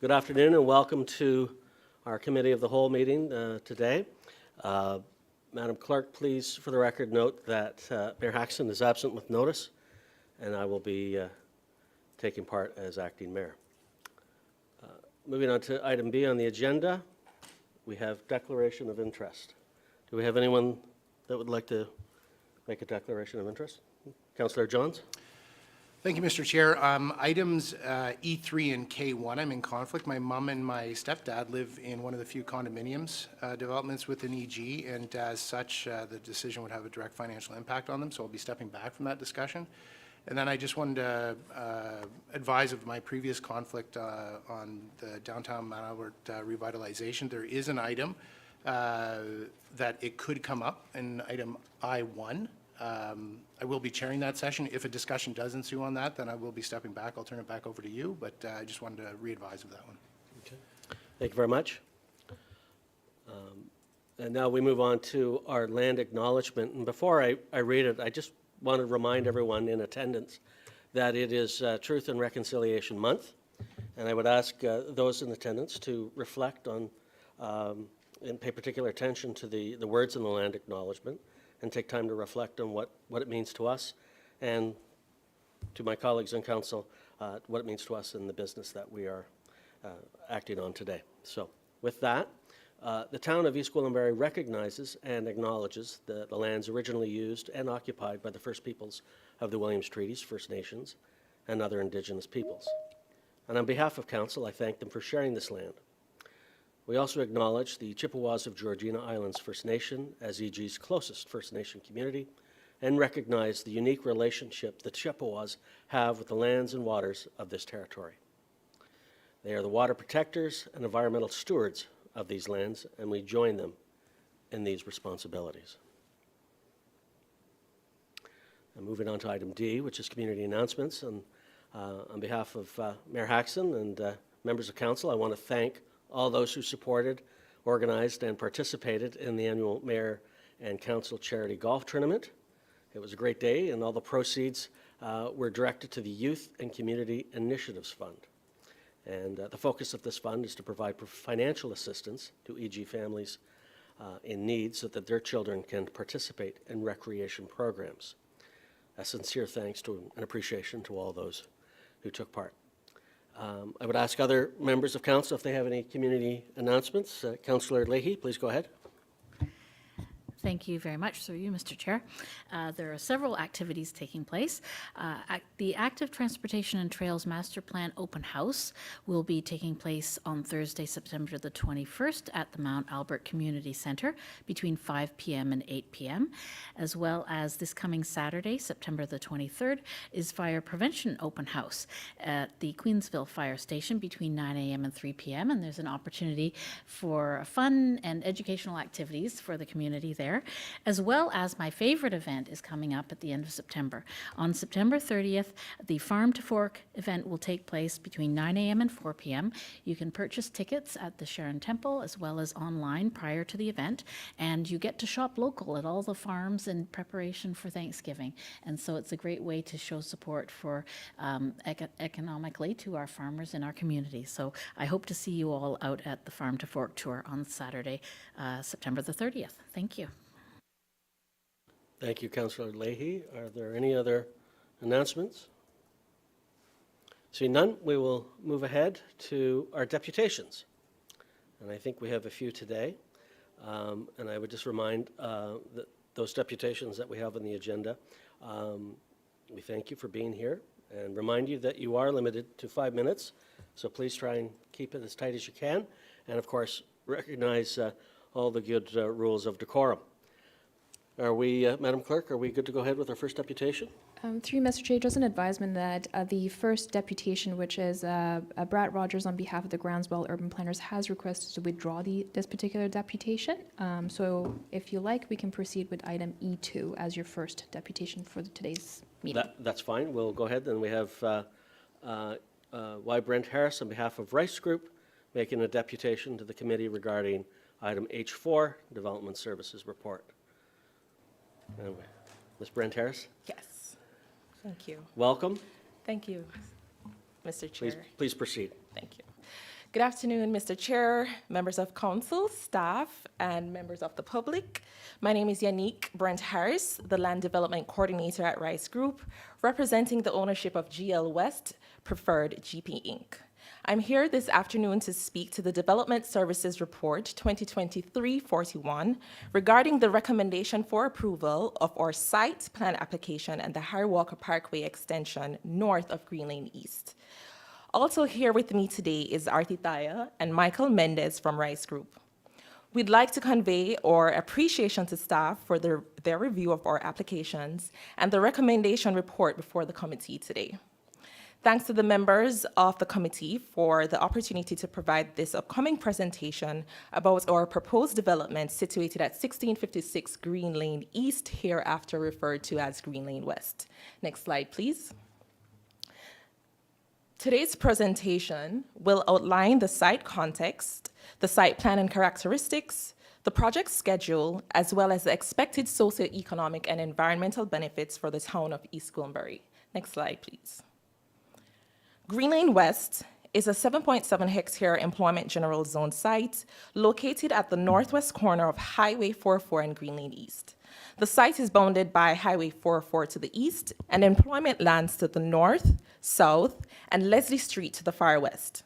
Good afternoon and welcome to our Committee of the Whole meeting today. Madam Clerk, please, for the record, note that Mayor Hackson is absent with notice, and I will be taking part as acting mayor. Moving on to item B on the agenda, we have declaration of interest. Do we have anyone that would like to make a declaration of interest? Councillor Johns? Thank you, Mr. Chair. Items E3 and K1, I'm in conflict. My mom and my stepdad live in one of the few condominiums developments within EG, and as such, the decision would have a direct financial impact on them, so I'll be stepping back from that discussion. And then I just wanted to advise of my previous conflict on the downtown Mount Albert revitalization. There is an item that it could come up, in item I1. I will be chairing that session. If a discussion does ensue on that, then I will be stepping back. I'll turn it back over to you, but I just wanted to re-advise of that one. Okay. Thank you very much. And now we move on to our land acknowledgement. And before I read it, I just want to remind everyone in attendance that it is Truth and Reconciliation Month. And I would ask those in attendance to reflect on and pay particular attention to the words in the land acknowledgement, and take time to reflect on what it means to us and to my colleagues in council, what it means to us in the business that we are acting on today. So with that, the town of East Gwillimbury recognizes and acknowledges the lands originally used and occupied by the First Peoples of the Williams Treaties, First Nations, and other Indigenous peoples. And on behalf of council, I thank them for sharing this land. We also acknowledge the Chippewas of Georgina Islands First Nation as EG's closest First Nation community, and recognize the unique relationship the Chippewas have with the lands and waters of this territory. They are the water protectors and environmental stewards of these lands, and we join them in these responsibilities. And moving on to item D, which is community announcements. And on behalf of Mayor Hackson and members of council, I want to thank all those who supported, organized, and participated in the annual Mayor and Council Charity Golf Tournament. It was a great day, and all the proceeds were directed to the Youth and Community Initiatives Fund. And the focus of this fund is to provide financial assistance to EG families in need so that their children can participate in recreation programs. A sincere thanks to and appreciation to all those who took part. I would ask other members of council if they have any community announcements. Councillor Leahy, please go ahead. Thank you very much, through you, Mr. Chair. There are several activities taking place. The Active Transportation and Trails Master Plan Open House will be taking place on Thursday, September the 21st at the Mount Albert Community Centre between 5 p.m. and 8 p.m., as well as this coming Saturday, September the 23rd, is Fire Prevention Open House at the Queensville Fire Station between 9 a.m. and 3 p.m., and there's an opportunity for fun and educational activities for the community there. As well as my favorite event is coming up at the end of September. On September 30th, the Farm to Fork event will take place between 9 a.m. and 4 p.m. You can purchase tickets at the Sharon Temple as well as online prior to the event, and you get to shop local at all the farms in preparation for Thanksgiving. And so it's a great way to show support for economically to our farmers in our community. So I hope to see you all out at the Farm to Fork tour on Saturday, September the 30th. Thank you. Thank you, Councillor Leahy. Are there any other announcements? Seeing none, we will move ahead to our deputations. And I think we have a few today. And I would just remind that those deputations that we have on the agenda, we thank you for being here and remind you that you are limited to 5 minutes. So please try and keep it as tight as you can. And of course, recognize all the good rules of decorum. Are we, Madam Clerk, are we good to go ahead with our first deputation? Through Mr. Chair, just an advisement that the first deputation, which is Brad Rogers on behalf of the Groundswell Urban Planners, has requested to withdraw this particular deputation. So if you like, we can proceed with item E2 as your first deputation for today's meeting. That's fine. We'll go ahead. Then we have Brent-Harris on behalf of Rice Group making a deputation to the committee regarding item H4, Development Services Report. Ms. Brent-Harris? Yes. Thank you. Welcome. Thank you, Mr. Chair. Please proceed. Thank you. Good afternoon, Mr. Chair, members of council, staff, and members of the public. My name is Yannick Brent-Harris, the Land Development Coordinator at Rice Group, representing the ownership of GL West Preferred GP Inc. I'm here this afternoon to speak to the Development Services Report 2023-41 regarding the recommendation for approval of our site plan application and the Harry Walker Parkway extension north of Green Lane East. Also here with me today is Arti Thaya and Michael Mendez from Rice Group. We'd like to convey our appreciation to staff for their review of our applications and the recommendation report before the committee today. Thanks to the members of the committee for the opportunity to provide this upcoming presentation about our proposed development situated at 1656 Green Lane East, hereafter referred to as Green Lane West. Next slide, please. Today's presentation will outline the site context, the site plan and characteristics, the project schedule, as well as the expected socioeconomic and environmental benefits for the town of East Gwillimbury. Next slide, please. Green Lane West is a 7.7 hectare employment general zone site located at the northwest corner of Highway 44 and Green Lane East. The site is bounded by Highway 44 to the east and employment lands to the north, south, and Leslie Street to the far west.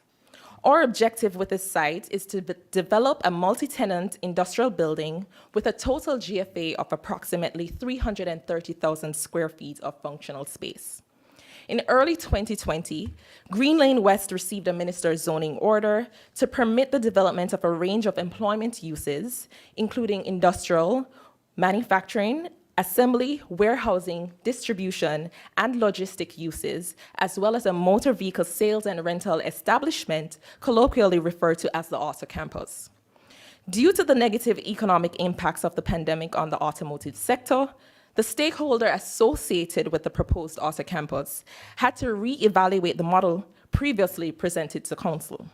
Our objective with this site is to develop a multi-tenant industrial building with a total GFA of approximately 330,000 square feet of functional space. In early 2020, Green Lane West received a minister's zoning order to permit the development of a range of employment uses, including industrial, manufacturing, assembly, warehousing, distribution, and logistic uses, as well as a motor vehicle sales and rental establishment, colloquially referred to as the Auto Campus. Due to the negative economic impacts of the pandemic on the automotive sector, the stakeholder associated with the proposed Auto Campus had to reevaluate the model previously presented to council.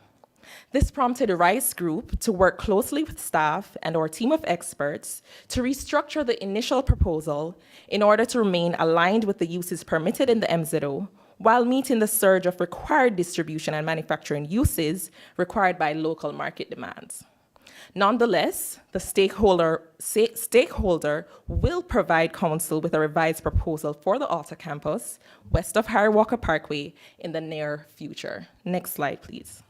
This prompted Rice Group to work closely with staff and our team of experts to restructure the initial proposal in order to remain aligned with the uses permitted in the MZO while meeting the surge of required distribution and manufacturing uses required by local market demands. Nonetheless, the stakeholder will provide council with a revised proposal for the Auto Campus west of Harry Walker Parkway in the near future. Next slide, please.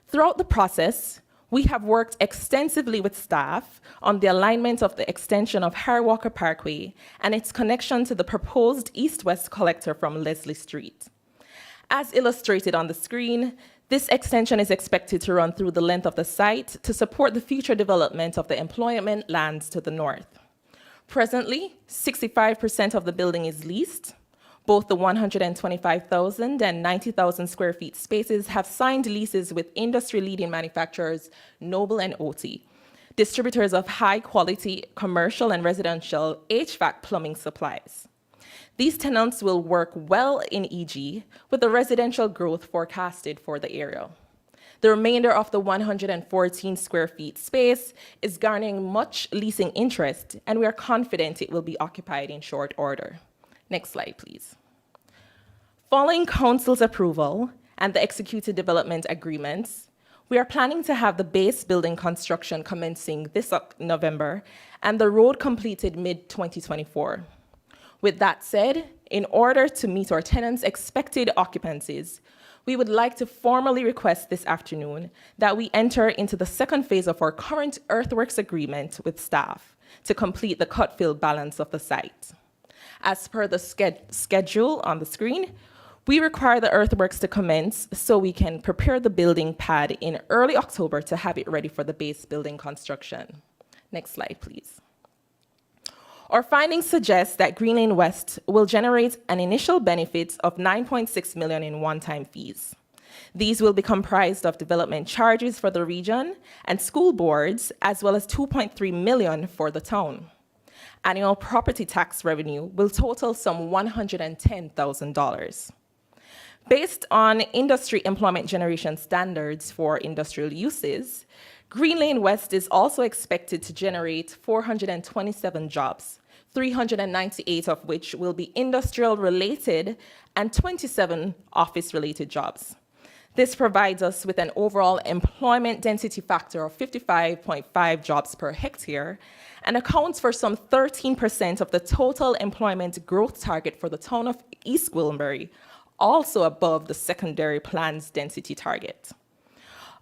Throughout the process, we have worked extensively with staff on the alignment of the extension of Harry Walker Parkway and its connection to the proposed east-west collector from Leslie Street. As illustrated on the screen, this extension is expected to run through the length of the site to support the future development of the employment lands to the north. Presently, 65% of the building is leased. Both the 125,000 and 90,000 square feet spaces have signed leases with industry-leading manufacturers Noble and OT, distributors of high-quality commercial and residential HVAC plumbing supplies. These tenants will work well in EG with the residential growth forecasted for the area. The remainder of the 114 square feet space is garnering much leasing interest, and we are confident it will be occupied in short order. Next slide, please. Following council's approval and the executed development agreements, we are planning to have the base building construction commencing this November and the road completed mid-2024. With that said, in order to meet our tenants' expected occupancies, we would like to formally request this afternoon that we enter into the second phase of our current earthworks agreement with staff to complete the cut-fill balance of the site. As per the schedule on the screen, we require the earthworks to commence so we can prepare the building pad in early October to have it ready for the base building construction. Next slide, please. Our findings suggest that Green Lane West will generate an initial benefit of $9.6 million in one-time fees. These will be comprised of development charges for the region and school boards, as well as $2.3 million for the town. Annual property tax revenue will total some $110,000. Based on industry employment generation standards for industrial uses, Green Lane West is also expected to generate 427 jobs, 398 of which will be industrial related and 27 office related jobs. This provides us with an overall employment density factor of 55.5 jobs per hectare and accounts for some 13% of the total employment growth target for the town of East Gwillimbury, also above the secondary plan's density target.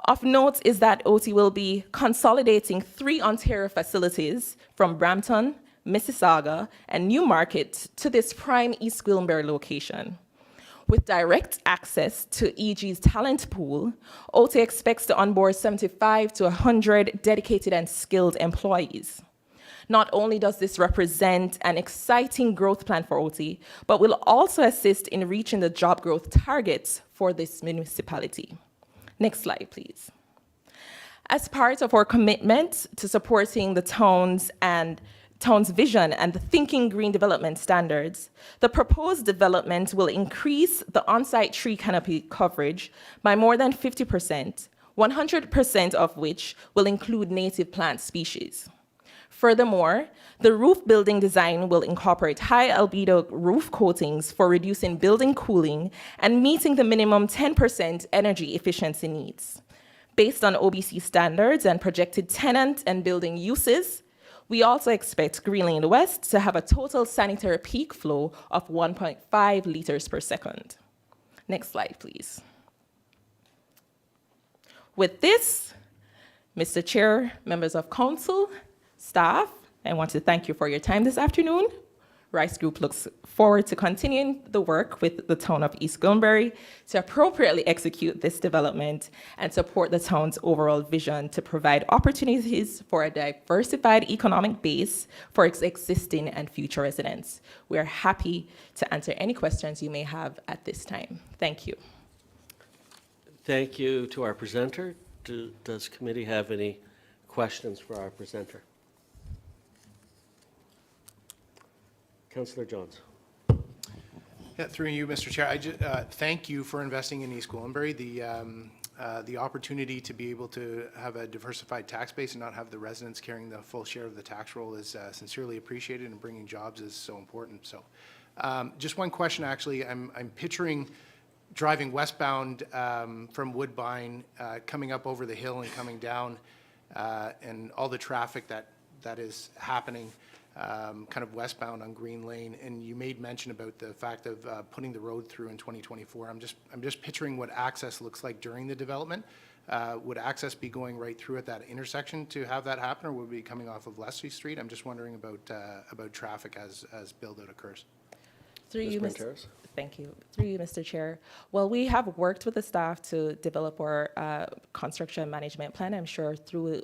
Of note is that OT will be consolidating 3 Ontario facilities from Brampton, Mississauga, and Newmarket to this prime East Gwillimbury location. With direct access to EG's talent pool, OT expects to onboard 75 to 100 dedicated and skilled employees. Not only does this represent an exciting growth plan for OT, but will also assist in reaching the job growth targets for this municipality. Next slide, please. As part of our commitment to supporting the town's vision and the Thinking Green development standards, the proposed development will increase the on-site tree canopy coverage by more than 50%, 100% of which will include native plant species. Furthermore, the roof building design will incorporate high albedo roof coatings for reducing building cooling and meeting the minimum 10% energy efficiency needs. Based on OBC standards and projected tenant and building uses, we also expect Green Lane West to have a total sanitary peak flow of 1.5 liters per second. Next slide, please. With this, Mr. Chair, members of council, staff, I want to thank you for your time this afternoon. Rice Group looks forward to continuing the work with the town of East Gwillimbury to appropriately execute this development and support the town's overall vision to provide opportunities for a diversified economic base for its existing and future residents. We are happy to answer any questions you may have at this time. Thank you. Thank you to our presenter. Does committee have any questions for our presenter? Councillor Johns. Yeah, through you, Mr. Chair, thank you for investing in East Gwillimbury. The opportunity to be able to have a diversified tax base and not have the residents carrying the full share of the tax roll is sincerely appreciated, and bringing jobs is so important. So just one question, actually. I'm picturing driving westbound from Woodbine, coming up over the hill and coming down, and all the traffic that is happening kind of westbound on Green Lane. And you made mention about the fact of putting the road through in 2024. I'm just picturing what access looks like during the development. Would access be going right through at that intersection to have that happen, or would it be coming off of Leslie Street? I'm just wondering about traffic as build-out occurs. Through Ms. you, Brent-Harris. Thank you. Through you, Mr. Chair. Well, we have worked with the staff to develop our construction management plan. I'm sure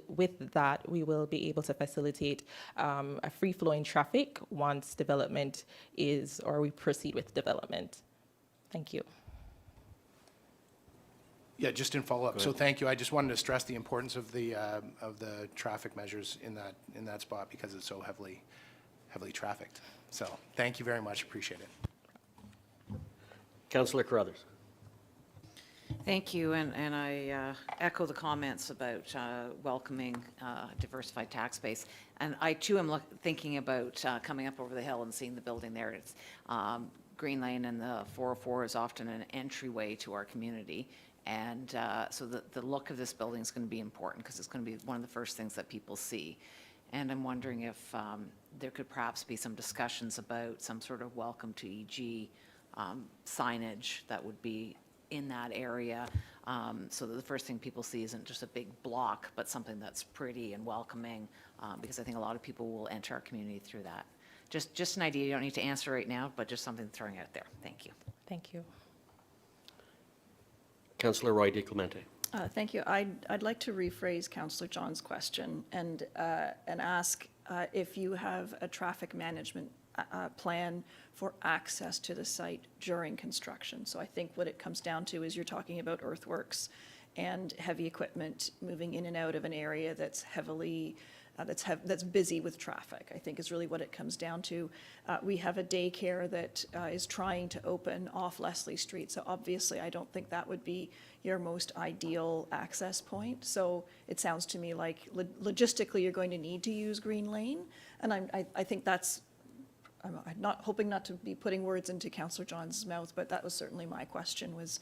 with that, we will be able to facilitate a free-flowing traffic once development we proceed with development. Thank you. Yeah, just in follow-up. So thank you. I just wanted to stress the importance of the traffic measures in that spot, because it's so heavily trafficked. So thank you very much. Appreciate it. Councillor Carruthers. Thank you, and I echo the comments about welcoming diversified tax base. And I too am thinking about coming up over the hill and seeing the building there. It's Green Lane, and the 404 is often an entryway to our community. And so the look of this building is going to be important, because it's going to be one of the first things that people see. And I'm wondering if there could perhaps be some discussions about some sort of welcome to EG signage that would be in that area, so that the first thing people see isn't just a big block, but something that's pretty and welcoming, because I think a lot of people will enter our community through that. Just an idea. You don't need to answer right now, but just something throwing out there. Thank you. Thank you. Councillor Roy DeClemente. Thank you. I'd like to rephrase Councillor John's question and ask if you have a traffic management plan for access to the site during construction. So I think what it comes down to is you're talking about earthworks and heavy equipment moving in and out of an area that's heavily that's busy with traffic, I think is really what it comes down to. We have a daycare that is trying to open off Leslie Street, so obviously I don't think that would be your most ideal access point. So it sounds to me like logistically you're going to need to use Green Lane, and I think that's, I'm not hoping not to be putting words into Councillor John's mouth, but that was certainly my question, was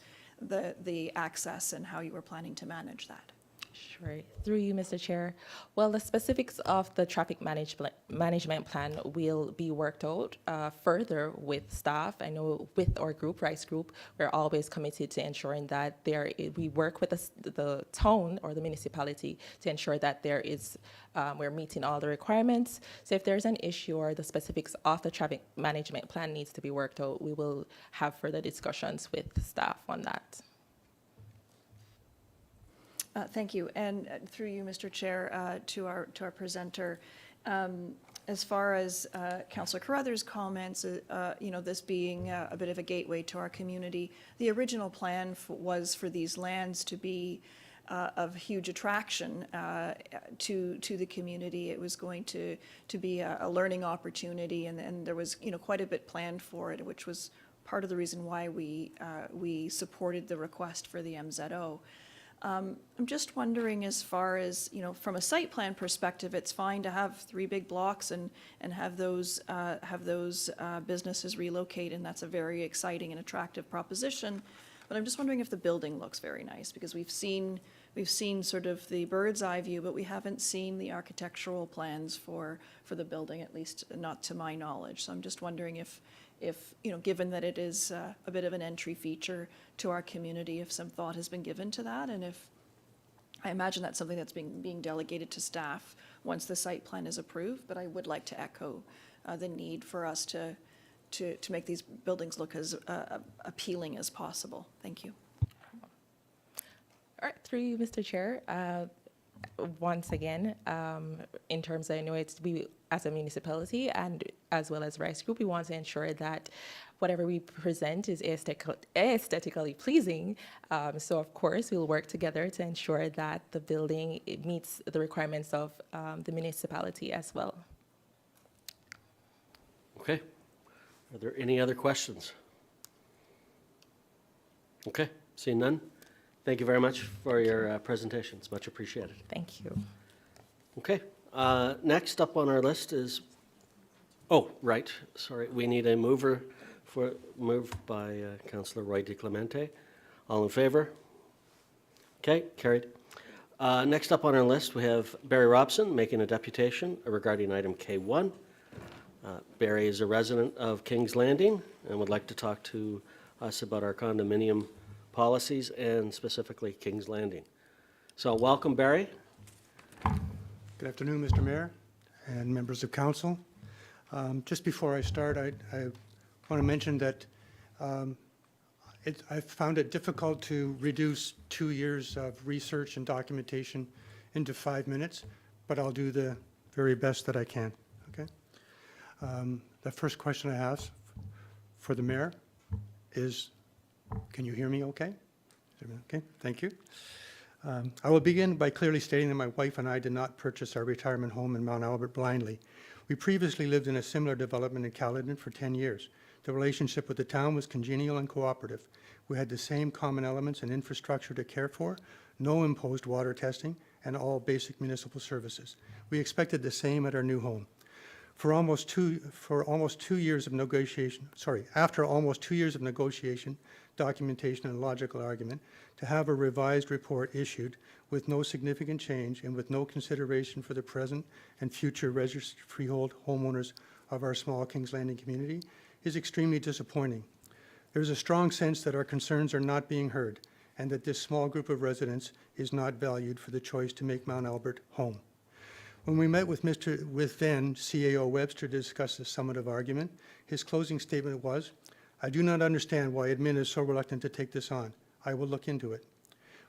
the access and how you were planning to manage that. Sure. Through you, Mr. Chair. Well, the specifics of the traffic management plan will be worked out further with staff. I know with our group, Rice Group, we're always committed to ensuring that we work with the town or the municipality to ensure that we're meeting all the requirements. So if there's an issue or the specifics of the traffic management plan needs to be worked out, we will have further discussions with staff on that. Thank you. And through you, Mr. Chair, to our presenter, as far as Councillor Carruthers' comments, this being a bit of a gateway to our community, the original plan was for these lands to be of huge attraction to the community. It was going to be a learning opportunity, and there was quite a bit planned for it, which was part of the reason why we supported the request for the MZO. I'm just wondering, as far as, from a site plan perspective, it's fine to have 3 big blocks and have those businesses relocate, and that's a very exciting and attractive proposition. But I'm just wondering if the building looks very nice, because we've seen sort of the bird's eye view, but we haven't seen the architectural plans for the building, at least not to my knowledge. So I'm just wondering if given that it is a bit of an entry feature to our community, if some thought has been given to that, and if, I imagine that's something that's being delegated to staff once the site plan is approved, but I would like to echo the need for us to make these buildings look as appealing as possible. Thank you. All right, through you, Mr. Chair. Once again, in terms of, we as a municipality and as well as Rice Group, we want to ensure that whatever we present is aesthetically pleasing. So of course, we'll work together to ensure that the building meets the requirements of the municipality as well. Okay. Are there any other questions? Okay, seeing none. Thank you very much for your presentation. It's much appreciated. Thank you. Okay, next up on our list is, sorry, we need a moved by Councillor Roy DeClemente. All in favor? Okay, carried. Next up on our list, we have Barry Robson making a deputation regarding item K1. Barry is a resident of King's Landing and would like to talk to us about our condominium policies and specifically King's Landing. So welcome, Barry. Good afternoon, Mr. Mayor and members of council. Just before I start, I want to mention that I found it difficult to reduce 2 years of research and documentation into 5 minutes, but I'll do the very best that I can, okay? The first question I have for the mayor is, can you hear me okay? Okay, thank you. I will begin by clearly stating that my wife and I did not purchase our retirement home in Mount Albert blindly. We previously lived in a similar development in Caledon for 10 years. The relationship with the town was congenial and cooperative. We had the same common elements and infrastructure to care for, no imposed water testing, and all basic municipal services. We expected the same at our new home. After almost 2 years of negotiation, documentation, and logical argument, to have a revised report issued with no significant change and with no consideration for the present and future registered freehold homeowners of our small King's Landing community is extremely disappointing. There is a strong sense that our concerns are not being heard and that this small group of residents is not valued for the choice to make Mount Albert home. When we met with then CAO Webster to discuss the summative argument, his closing statement was, "I do not understand why admin is so reluctant to take this on. I will look into it."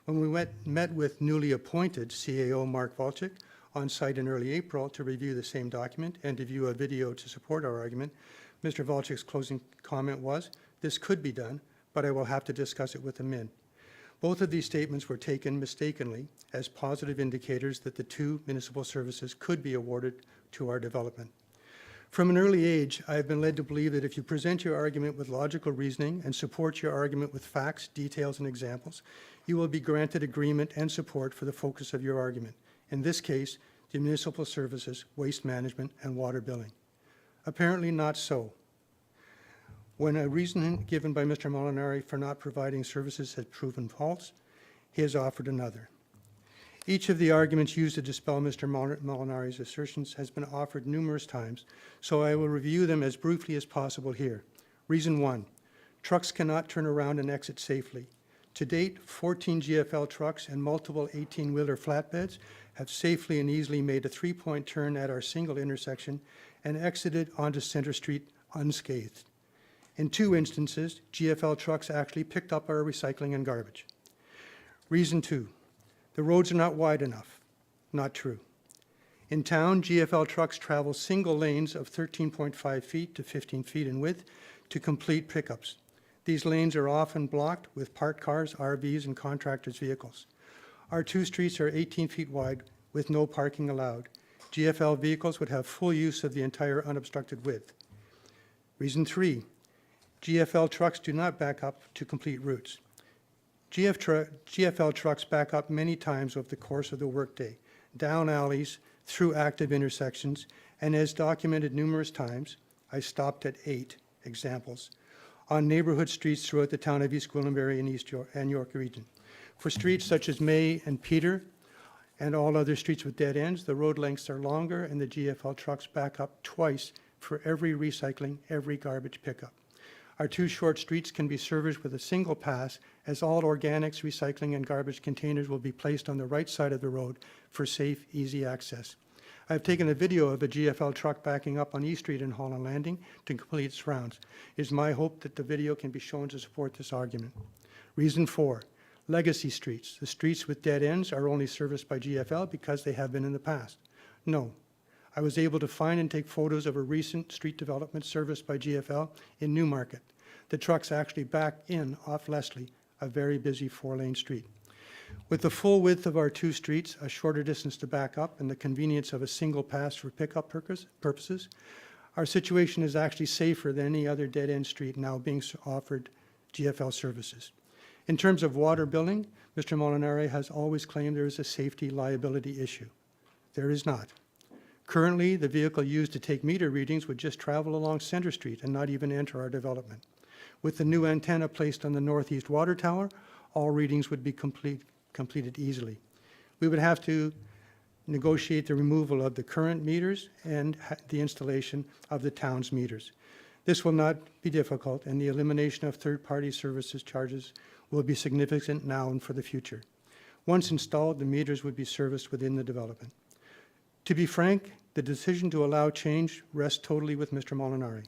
When we met with newly appointed CAO Mark Volchik on site in early April to review the same document and to view a video to support our argument, Mr. Volchik's closing comment was, "This could be done, but I will have to discuss it with admin." Both of these statements were taken mistakenly as positive indicators that the 2 municipal services could be awarded to our development. From an early age, I have been led to believe that if you present your argument with logical reasoning and support your argument with facts, details, and examples, you will be granted agreement and support for the focus of your argument. In this case, the municipal services, waste management, and water billing. Apparently not so. When a reason given by Mr. Molinari for not providing services has proven false, he has offered another. Each of the arguments used to dispel Mr. Molinari's assertions has been offered numerous times, so I will review them as briefly as possible here. Reason 1, trucks cannot turn around and exit safely. To date, 14 GFL trucks and multiple 18-wheeler flatbeds have safely and easily made a 3-point turn at our single intersection and exited onto Center Street unscathed. In 2 instances, GFL trucks actually picked up our recycling and garbage. Reason 2, the roads are not wide enough. Not true. In town, GFL trucks travel single lanes of 13.5 feet to 15 feet in width to complete pickups. These lanes are often blocked with parked cars, RVs, and contractors' vehicles. Our 2 streets are 18 feet wide with no parking allowed. GFL vehicles would have full use of the entire unobstructed width. Reason 3, GFL trucks do not back up to complete routes. GFL trucks back up many times over the course of the workday, down alleys, through active intersections, and as documented numerous times, I stopped at 8 examples, on neighborhood streets throughout the town of East Gwillimbury and East York and York region. For streets such as May and Peter and all other streets with dead ends, the road lengths are longer and the GFL trucks back up twice for every recycling, every garbage pickup. Our 2 short streets can be serviced with a single pass, as all organics, recycling, and garbage containers will be placed on the right side of the road for safe, easy access. I've taken a video of a GFL truck backing up on East Street in Holland Landing to complete its rounds. It is my hope that the video can be shown to support this argument. Reason 4, legacy streets. The streets with dead ends are only serviced by GFL because they have been in the past. No. I was able to find and take photos of a recent street development serviced by GFL in Newmarket. The trucks actually back in off Leslie, a very busy 4-lane street. With the full width of our 2 streets, a shorter distance to back up, and the convenience of a single pass for pickup purposes, our situation is actually safer than any other dead-end street now being offered GFL services. In terms of water billing, Mr. Molinari has always claimed there is a safety liability issue. There is not. Currently, the vehicle used to take meter readings would just travel along Center Street and not even enter our development. With the new antenna placed on the northeast water tower, all readings would be completed easily. We would have to negotiate the removal of the current meters and the installation of the town's meters. This will not be difficult, and the elimination of third-party services charges will be significant now and for the future. Once installed, the meters would be serviced within the development. To be frank, the decision to allow change rests totally with Mr. Molinari.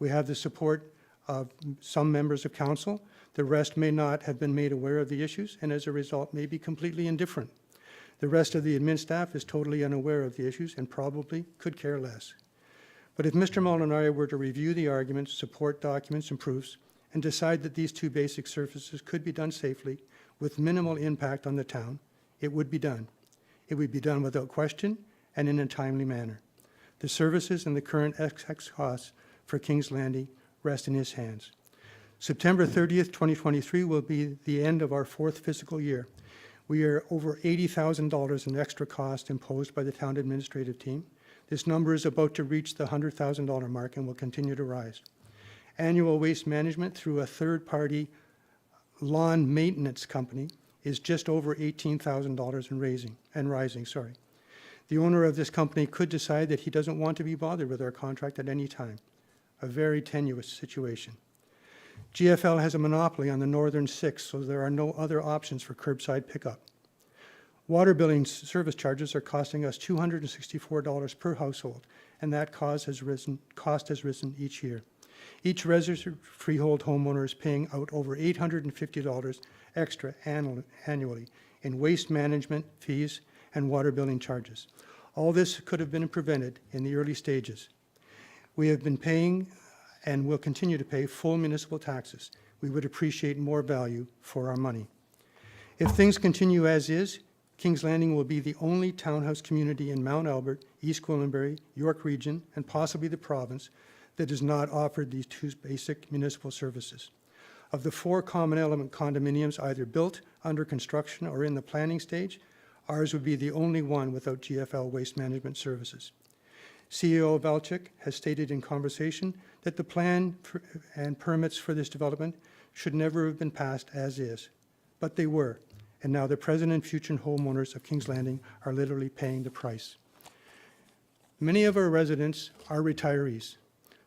We have the support of some members of council. The rest may not have been made aware of the issues and as a result may be completely indifferent. The rest of the admin staff is totally unaware of the issues and probably could care less. But if Mr. Molinari were to review the arguments, support documents and proofs, and decide that these 2 basic services could be done safely with minimal impact on the town, it would be done. It would be done without question and in a timely manner. The services and the current excess costs for King's Landing rest in his hands. September 30th, 2023 will be the end of our 4th fiscal year. We are over $80,000 in extra cost imposed by the town administrative team. This number is about to reach the $100,000 mark and will continue to rise. Annual waste management through a third-party lawn maintenance company is just over $18,000 and rising. The owner of this company could decide that he doesn't want to be bothered with our contract at any time. A very tenuous situation. GFL has a monopoly on the northern 6, so there are no other options for curbside pickup. Water billing service charges are costing us $264 per household, and that cost has risen each year. Each registered freehold homeowner is paying out over $850 extra annually in waste management fees and water billing charges. All this could have been prevented in the early stages. We have been paying and will continue to pay full municipal taxes. We would appreciate more value for our money. If things continue as is, King's Landing will be the only townhouse community in Mount Albert, East Gwillimbury, York Region, and possibly the province that does not offer these 2 basic municipal services. Of the 4 common element condominiums either built, under construction, or in the planning stage, ours would be the only one without GFL waste management services. CEO Valchik has stated in conversation that the plan and permits for this development should never have been passed as is, but they were, and now the present and future homeowners of Kings Landing are literally paying the price. Many of our residents are retirees.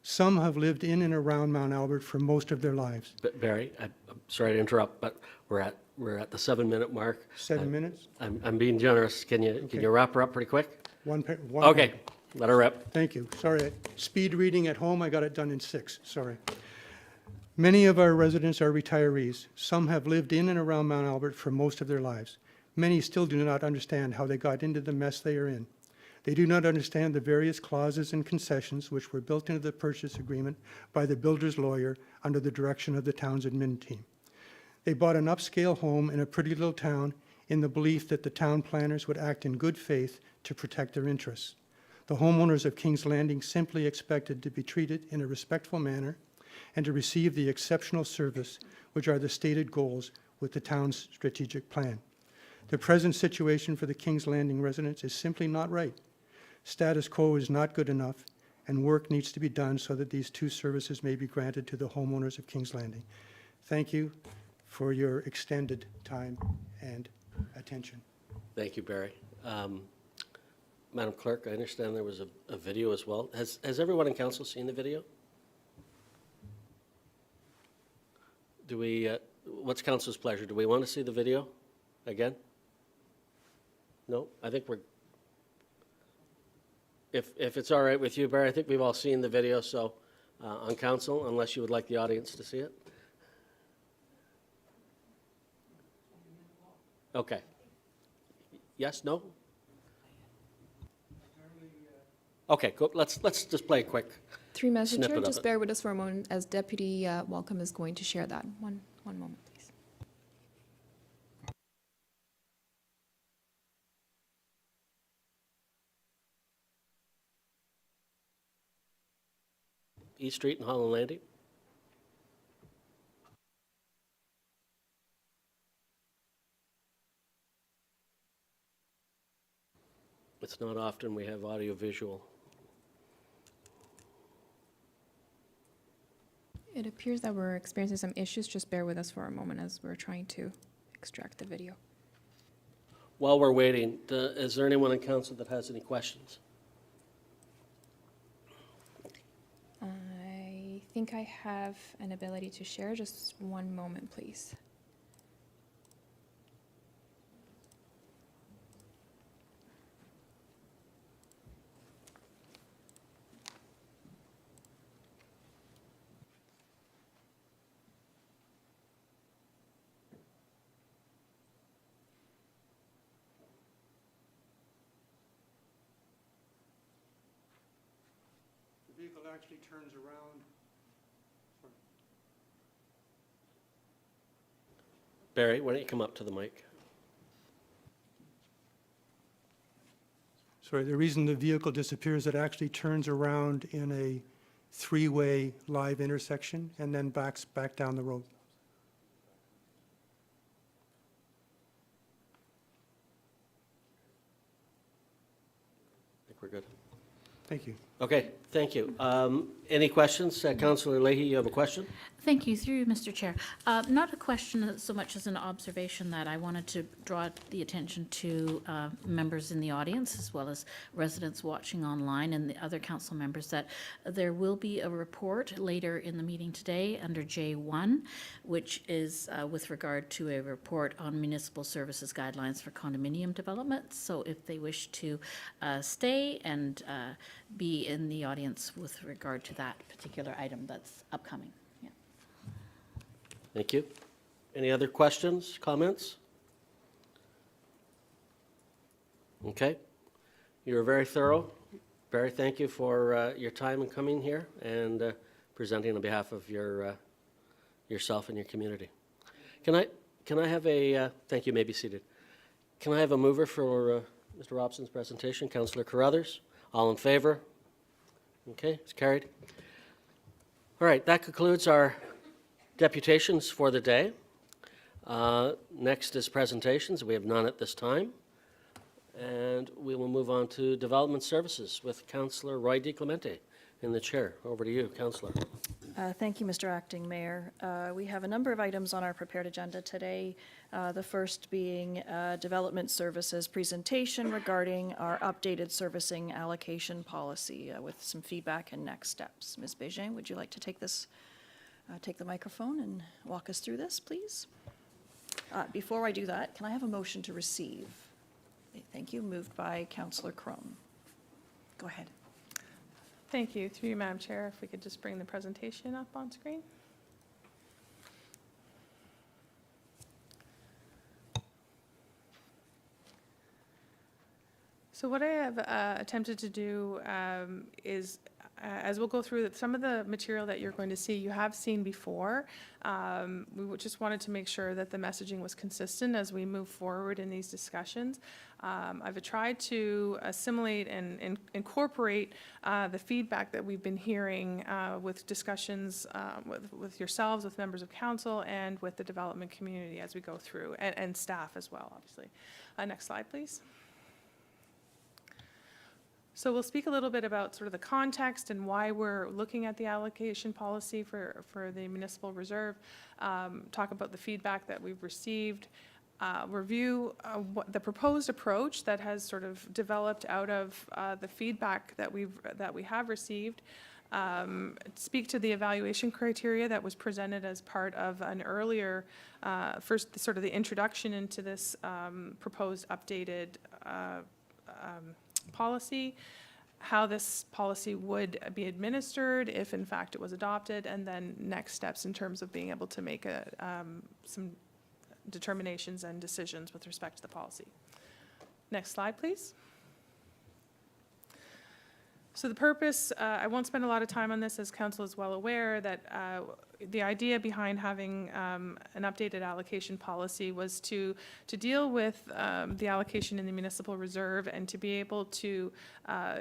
Some have lived in and around Mount Albert for most of their lives. But Barry, I'm sorry to interrupt, but we're at the 7-minute mark. 7 minutes? I'm being generous. Can you wrap her up pretty quick? One. Okay, let her rip. Thank you. Sorry, speed reading at home, I got it done in 6, sorry. Many of our residents are retirees. Some have lived in and around Mount Albert for most of their lives. Many still do not understand how they got into the mess they are in. They do not understand the various clauses and concessions which were built into the purchase agreement by the builder's lawyer under the direction of the town's admin team. They bought an upscale home in a pretty little town in the belief that the town planners would act in good faith to protect their interests. The homeowners of Kings Landing simply expected to be treated in a respectful manner and to receive the exceptional service which are the stated goals with the town's strategic plan. The present situation for the Kings Landing residents is simply not right. Status quo is not good enough, and work needs to be done so that these two services may be granted to the homeowners of Kings Landing. Thank you for your extended time and attention. Thank you, Barry. Madam Clerk, I understand there was a video as well. Has everyone in council seen the video? Do we, what's council's pleasure? Do we want to see the video again? No? I think we're, if it's all right with you, Barry, I think we've all seen the video, so on council, unless you would like the audience to see it. Okay. Yes, no? Okay, go, let's just play a quick. Through Mr. Snippet Chair, of just it. bear with us for a moment as Deputy Welcome is going to share that. One moment, please. East Street and Holland Landing. It's not often we have audio-visual. It appears that we're experiencing some issues. Just bear with us for a moment as we're trying to extract the video. While we're waiting, is there anyone in council that has any questions? I think I have an ability to share. Just one moment, please. The vehicle actually turns around. Barry, why don't you come up to the mic? Sorry, the reason the vehicle disappears, it actually turns around in a three-way live intersection and then backs back down the road. I think we're good. Thank you. Okay, thank you. Any questions? Councillor Leahy, you have a question? Thank you, through you, Mr. Chair. Not a question so much as an observation that I wanted to draw the attention to members in the audience as well as residents watching online and the other council members that there will be a report later in the meeting today under J1, which is with regard to a report on municipal services guidelines for condominium development. So if they wish to stay and be in the audience with regard to that particular item that's upcoming. Yeah. Thank you. Any other questions, comments? Okay. You were very thorough. Barry, thank you for your time in coming here and presenting on behalf of yourself and your community. Can I have a, thank you, may be seated. Can I have a mover for Mr. Robson's presentation? Councillor Carruthers, all in favor? Okay, it's carried. All right, that concludes our deputations for the day. Next is presentations. We have none at this time. And we will move on to Development Services with Councillor Roy DiClemente in the chair. Over to you, Councillor. Thank you, Mr. Acting Mayor. We have a number of items on our prepared agenda today. The first being Development Services presentation regarding our updated servicing allocation policy with some feedback and next steps. Ms. Bégin, would you like to take the microphone and walk us through this, please? Before I do that, can I have a motion to receive? Thank you. Moved by Councillor Crone. Go ahead. Thank you. Through you, Madam Chair, if we could just bring the presentation up on screen. So what I have attempted to do is, as we'll go through some of the material that you're going to see, you have seen before. We just wanted to make sure that the messaging was consistent as we move forward in these discussions. I've tried to assimilate and incorporate the feedback that we've been hearing with discussions with yourselves, with members of council, and with the development community as we go through, and staff as well, obviously. Next slide, please. So we'll speak a little bit about sort of the context and why we're looking at the allocation policy for the municipal reserve, talk about the feedback that we've received, review what the proposed approach that has sort of developed out of the feedback that we have received, speak to the evaluation criteria that was presented as part of an earlier, first sort of the introduction into this proposed updated policy, how this policy would be administered if in fact it was adopted, and then next steps in terms of being able to make some determinations and decisions with respect to the policy. Next slide, please. So the purpose, I won't spend a lot of time on this, as council is well aware, that the idea behind having an updated allocation policy was to deal with the allocation in the municipal reserve and to be able to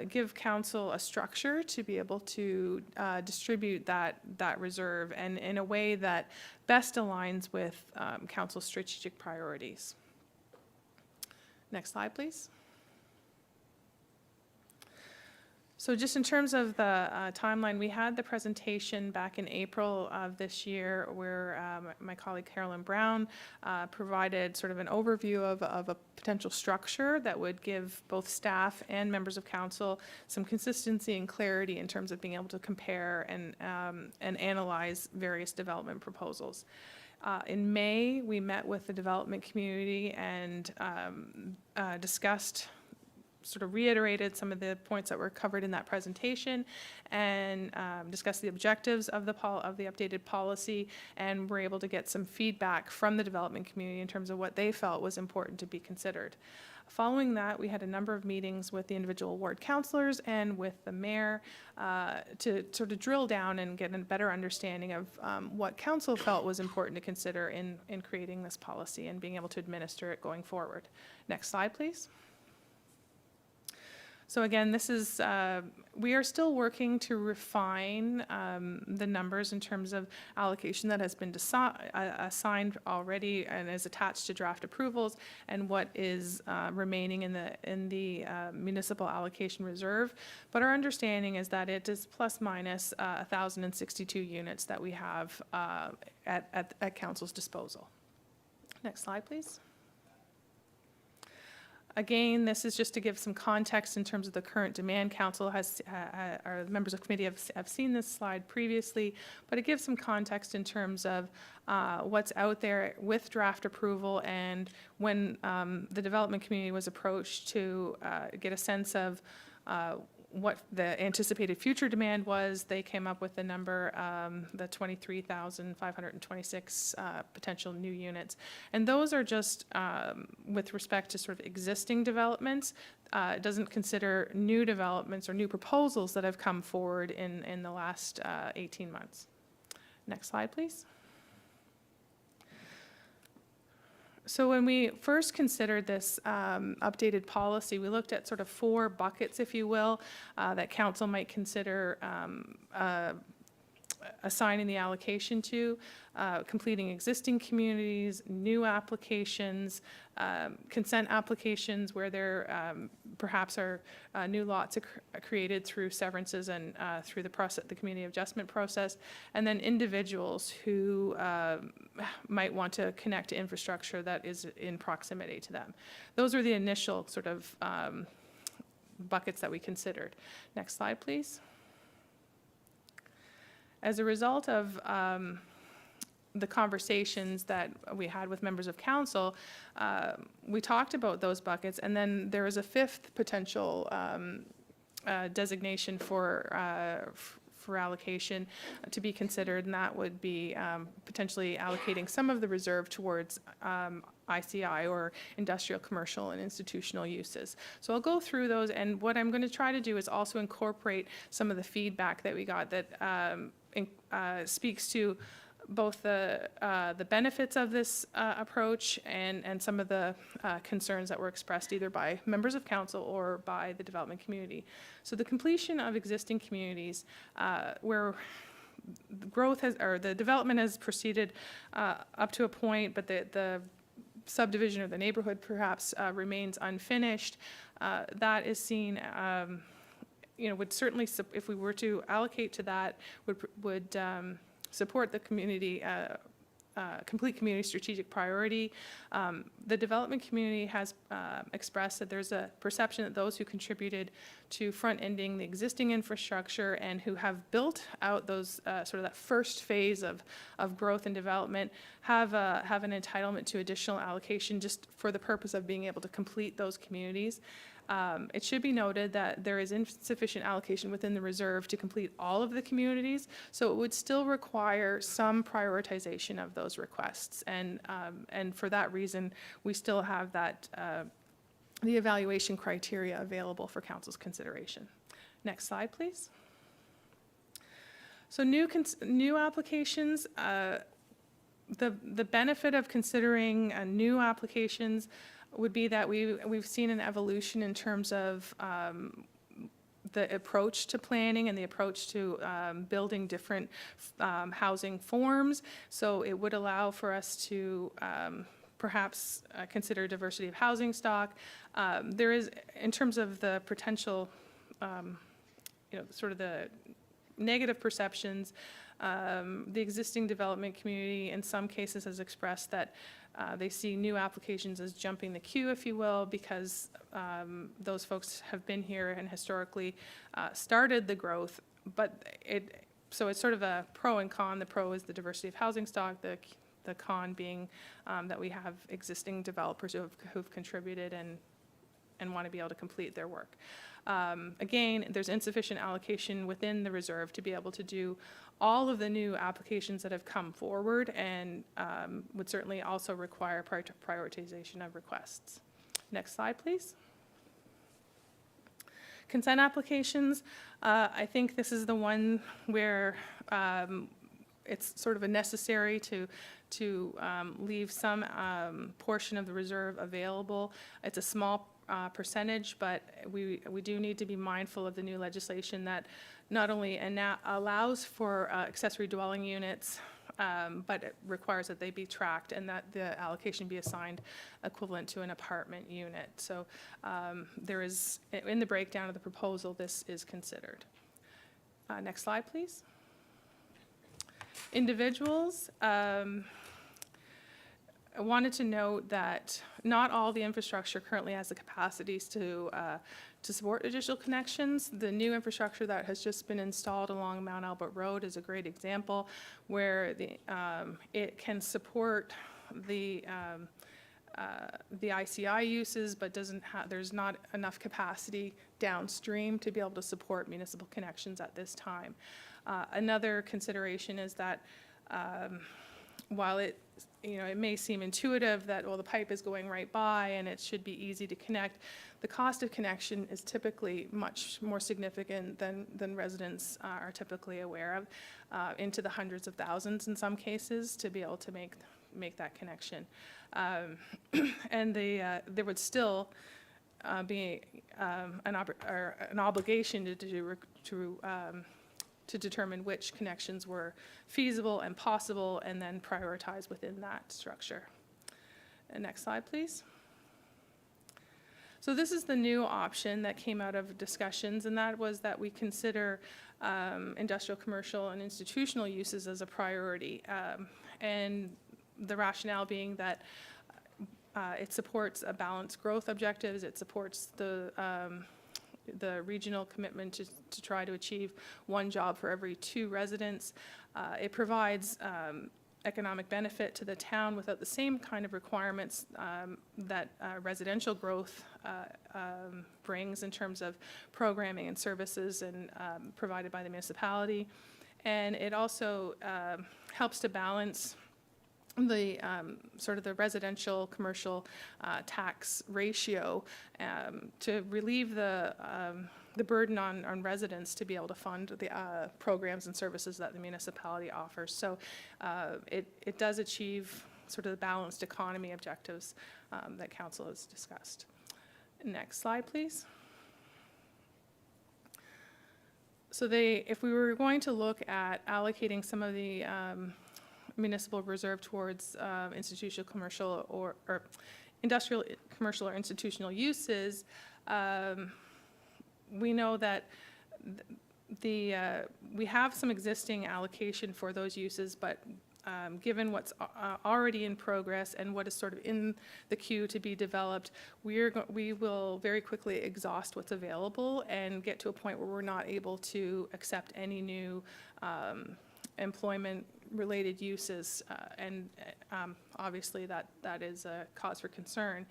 give council a structure to be able to distribute that reserve, and in a way that best aligns with council's strategic priorities. Next slide, please. So just in terms of the timeline, we had the presentation back in April of this year where my colleague Carolyn Brown provided sort of an overview of a potential structure that would give both staff and members of council some consistency and clarity in terms of being able to compare and analyze various development proposals. In May, we met with the development community and discussed, sort of reiterated some of the points that were covered in that presentation, and discussed the objectives of the updated policy, and were able to get some feedback from the development community in terms of what they felt was important to be considered. Following that, we had a number of meetings with the individual ward councillors and with the mayor to sort of drill down and get a better understanding of what council felt was important to consider in creating this policy and being able to administer it going forward. Next slide, please. So again, this is, we are still working to refine the numbers in terms of allocation that has been assigned already and is attached to draft approvals, and what is remaining in the municipal allocation reserve. But our understanding is that it is plus minus 1,062 units that we have at council's disposal. Next slide, please. Again, this is just to give some context in terms of the current demand. Council has, our members of committee have seen this slide previously, but it gives some context in terms of what's out there with draft approval, and when the development community was approached to get a sense of what the anticipated future demand was, they came up with the number, the 23,526 potential new units. And those are just with respect to sort of existing developments. It doesn't consider new developments or new proposals that have come forward in the last 18 months. Next slide, please. So when we first considered this updated policy, we looked at sort of 4 buckets, if you will, that council might consider assigning the allocation to, completing existing communities, new applications, consent applications where there perhaps are new lots created through severances and through the process, the community adjustment process, and then individuals who might want to connect to infrastructure that is in proximity to them. Those are the initial sort of buckets that we considered. Next slide, please. As a result of the conversations that we had with members of council, we talked about those buckets, and then there is a fifth potential designation for allocation to be considered, and that would be potentially allocating some of the reserve towards ICI, or industrial, commercial, and institutional uses. So I'll go through those, and what I'm going to try to do is also incorporate some of the feedback that we got that speaks to both the benefits of this approach and some of the concerns that were expressed either by members of council or by the development community. So the completion of existing communities where the growth has, or the development has proceeded up to a point, but the subdivision or the neighborhood perhaps remains unfinished, that is seen, would certainly, if we were to allocate to that, would support the community, complete community strategic priority. The development community has expressed that there's a perception that those who contributed to front-ending the existing infrastructure and who have built out those sort of that first phase of growth and development have an entitlement to additional allocation just for the purpose of being able to complete those communities. It should be noted that there is insufficient allocation within the reserve to complete all of the communities, so it would still require some prioritization of those requests. And for that reason, we still have that the evaluation criteria available for council's consideration. Next slide, please. So new applications, the benefit of considering new applications would be that we've seen an evolution in terms of the approach to planning and the approach to building different housing forms. So it would allow for us to perhaps consider diversity of housing stock. There is, in terms of the potential, sort of the negative perceptions, the existing development community in some cases has expressed that they see new applications as jumping the queue, if you will, because those folks have been here and historically started the growth. But so it's sort of a pro and con. The pro is the diversity of housing stock. The con being that we have existing developers who've contributed and want to be able to complete their work. Again, there's insufficient allocation within the reserve to be able to do all of the new applications that have come forward, and would certainly also require prioritization of requests. Next slide, please. Consent applications, I think this is the one where it's sort of a necessary to leave some portion of the reserve available. It's a small percentage, but we do need to be mindful of the new legislation that not only allows for accessory dwelling units, but it requires that they be tracked and that the allocation be assigned equivalent to an apartment unit. So there is, in the breakdown of the proposal, this is considered. Next slide, please. Individuals. I wanted to note that not all the infrastructure currently has the capacities to support additional connections. The new infrastructure that has just been installed along Mount Albert Road is a great example where it can support the ICI uses, but there's not enough capacity downstream to be able to support municipal connections at this time. Another consideration is that while it may seem intuitive that, well, the pipe is going right by and it should be easy to connect, the cost of connection is typically much more significant than residents are typically aware of, into the hundreds of thousands in some cases to be able to make that connection. And there would still be an obligation to determine which connections were feasible and possible, and then prioritize within that structure. And next slide, please. So this is the new option that came out of discussions, and that was that we consider industrial, commercial, and institutional uses as a priority. And the rationale being that it supports a balanced growth objectives, it supports the regional commitment to try to achieve 1 job for every 2 residents. It provides economic benefit to the town without the same kind of requirements that residential growth brings in terms of programming and services and provided by the municipality. And it also helps to balance the sort of the residential commercial tax ratio to relieve the burden on residents to be able to fund the programs and services that the municipality offers. So it does achieve sort of the balanced economy objectives that council has discussed. Next slide, please. So if we were going to look at allocating some of the municipal reserve towards institutional, commercial, or industrial, commercial, or institutional uses, we know that we have some existing allocation for those uses, but given what's already in progress and what is sort of in the queue to be developed, we will very quickly exhaust what's available and get to a point where we're not able to accept any new employment-related uses, and obviously that is a cause for concern.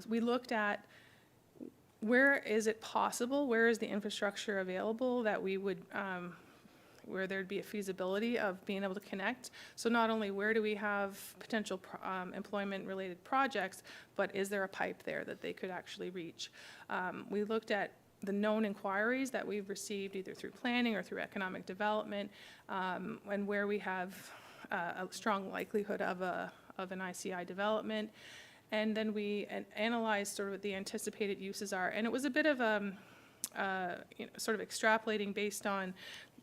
We looked at where is it possible, where is the infrastructure available that we would, where there'd be a feasibility of being able to connect. So not only where do we have potential employment-related projects, but is there a pipe there that they could actually reach? We looked at the known inquiries that we've received either through planning or through economic development, and where we have a strong likelihood of an ICI development. And then we analyzed sort of what the anticipated uses are. And it was a bit of sort of extrapolating based on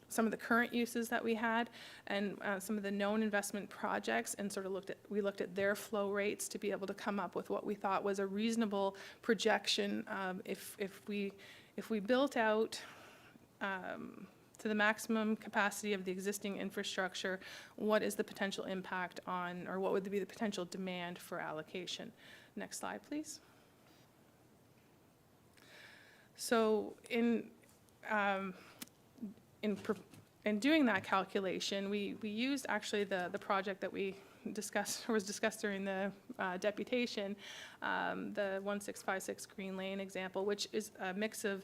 some of the current uses that we had and some of the known investment projects, and sort of we looked at their flow rates to be able to come up with what we thought was a reasonable projection. If we built out to the maximum capacity of the existing infrastructure, what is the potential impact on, or what would be the potential demand for allocation? Next slide, please. So in doing that calculation, we used actually the project that we was discussed during the deputation, the 1656 Green Lane example, which is a mix of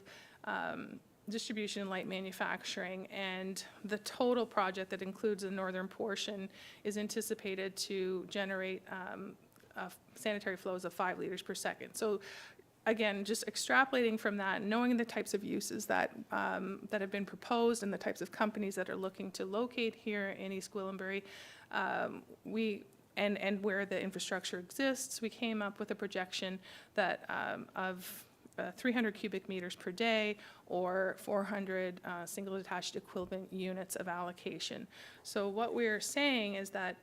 distribution and light manufacturing, and the total project that includes the northern portion is anticipated to generate sanitary flows of 5 liters per second. So again, just extrapolating from that, knowing the types of uses that have been proposed and the types of companies that are looking to locate here in East Gwillimbury, and where the infrastructure exists, we came up with a projection that of 300 cubic meters per day, or 400 single detached equivalent units of allocation. So what we're saying is that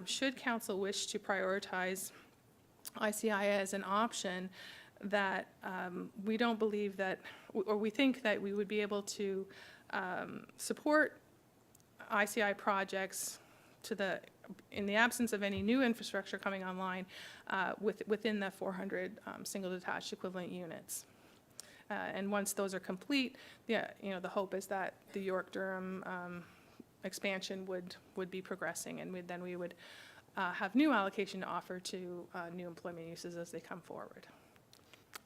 should council wish to prioritize ICI as an option, that we don't believe that, or we think that we would be able to support ICI projects in the absence of any new infrastructure coming online within the 400 single detached equivalent units. And once those are complete, the hope is that the York-Durham expansion would be progressing, and then we would have new allocation to offer to new employment uses as they come forward.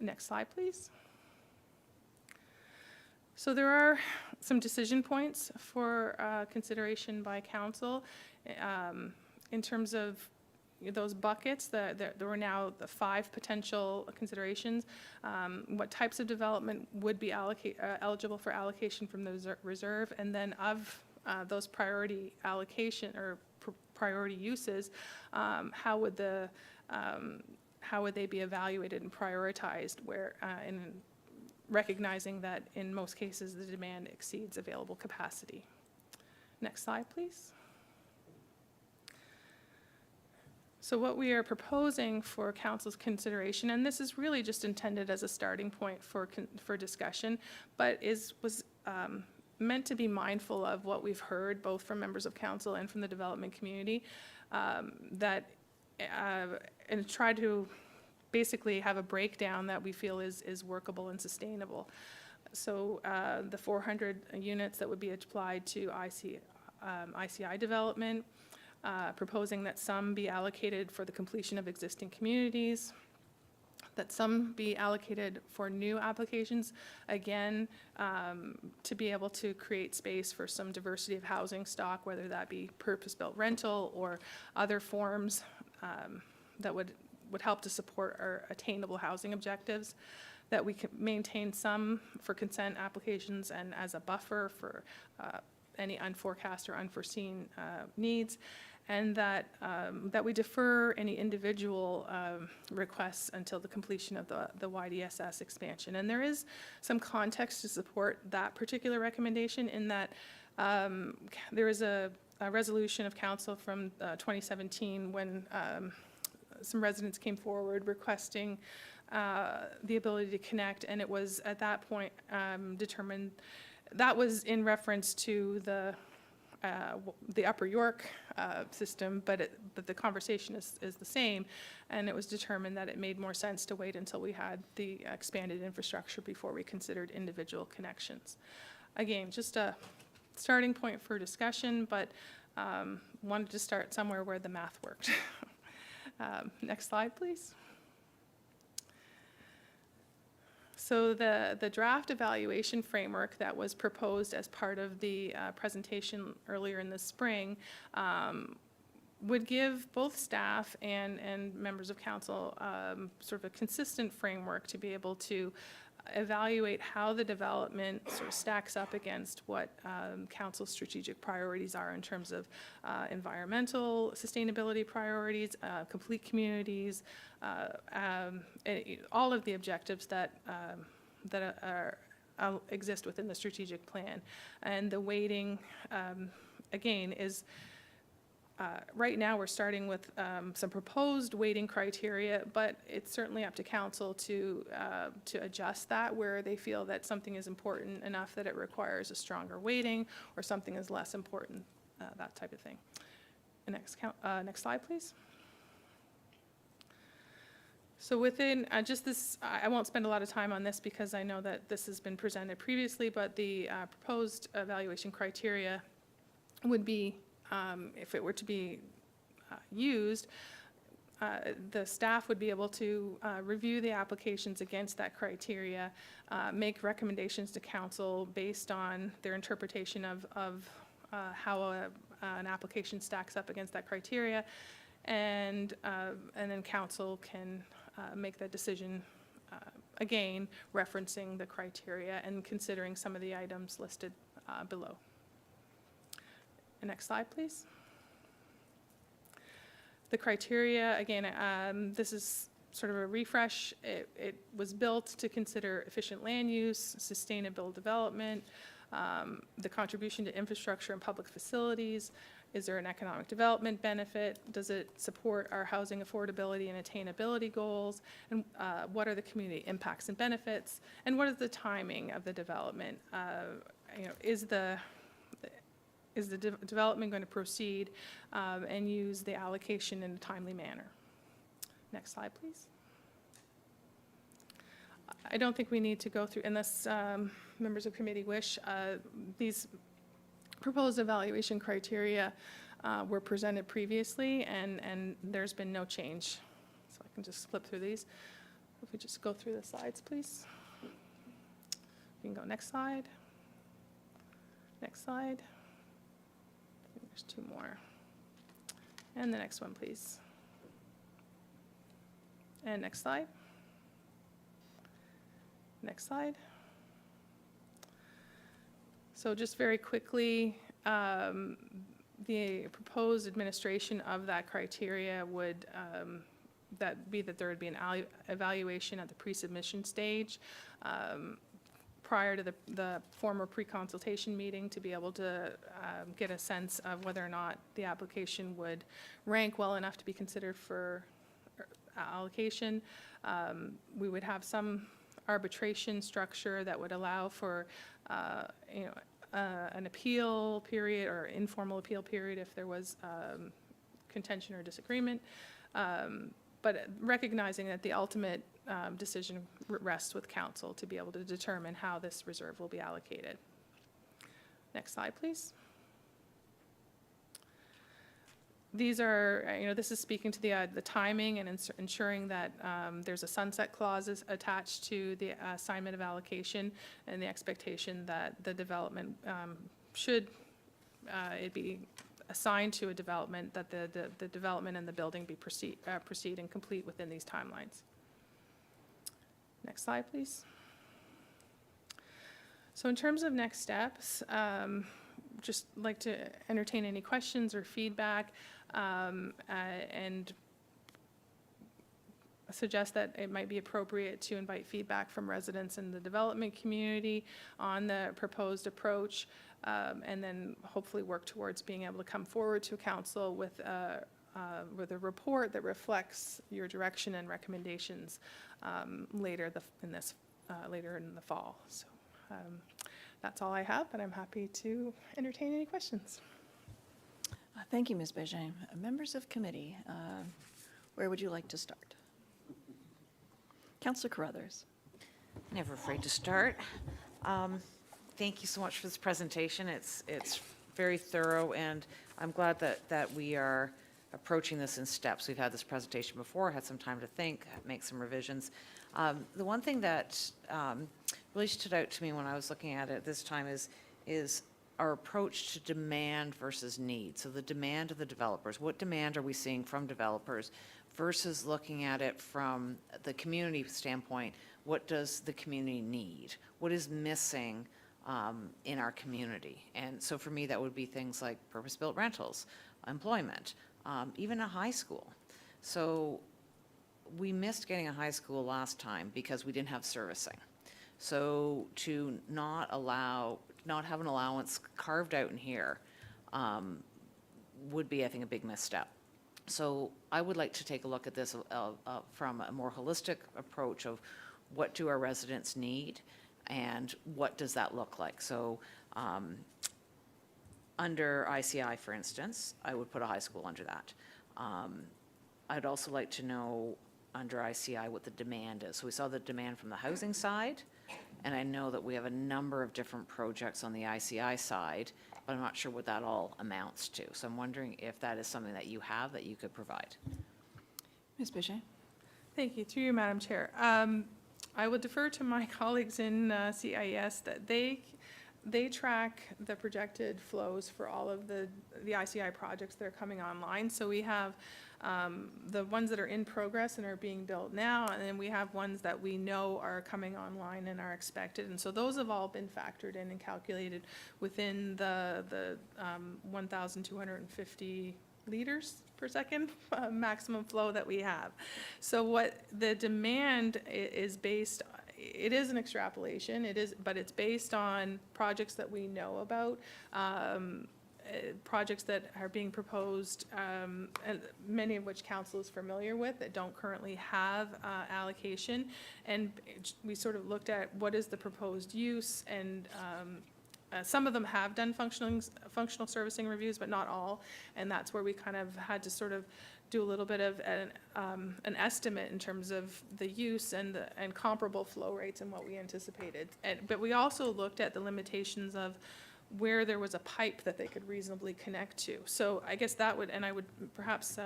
Next slide, please. So there are some decision points for consideration by council in terms of those buckets. There were now the 5 potential considerations. What types of development would be eligible for allocation from the reserve, and then of those priority allocation or priority uses, how would they be evaluated and prioritized, where in recognizing that in most cases the demand exceeds available capacity. Next slide, please. So what we are proposing for council's consideration, and this is really just intended as a starting point for discussion, but was meant to be mindful of what we've heard both from members of council and from the development community, and try to basically have a breakdown that we feel is workable and sustainable. So the 400 units that would be applied to ICI development, proposing that some be allocated for the completion of existing communities, that some be allocated for new applications, again, to be able to create space for some diversity of housing stock, whether that be purpose-built rental or other forms that would help to support our attainable housing objectives, that we can maintain some for consent applications and as a buffer for any unforecast or unforeseen needs, and that we defer any individual requests until the completion of the YDSS expansion. And there is some context to support that particular recommendation in that there is a resolution of council from 2017 when some residents came forward requesting the ability to connect, and it was at that point determined that was in reference to the Upper York system, but the conversation is the same, and it was determined that it made more sense to wait until we had the expanded infrastructure before we considered individual connections. Again, just a starting point for discussion, but wanted to start somewhere where the math worked. Next slide, please. So the draft evaluation framework that was proposed as part of the presentation earlier in the spring would give both staff and members of council sort of a consistent framework to be able to evaluate how the development sort of stacks up against what council's strategic priorities are in terms of environmental sustainability priorities, complete communities, all of the objectives that exist within the strategic plan. And the weighting, again, is right now we're starting with some proposed weighting criteria, but it's certainly up to council to adjust that where they feel that something is important enough that it requires a stronger weighting, or something is less important, that type of thing. Next slide, please. So within just this, I won't spend a lot of time on this because I know that this has been presented previously, but the proposed evaluation criteria would be, if it were to be used, the staff would be able to review the applications against that criteria, make recommendations to council based on their interpretation of how an application stacks up against that criteria, and then council can make that decision, again, referencing the criteria and considering some of the items listed below. Next slide, please. The criteria, again, this is sort of a refresh. It was built to consider efficient land use, sustainable development, the contribution to infrastructure and public facilities. Is there an economic development benefit? Does it support our housing affordability and attainability goals? And what are the community impacts and benefits? And what is the timing of the development? Is the development going to proceed and use the allocation in a timely manner? Next slide, please. I don't think we need to go through, unless members of committee wish, these proposed evaluation criteria were presented previously, and there's been no change. So I can just flip through these. If we just go through the slides, please. You can go next slide. Next slide. There's two more. And the next one, please. And next slide. Next slide. So just very quickly, the proposed administration of that criteria would that there would be an evaluation at the pre-submission stage prior to the former pre-consultation meeting to be able to get a sense of whether or not the application would rank well enough to be considered for allocation. We would have some arbitration structure that would allow for, an appeal period or informal appeal period if there was contention or disagreement. But recognizing that the ultimate decision rests with council to be able to determine how this reserve will be allocated. Next slide, please. These are, this is speaking to the timing and ensuring that there's a sunset clause attached to the assignment of allocation and the expectation that the development should it be assigned to a development, that the development and the building be proceed and complete within these timelines. Next slide, please. So in terms of next steps, just like to entertain any questions or feedback, and suggest that it might be appropriate to invite feedback from residents in the development community on the proposed approach, and then hopefully work towards being able to come forward to council with a report that reflects your direction and recommendations later in the fall. So that's all I have, but I'm happy to entertain any questions. Thank you, Ms. Bégin. Members of committee, where would you like to start? Councillor Carruthers. Never afraid to start. Thank you so much for this presentation. It's very thorough, and I'm glad that we are approaching this in steps. We've had this presentation before, had some time to think, make some revisions. The one thing that really stood out to me when I was looking at it this time is our approach to demand versus need. So the demand of the developers, what demand are we seeing from developers versus looking at it from the community standpoint, what does the community need? What is missing in our community? And so for me, that would be things like purpose-built rentals, employment, even a high school. So we missed getting a high school last time because we didn't have servicing. So to not have an allowance carved out in here would be, I think, a big misstep. So I would like to take a look at this from a more holistic approach of what do our residents need and what does that look like. So under ICI, for instance, I would put a high school under that. I'd also like to know under ICI what the demand is. So we saw the demand from the housing side, and I know that we have a number of different projects on the ICI side, but I'm not sure what that all amounts to. So I'm wondering if that is something that you have that you could provide. Ms. Bégin. Thank you. Through you, Madam Chair. I would defer to my colleagues in CIS that they track the projected flows for all of the ICI projects that are coming online. So we have the ones that are in progress and are being built now, and then we have ones that we know are coming online and are expected. And so those have all been factored in and calculated within the 1,250 liters per second maximum flow that we have. So what the demand is based, it is an extrapolation, but it's based on projects that we know about, projects that are being proposed, and many of which council is familiar with, that don't currently have allocation. And we sort of looked at what is the proposed use, and some of them have done functional servicing reviews, but not all. And that's where we kind of had to sort of do a little bit of an estimate in terms of the use and comparable flow rates and what we anticipated. But we also looked at the limitations of where there was a pipe that they could reasonably connect to. So I guess that would, and I would perhaps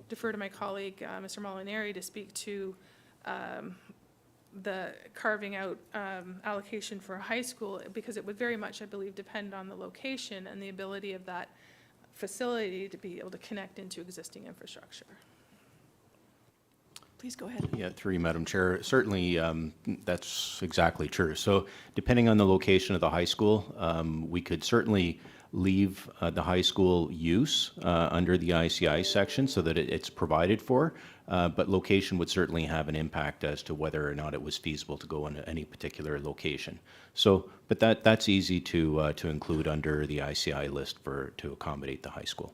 defer to my colleague, Mr. Molinari, to speak to the carving out allocation for a high school, because it would very much, I believe, depend on the location and the ability of that facility to be able to connect into existing infrastructure. Please go ahead. Yeah, through you, Madam Chair. Certainly, that's exactly true. So depending on the location of the high school, we could certainly leave the high school use under the ICI section so that it's provided for, but location would certainly have an impact as to whether or not it was feasible to go in any particular location. So, but that's easy to include under the ICI list to accommodate the high school.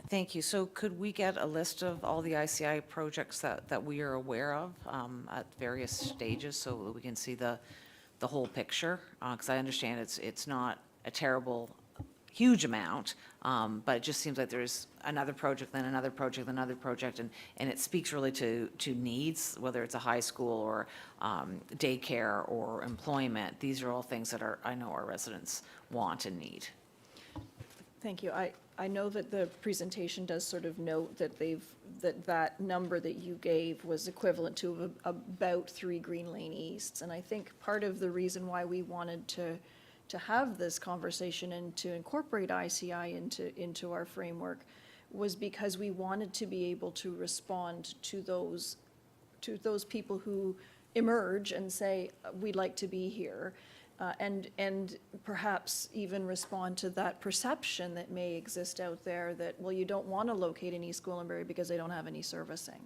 Thank you. So could we get a list of all the ICI projects that we are aware of at various stages so that we can see the whole picture? Because I understand it's not a terrible, huge amount, but it just seems like there's another project, then another project, another project, and it speaks really to needs, whether it's a high school or daycare or employment. These are all things that I know our residents want and need. Thank you. I know that the presentation does sort of note that that number that you gave was equivalent to about 3 Green Lane Easts. And I think part of the reason why we wanted to have this conversation and to incorporate ICI into our framework was because we wanted to be able to respond to those people who emerge and say, we'd like to be here. And perhaps even respond to that perception that may exist out there that, well, you don't want to locate in East Gwillimbury because they don't have any servicing.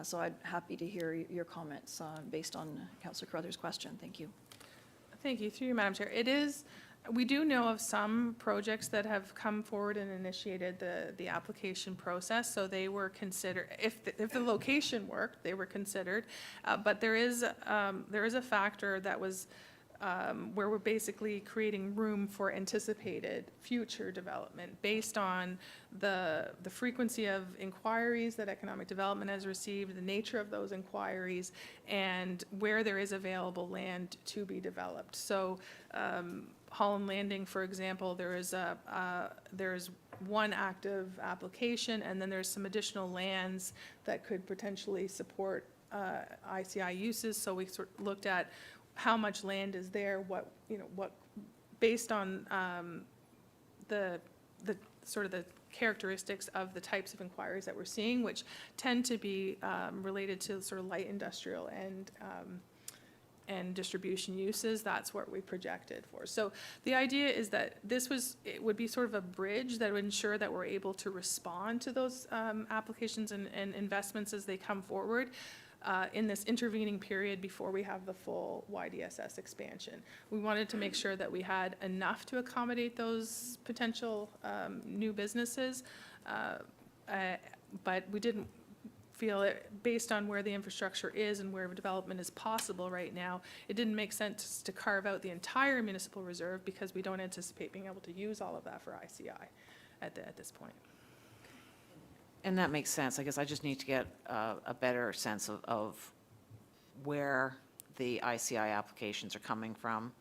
So I'm happy to hear your comments based on Councillor Carruthers' question. Thank you. Thank you. Through you, Madam Chair. We do know of some projects that have come forward and initiated the application process. So they were considered, if the location worked, they were considered. But there is a factor that was where we're basically creating room for anticipated future development based on the frequency of inquiries that economic development has received, the nature of those inquiries, and where there is available land to be developed. So Holland Landing, for example, there's one active application, and then there's some additional lands that could potentially support ICI uses. So we sort of looked at how much land is there, what based on the sort of the characteristics of the types of inquiries that we're seeing, which tend to be related to sort of light industrial and distribution uses. That's what we projected for. So the idea is that it would be sort of a bridge that would ensure that we're able to respond to those applications and investments as they come forward. In this intervening period before we have the full YDSS expansion. We wanted to make sure that we had enough to accommodate those potential new businesses, but we didn't feel it, based on where the infrastructure is and where development is possible right now, it didn't make sense to carve out the entire municipal reserve because we don't anticipate being able to use all of that for ICI at this point. And that makes sense. I guess I just need to get a better sense of where the ICI applications are coming from,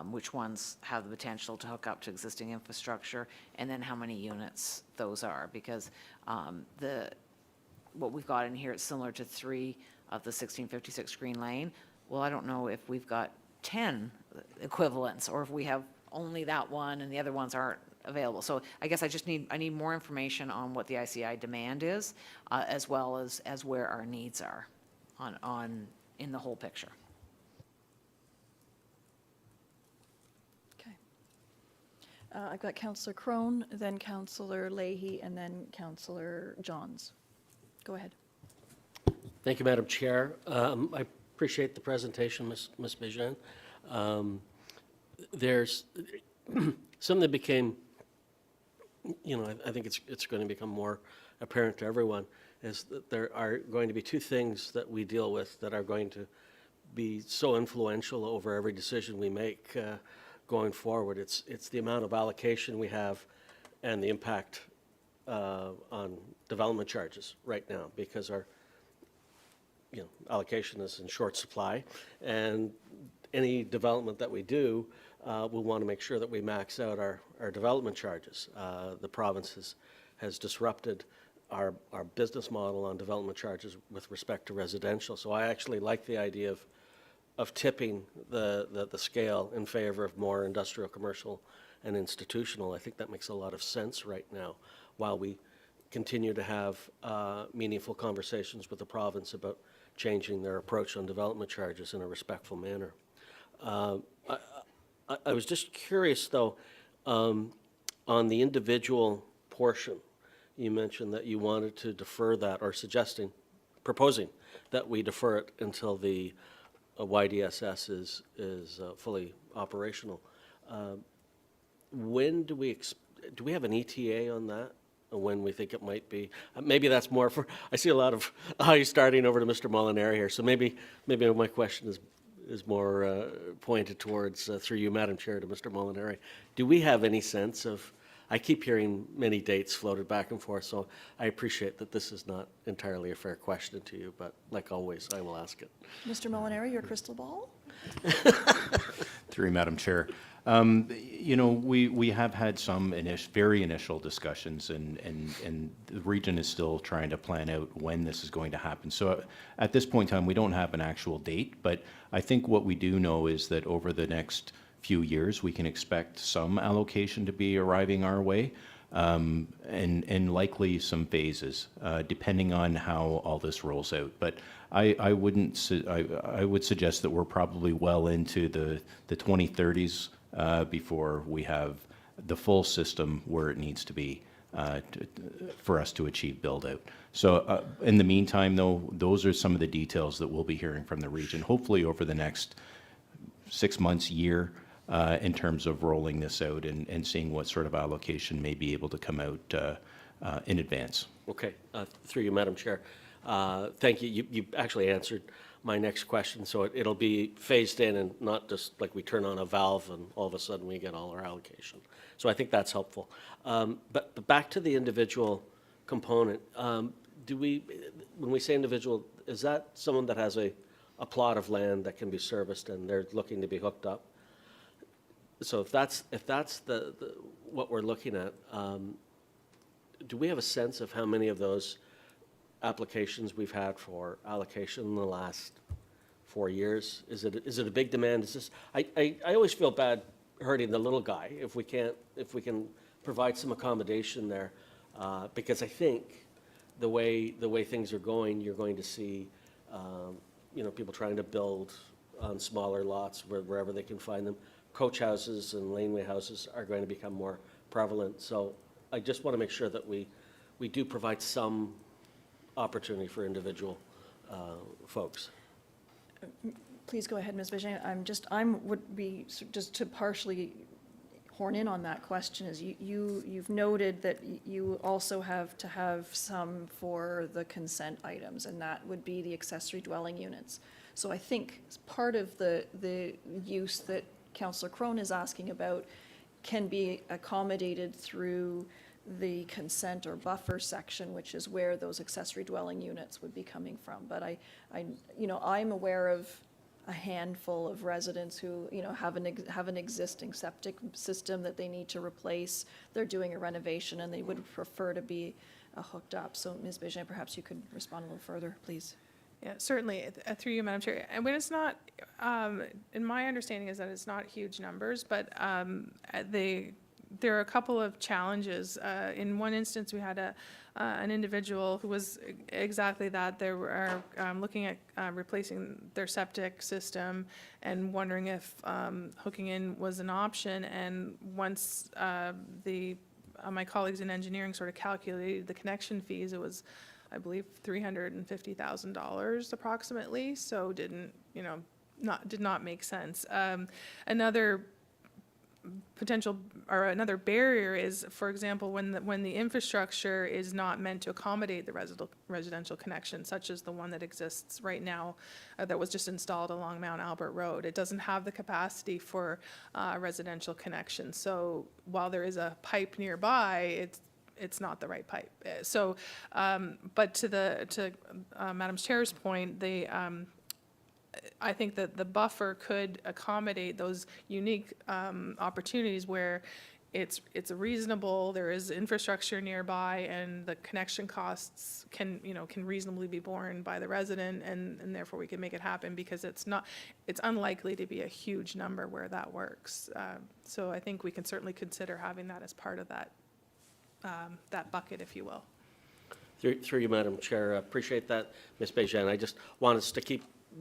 which ones have the potential to hook up to existing infrastructure, and then how many units those are. Because what we've got in here, it's similar to 3 of the 1656 Green Lane. Well, I don't know if we've got 10 equivalents, or if we have only that one and the other ones aren't available. So I guess I need more information on what the ICI demand is, as well as where our needs are in the whole picture. Okay. I've got Councillor Crone, then Councillor Leahy, and then Councillor Johns. Go ahead. Thank you, Madam Chair. I appreciate the presentation, Ms. Bejan. There's something that became, I think it's going to become more apparent to everyone, is that there are going to be 2 things that we deal with that are going to be so influential over every decision we make going forward. It's the amount of allocation we have and the impact on development charges right now, because our allocation is in short supply, and any development that we do, we'll want to make sure that we max out our development charges. The province has disrupted our business model on development charges with respect to residential. So I actually like the idea of tipping the scale in favor of more industrial, commercial, and institutional. I think that makes a lot of sense right now, while we continue to have meaningful conversations with the province about changing their approach on development charges in a respectful manner. I was just curious, though, on the individual portion, you mentioned that you wanted to defer that, or proposing that we defer it until the YDSS is fully operational. When do we have an ETA on that? When we think it might be? Maybe that's more for, I see a lot of eyes starting over to Mr. Molinari here, so maybe my question is more pointed towards, through you, Madam Chair, to Mr. Molinari. Do we have any sense of, I keep hearing many dates floated back and forth, so I appreciate that this is not entirely a fair question to you, but like always, I will ask it. Mr. Molinari, your crystal ball? Through you, Madam Chair. You know, we have had some very initial discussions, and the region is still trying to plan out when this is going to happen. So at this point in time, we don't have an actual date, but I think what we do know is that over the next few years, we can expect some allocation to be arriving our way, and likely some phases, depending on how all this rolls out. But I would suggest that we're probably well into the 2030s before we have the full system where it needs to be for us to achieve build-out. So in the meantime, though, those are some of the details that we'll be hearing from the region, hopefully over the next 6 months, year, in terms of rolling this out and seeing what sort of allocation may be able to come out in advance. Okay, through you, Madam Chair. Thank you. You actually answered my next question, so it'll be phased in and not just like we turn on a valve and all of a sudden we get all our allocation. So I think that's helpful. But back to the individual component, when we say individual, is that someone that has a plot of land that can be serviced and they're looking to be hooked up? So if that's what we're looking at, do we have a sense of how many of those applications we've had for allocation in the last 4 years? Is it a big demand? Is this, I always feel bad hurting the little guy if we can provide some accommodation there, because I think the way things are going, you're going to see people trying to build on smaller lots wherever they can find them. Coach houses and laneway houses are going to become more prevalent. So I just want to make sure that we do provide some opportunity for individual folks. Please go ahead, Ms. Bégin. Would be, just to partially horn in on that question, is you've noted that you also have to have some for the consent items, and that would be the accessory dwelling units. So I think part of the use that Councillor Crone is asking about can be accommodated through the consent or buffer section, which is where those accessory dwelling units would be coming from. But I'm aware of a handful of residents who, have an existing septic system that they need to replace. They're doing a renovation and they would prefer to be hooked up. So Ms. Bégin, perhaps you could respond a little further, please. Yeah, certainly, through you, Madam Chair. And when it's not, in my understanding is that it's not huge numbers, but there are a couple of challenges. In one instance, we had an individual who was exactly that. They were looking at replacing their septic system and wondering if hooking in was an option. And once my colleagues in engineering sort of calculated the connection fees, it was, I believe, $350,000 approximately. So did not make sense. Another potential or another barrier is, for example, when the infrastructure is not meant to accommodate the residential connection, such as the one that exists right now that was just installed along Mount Albert Road. It doesn't have the capacity for residential connection. So while there is a pipe nearby, it's not the right pipe. So, but to Madam Chair's point, I think that the buffer could accommodate those unique opportunities where it's reasonable, there is infrastructure nearby, and the connection costs can reasonably be borne by the resident, and therefore we can make it happen, because it's unlikely to be a huge number where that works. So I think we can certainly consider having that as part of that bucket, if you will. Through you, Madam Chair, appreciate that, Ms. Bégin. I just want us to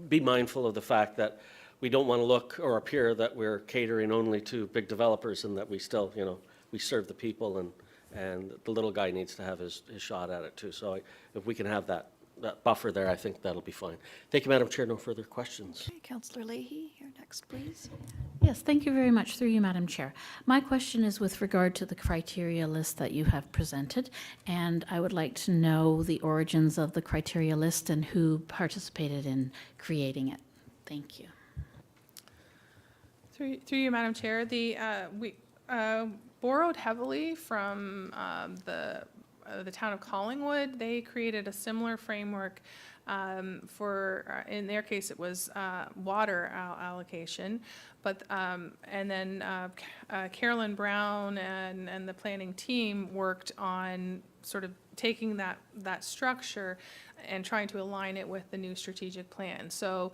be mindful of the fact that we don't want to look or appear that we're catering only to big developers and that we still, we serve the people and the little guy needs to have his shot at it too. So if we can have that buffer there, I think that'll be fine. Thank you, Madam Chair. No further questions. Okay, Councillor Leahy, you're next, please. Yes, thank you very much, through you, Madam Chair. My question is with regard to the criteria list that you have presented, and I would like to know the origins of the criteria list and who participated in creating it. Thank you. Through you, Madam Chair, we borrowed heavily from the town of Collingwood. They created a similar framework for, in their case, it was water allocation. But, and then Carolyn Brown and the planning team worked on sort of taking that structure and trying to align it with the new strategic plan. So,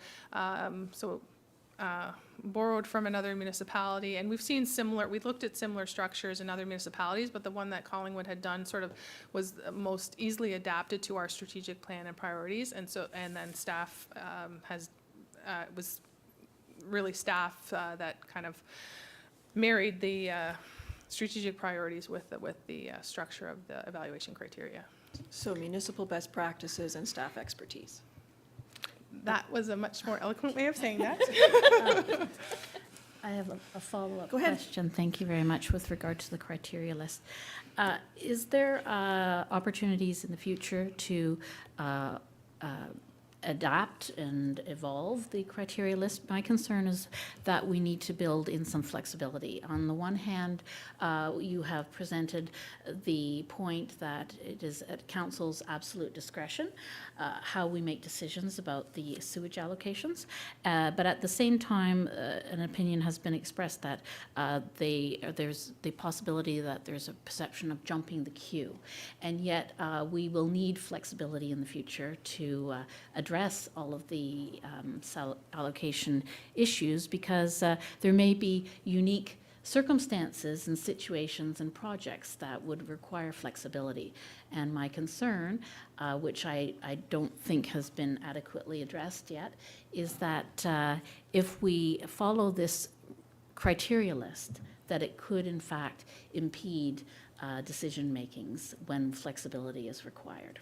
borrowed from another municipality, and we've looked at similar structures in other municipalities, but the one that Collingwood had done sort of was most easily adapted to our strategic plan and priorities, and then staff was really staff that kind of married the strategic priorities with the structure of the evaluation criteria. So municipal best practices and staff expertise. That was a much more eloquent way of saying that. I have a follow-up Go ahead. question. Thank you very much with regard to the criteria list. Is there opportunities in the future to adapt and evolve the criteria list? My concern is that we need to build in some flexibility. On the one hand, you have presented the point that it is at council's absolute discretion how we make decisions about the sewage allocations, but at the same time, an opinion has been expressed that there's the possibility that there's a perception of jumping the queue, and yet we will need flexibility in the future to address all of the allocation issues, because there may be unique circumstances and situations and projects that would require flexibility. And my concern, which I don't think has been adequately addressed yet, is that if we follow this criteria list, that it could in fact impede decision makings when flexibility is required.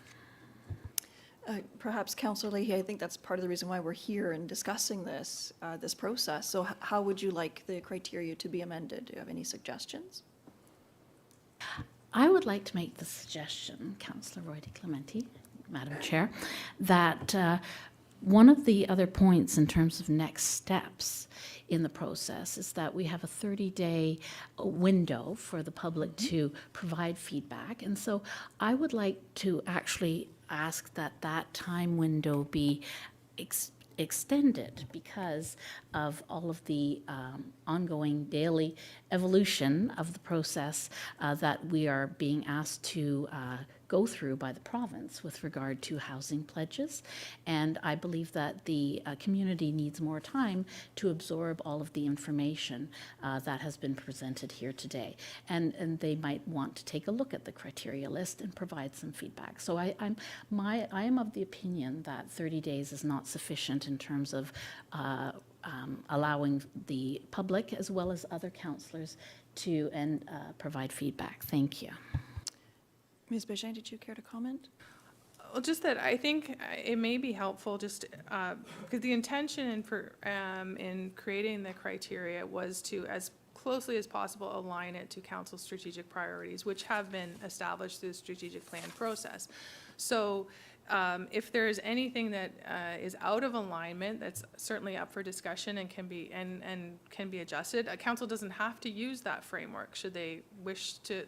Perhaps, Councillor Leahy, I think that's part of the reason why we're here and discussing this process. So how would you like the criteria to be amended? Do you have any suggestions? I would like to make the suggestion, Councillor Roy DeClementi, Madam Chair, that one of the other points in terms of next steps in the process is that we have a 30-day window for the public to provide feedback. And so I would like to actually ask that time window be extended because of all of the ongoing daily evolution of the process that we are being asked to go through by the province with regard to housing pledges. And I believe that the community needs more time to absorb all of the information that has been presented here today. And they might want to take a look at the criteria list and provide some feedback. So I am of the opinion that 30 days is not sufficient in terms of allowing the public as well as other councillors to provide feedback. Thank you. Ms. Bégin, did you care to comment? Well, just that I think it may be helpful just because the intention in creating the criteria was to, as closely as possible, align it to council's strategic priorities, which have been established through the strategic plan process. So if there is anything that is out of alignment, that's certainly up for discussion and can be adjusted. Council doesn't have to use that framework should they wish to.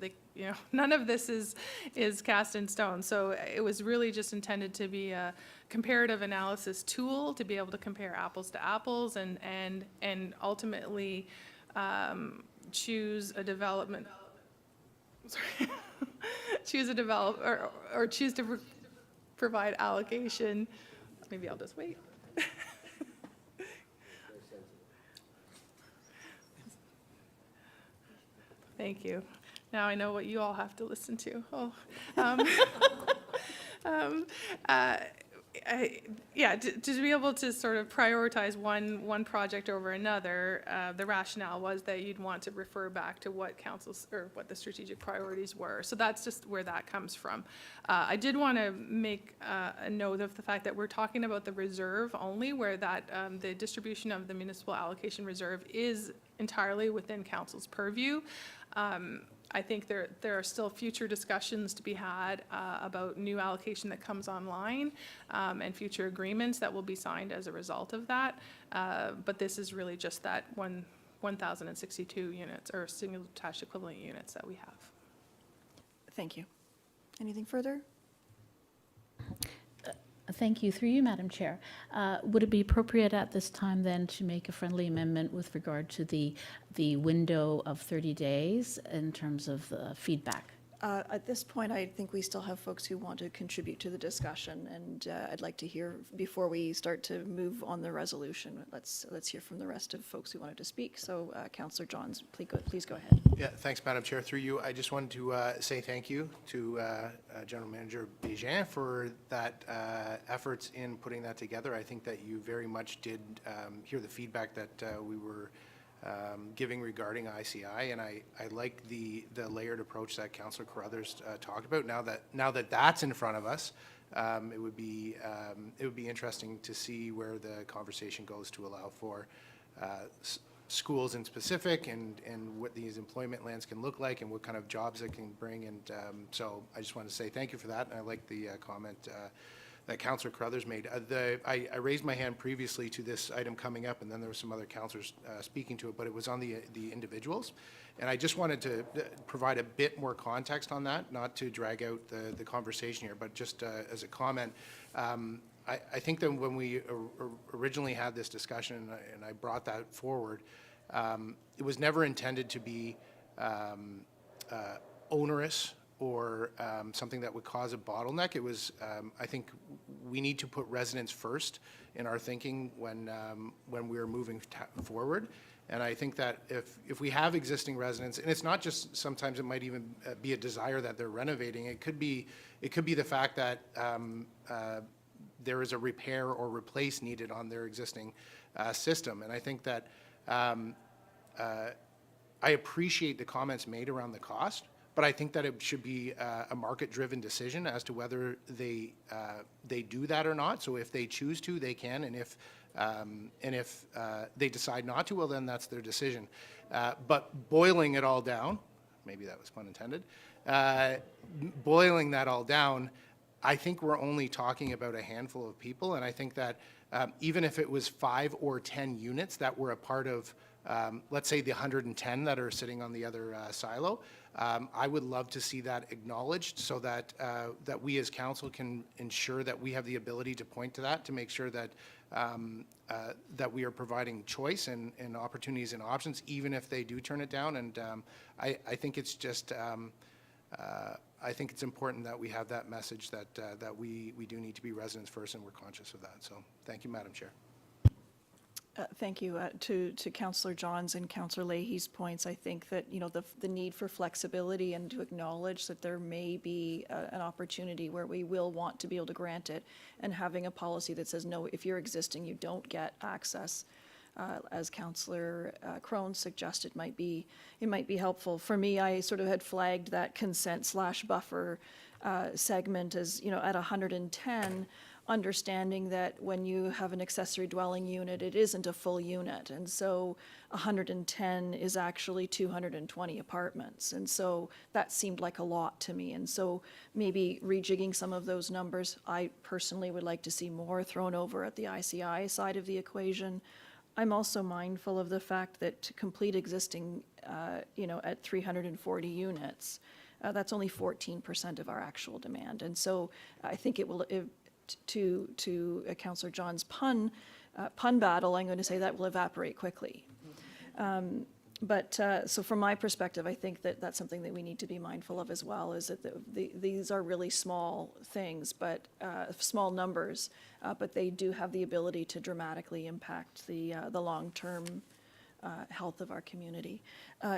None of this is cast in stone. So it was really just intended to be a comparative analysis tool to be able to compare apples to apples and ultimately choose a development. Sorry. Choose a develop or choose to provide allocation. Maybe I'll just wait. Thank you. Now I know what you all have to listen to. Yeah, to be able to sort of prioritize one project over another, the rationale was that you'd want to refer back to what council's, or what the strategic priorities were. So that's just where that comes from. I did want to make a note of the fact that we're talking about the reserve only, where that the distribution of the municipal allocation reserve is entirely within council's purview. I think there are still future discussions to be had about new allocation that comes online and future agreements that will be signed as a result of that. But this is really just that 1,062 units or single detached equivalent units that we have. Thank you. Anything further? Thank you. Through you, Madam Chair. Would it be appropriate at this time then to make a friendly amendment with regard to the window of 30 days in terms of feedback? At this point, I think we still have folks who want to contribute to the discussion, and I'd like to hear, before we start to move on the resolution, let's hear from the rest of folks who wanted to speak. So, Councillor Johns, please go ahead. Yeah, thanks, Madam Chair. Through you, I just wanted to say thank you to General Manager Bégin for that efforts in putting that together. I think that you very much did hear the feedback that we were giving regarding ICI, and I like the layered approach that Councillor Carruthers talked about. Now that that's in front of us, it would be interesting to see where the conversation goes to allow for schools in specific and what these employment lands can look like and what kind of jobs it can bring. And so I just want to say thank you for that, and I like the comment that Councillor Carruthers made. I raised my hand previously to this item coming up, and then there were some other councillors speaking to it, but it was on the individuals. And I just wanted to provide a bit more context on that, not to drag out the conversation here, but just as a comment. I think that when we originally had this discussion, and I brought that forward, it was never intended to be onerous or something that would cause a bottleneck. It was, I think we need to put residents first in our thinking when we are moving forward. And I think that if we have existing residents, and it's not just, sometimes it might even be a desire that they're renovating. It could be the fact that there is a repair or replace needed on their existing system. And I think that I appreciate the comments made around the cost, but I think that it should be a market-driven decision as to whether they do that or not. So if they choose to, they can, and if they decide not to, well, then that's their decision. But boiling it all down, maybe that was pun intended, boiling that all down, I think we're only talking about a handful of people, and I think that even if it was 5 or 10 units that were a part of, let's say, the 110 that are sitting on the other silo, I would love to see that acknowledged so that that we as council can ensure that we have the ability to point to that, to make sure that that we are providing choice and opportunities and options, even if they do turn it down. And I think it's just I think it's important that we have that message that that we do need to be residents first, and we're conscious of that. So thank you, Madam Chair. Thank you. To Councillor Johns and Councillor Leahy's points, I think that, you know, the need for flexibility and to acknowledge that there may be an opportunity where we will want to be able to grant it, and having a policy that says, no, if you're existing, you don't get access, as Councillor Crone suggested, might be helpful. For me, I sort of had flagged that consent/buffer segment as, you know, at 110, understanding that when you have an accessory dwelling unit, it isn't a full unit. And so 110 is actually 220 apartments. And so that seemed like a lot to me. And so maybe rejigging some of those numbers, I personally would like to see more thrown over at the ICI side of the equation. I'm also mindful of the fact that to complete existing, you know, at 340 units, that's only 14% of our actual demand. And so I think it will, to Councillor John's pun battle, I'm going to say that will evaporate quickly. So from my perspective, I think that that's something that we need to be mindful of as well, is that these are really small things, but small numbers, but they do have the ability to dramatically impact the long-term health of our community.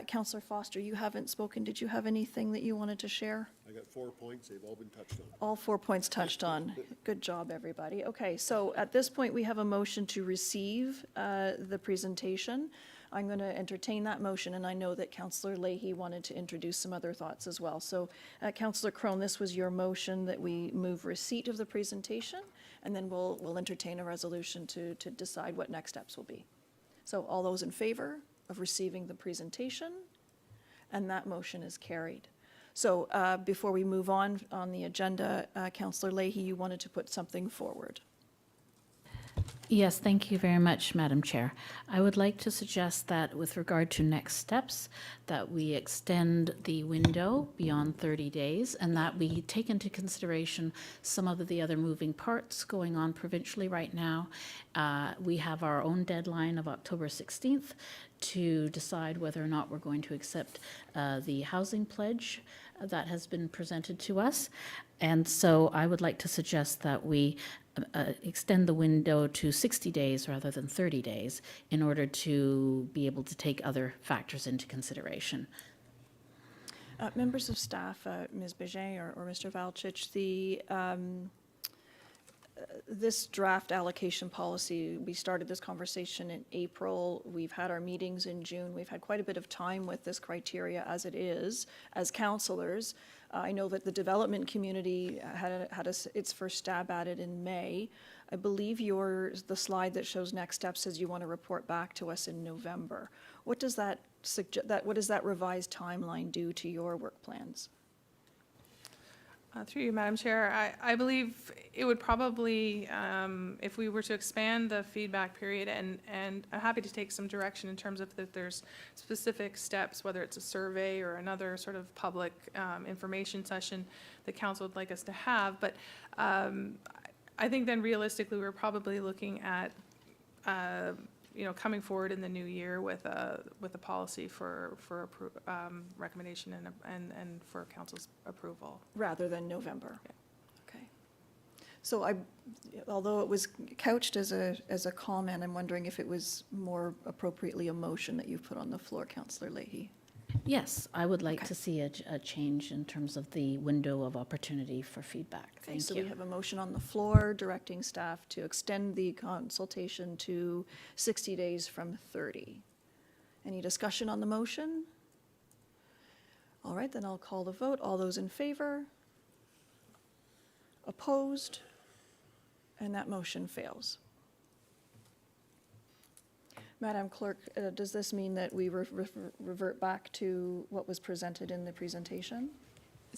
Councillor Foster, you haven't spoken. Did you have anything that you wanted to share? I got 4 points. They've all been touched on. All 4 points touched on. Good job, everybody. Okay, so at this point, we have a motion to receive the presentation. I'm going to entertain that motion, and I know that Councillor Leahy wanted to introduce some other thoughts as well. So, Councillor Crone, this was your motion that we move receipt of the presentation, and then we'll entertain a resolution to decide what next steps will be. So all those in favor of receiving the presentation? And that motion is carried. So before we move on the agenda, Councillor Leahy, you wanted to put something forward. Yes, thank you very much, Madam Chair. I would like to suggest that with regard to next steps, that we extend the window beyond 30 days and that we take into consideration some of the other moving parts going on provincially right now. We have our own deadline of October 16th to decide whether or not we're going to accept the housing pledge that has been presented to us. And so I would like to suggest that we extend the window to 60 days rather than 30 days in order to be able to take other factors into consideration. Members of staff, Ms. Bégin or Mr. Valchich, this draft allocation policy, we started this conversation in April. We've had our meetings in June. We've had quite a bit of time with this criteria as it is, as councillors. I know that the development community had its first stab at it in May. I believe the slide that shows next steps says you want to report back to us in November. What does that what does that revised timeline do to your work plans? Through you, Madam Chair, I believe it would probably, if we were to expand the feedback period, and I'm happy to take some direction in terms of if there's specific steps, whether it's a survey or another sort of public information session that council would like us to have. But I think then realistically, we're probably looking at coming forward in the new year with a policy for recommendation and for council's approval. Rather than November? Okay. So although it was couched as a comment, I'm wondering if it was more appropriately a motion that you've put on the floor, Councillor Leahy. Yes, I would like to see a change in terms of the window of opportunity for feedback. Okay, Thank so you. we have a motion on the floor directing staff to extend the consultation to 60 days from 30. Any discussion on the motion? All right, then I'll call the vote. All those in favor? Opposed? And that motion fails. Madam Clerk, does this mean that we revert back to what was presented in the presentation?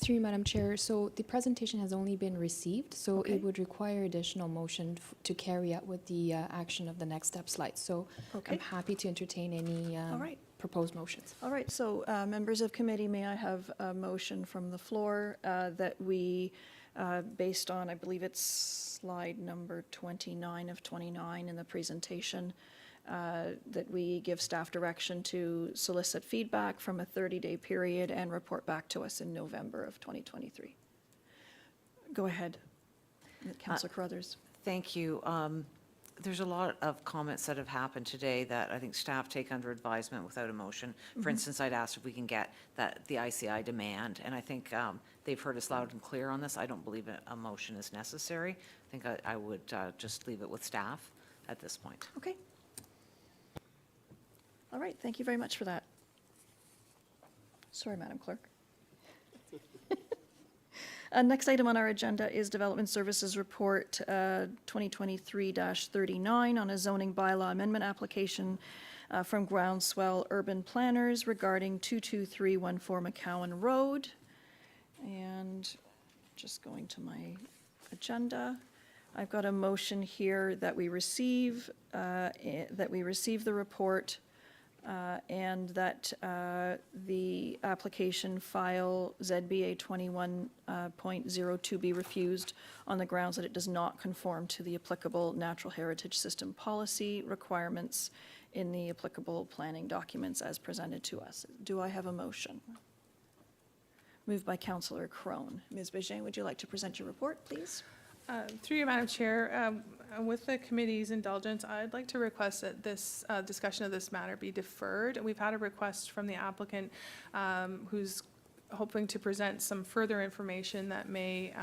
Through you, Madam Chair, so the presentation has only been received, so Okay. it would require additional motion to carry out with the action of the next step slide. So Okay. I'm happy to entertain any All right. proposed motions. All right, so members of committee, may I have a motion from the floor that we, based on, I believe it's slide number 29 of 29 in the presentation, that we give staff direction to solicit feedback from a 30-day period and report back to us in November of 2023. Go ahead, Councillor Carruthers. Thank you. There's a lot of comments that have happened today that I think staff take under advisement without a motion. For instance, I'd asked if we can get the ICI demand, and I think they've heard us loud and clear on this. I don't believe a motion is necessary. I think I would just leave it with staff at this point. Okay. All right, thank you very much for that. Sorry, Madam Clerk. Next item on our agenda is Development Services Report 2023-39 on a zoning bylaw amendment application from Groundswell Urban Planners regarding 22314 McCowan Road. And just going to my agenda, I've got a motion here that we receive the report and that the application file ZBA 21.02 be refused on the grounds that it does not conform to the applicable natural heritage system policy requirements in the applicable planning documents as presented to us. Do I have a motion? Moved by Councillor Crone. Ms. Bégin, would you like to present your report, please? Through you, Madam Chair, With the committee's indulgence, I'd like to request that this discussion of this matter be deferred. We've had a request from the applicant who's hoping to present some further information that may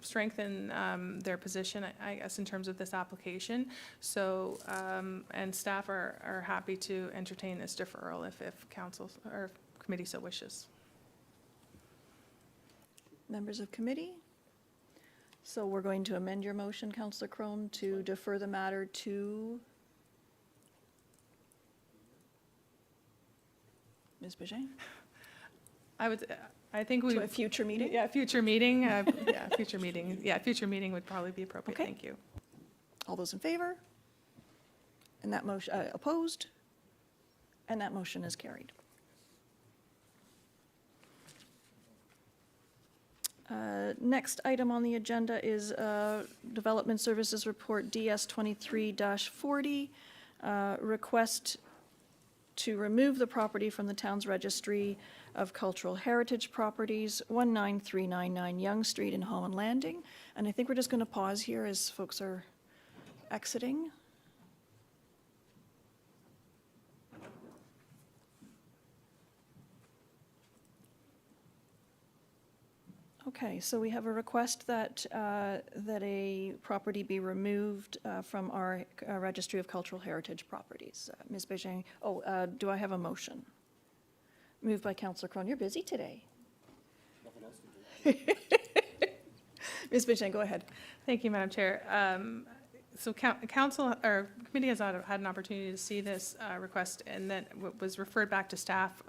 strengthen their position, I guess, in terms of this application. So, and staff are happy to entertain this deferral if council or committee so wishes. Members of committee? So we're going to amend your motion, Councillor Crone, to defer the matter to Ms. Bégin? I think we. To a future meeting? Yeah, future meeting, future meeting. Yeah, future meeting would probably be appropriate. Okay. Thank you. All those in favor? And that motion, opposed? And that motion is carried. Next item on the agenda is Development Services Report DS 23-40, request to remove the property from the town's registry of cultural heritage properties, 19399 Yonge Street in Holland Landing. And I think we're just going to pause here as folks are exiting. Okay, so we have a request that, that a property be removed from our Registry of Cultural Heritage Properties. Ms. Bégin, do I have a motion? Moved by Councillor Crone. You're busy today. Nothing else to do. Ms. Bégin, go ahead. Thank you, Madam Chair. So council, or committee has had an opportunity to see this request, and then was referred back to staff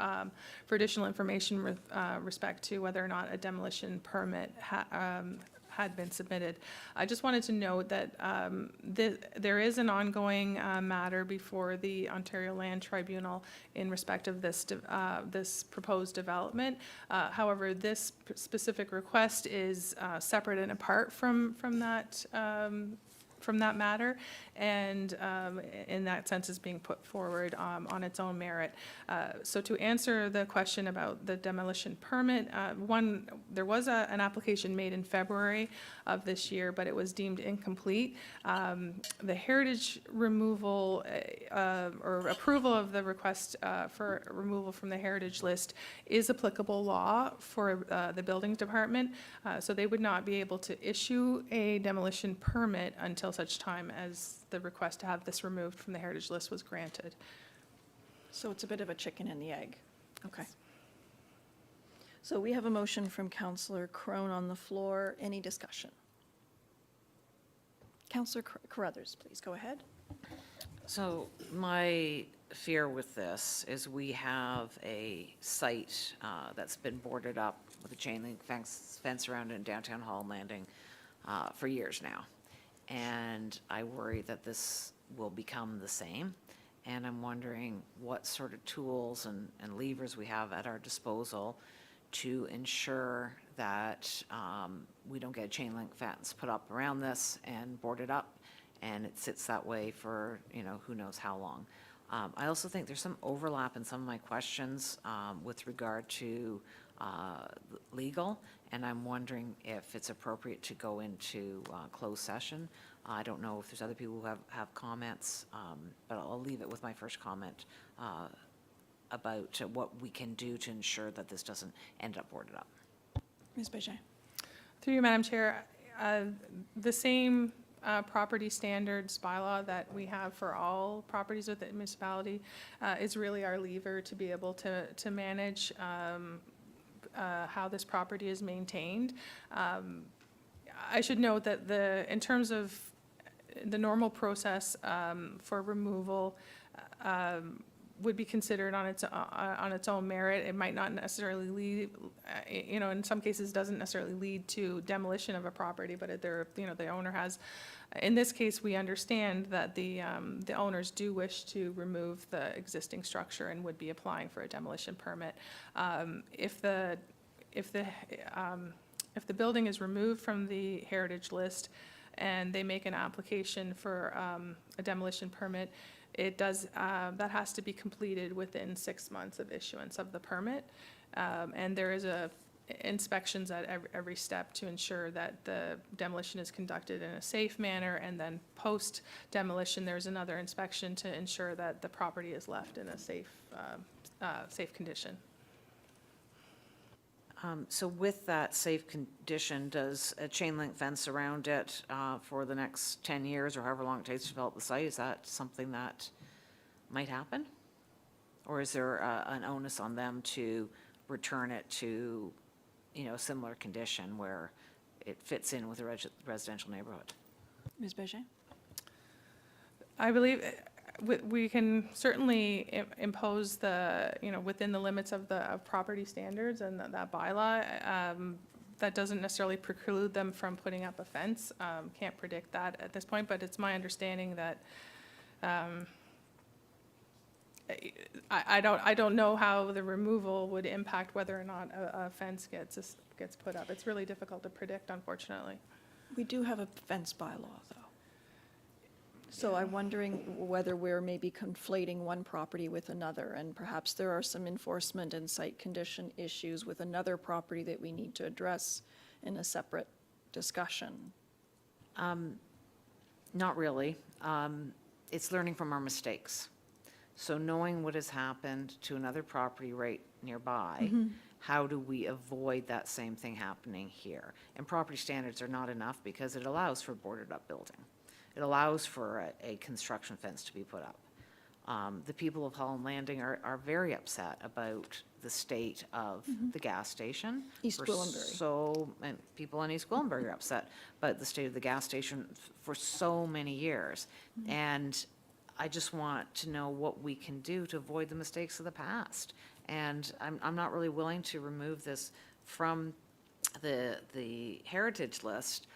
for additional information with respect to whether or not a demolition permit had been submitted. I just wanted to note that there is an ongoing matter before the Ontario Land Tribunal in respect of this this proposed development. However, this specific request is separate and apart from that matter, and in that sense is being put forward on its own merit. So to answer the question about the demolition permit, there was an application made in February of this year, but it was deemed incomplete. The heritage removal or approval of the request for removal from the heritage list is applicable law for the building department, so they would not be able to issue a demolition permit until such time as the request to have this removed from the heritage list was granted. So it's a bit of a chicken and the egg. Okay. So we have a motion from Councillor Crone on the floor. Any discussion? Councillor Carruthers, please go ahead. So my fear with this is we have a site that's been boarded up with a chain link fence around it in downtown Holland Landing for years now. And I worry that this will become the same. And I'm wondering what sort of tools and levers we have at our disposal to ensure that we don't get a chain link fence put up around this and boarded up, and it sits that way for, who knows how long. I also think there's some overlap in some of my questions with regard to legal, and I'm wondering if it's appropriate to go into closed session. I don't know if there's other people who have comments, but I'll leave it with my first comment about what we can do to ensure that this doesn't end up boarded up. Ms. Bégin. Through you, Madam Chair, the same property standards bylaw that we have for all properties within the municipality is really our lever to be able to manage how this property is maintained. I should note that in terms of the normal process for removal would be considered on its own merit. It might not necessarily lead, in some cases doesn't necessarily lead to demolition of a property, but the owner has. In this case, we understand that the owners do wish to remove the existing structure and would be applying for a demolition permit. If the building is removed from the heritage list and they make an application for a demolition permit, that has to be completed within 6 months of issuance of the permit. And there is inspections at every step to ensure that the demolition is conducted in a safe manner, and then post demolition, there's another inspection to ensure that the property is left in a safe condition. So with that safe condition, does a chain link fence around it for the next 10 years or however long it takes to develop the site, is that something that might happen? Or is there an onus on them to return it to, a similar condition where it fits in with a residential neighborhood? Ms. Bégin? I believe we can certainly impose the, within the limits of property standards and that bylaw. That doesn't necessarily preclude them from putting up a fence. Can't predict that at this point, but it's my understanding that I don't know how the removal would impact whether or not a fence gets put up. It's really difficult to predict, unfortunately. We do have a fence bylaw, though. So I'm wondering whether we're maybe conflating one property with another, and perhaps there are some enforcement and site condition issues with another property that we need to address in a separate discussion. Not really. It's learning from our mistakes. So knowing what has happened to another property right nearby, how do we avoid that same thing happening here? And property standards are not enough because it allows for boarded up building. It allows for a construction fence to be put up. The people of Holland Landing are very upset about the state of the gas station. East for Gwillimbury. And people in East Gwillimbury are upset about the state of the gas station for so many years. And I just want to know what we can do to avoid the mistakes of the past. And I'm not really willing to remove this from the heritage list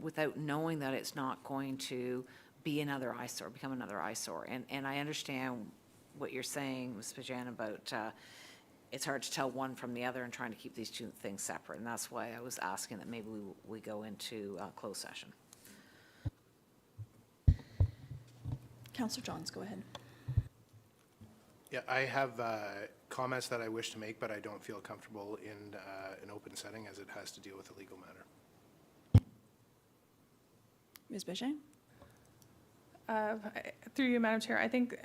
without knowing that it's not going to be another eyesore, become another eyesore. And I understand what you're saying, Ms. Pajan, about it's hard to tell one from the other and trying to keep these two things separate. And that's why I was asking that maybe we go into closed session. Councillor Johns, go ahead. Yeah, I have comments that I wish to make, but I don't feel comfortable in an open setting as it has to deal with a legal matter. Ms. Bégin? Through you, Madam Chair, I think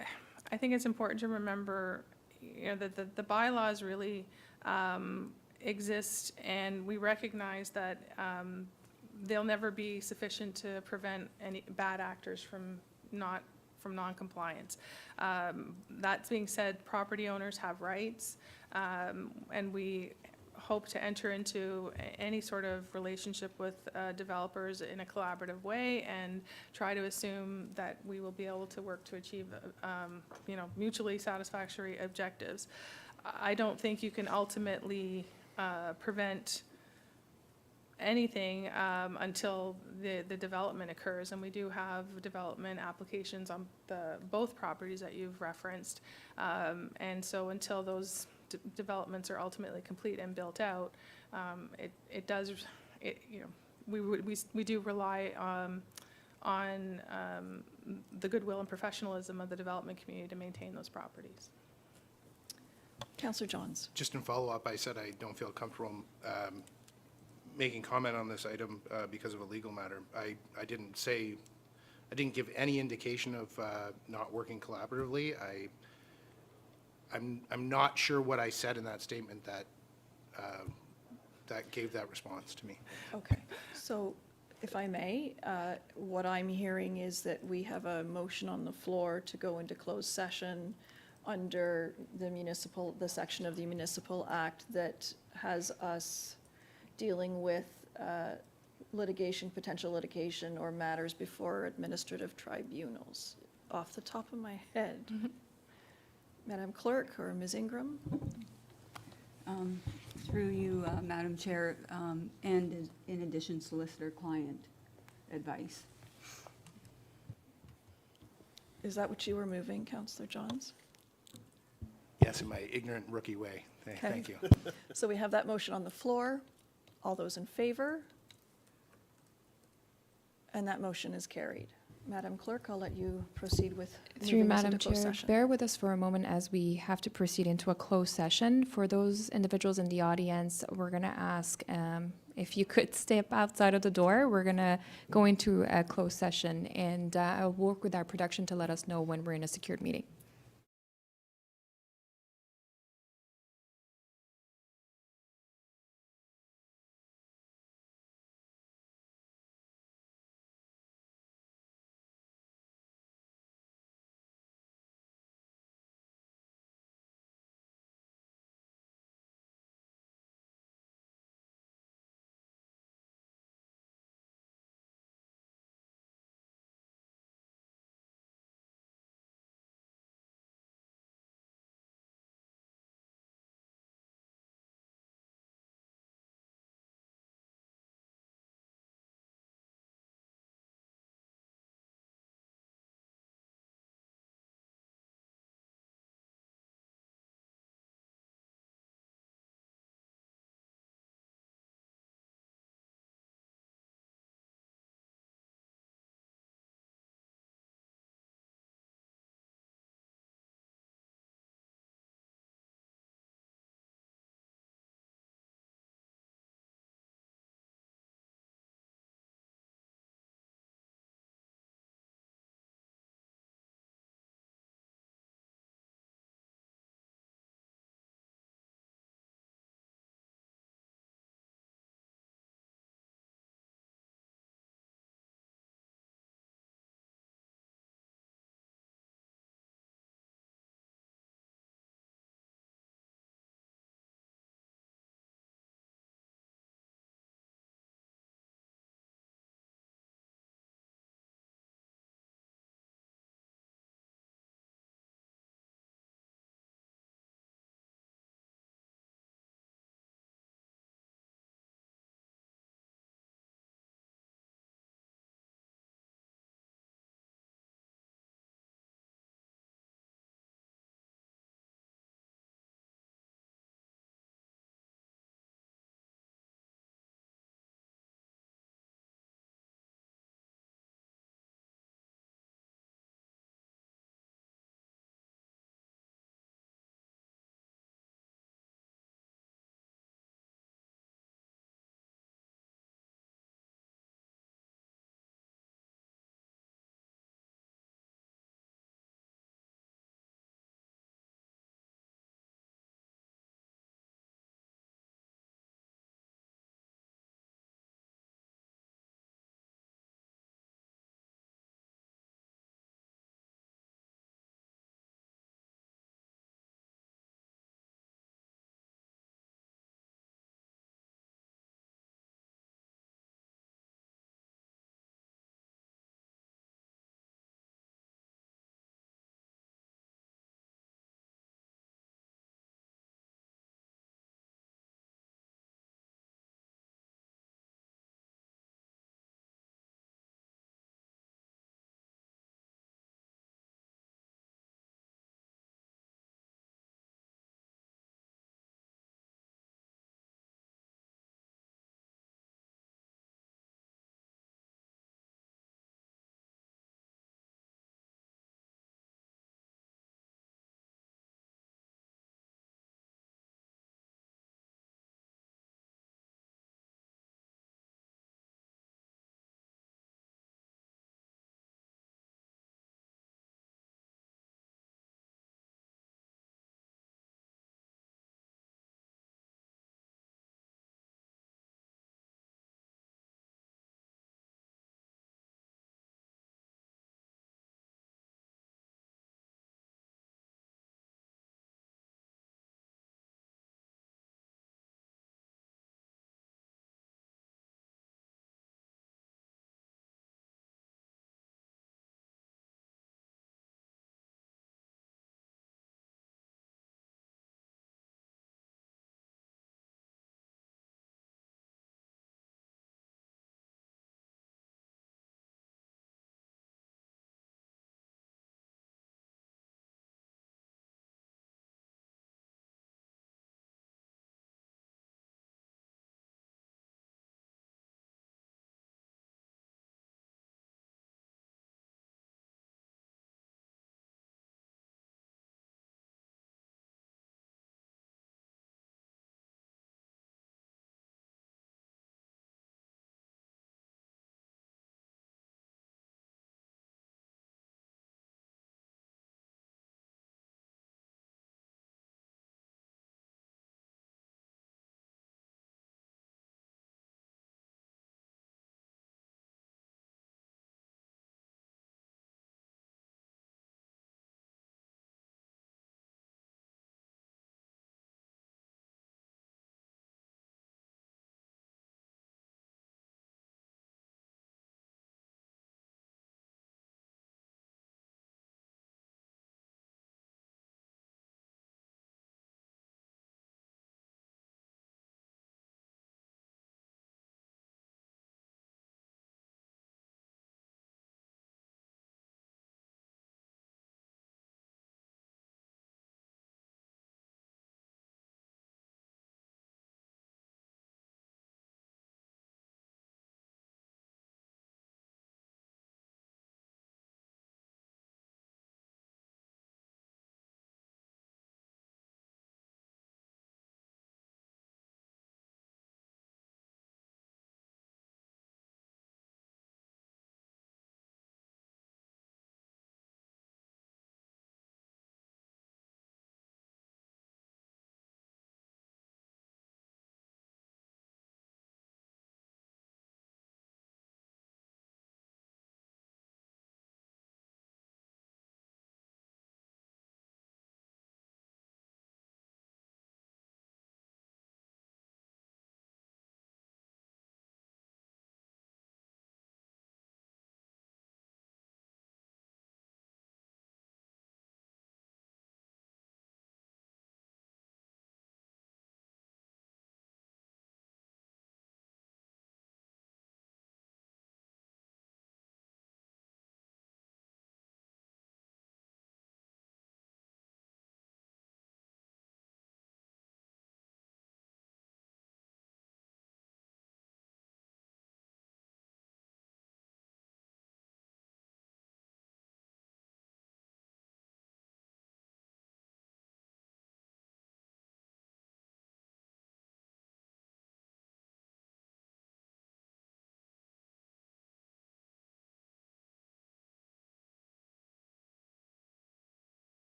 it's important to remember, that the bylaws really exist, and we recognize that they'll never be sufficient to prevent any bad actors from non-compliance. That being said, property owners have rights, and we hope to enter into any sort of relationship with developers in a collaborative way and try to assume that we will be able to work to achieve, mutually satisfactory objectives. I don't think you can ultimately prevent anything until the development occurs, and we do have development applications on both properties that you've referenced, and so until those developments are ultimately complete and built out, we do rely on the goodwill and professionalism of the development community to maintain those properties. Councillor Johns? Just in follow-up, I said I don't feel comfortable making comment on this item because of a legal matter. I didn't give any indication of not working collaboratively. I'm not sure what I said in that statement that gave that response to me. Okay, so if I may, what I'm hearing is that we have a motion on the floor to go into closed session under the section of the Municipal Act that has us dealing with potential litigation or matters before administrative tribunals. Off the top of my head, Madam Clerk or Ms. Ingram? Through you, Madam Chair, and in addition, solicitor-client advice. Is that what you were moving, Councillor Johns? Yes, in my ignorant rookie way. Thank you. So we have that motion on the floor. All those in favor? And that motion is carried. Madam Clerk, I'll let you proceed with Through you, moving us Madam into closed Chair, session. bear with us for a moment as we have to proceed into a closed session. For those individuals in the audience, we're going to ask if you could step outside of the door. We're going to go into a closed session, and I'll work with our production to let us know when we're in a secured meeting.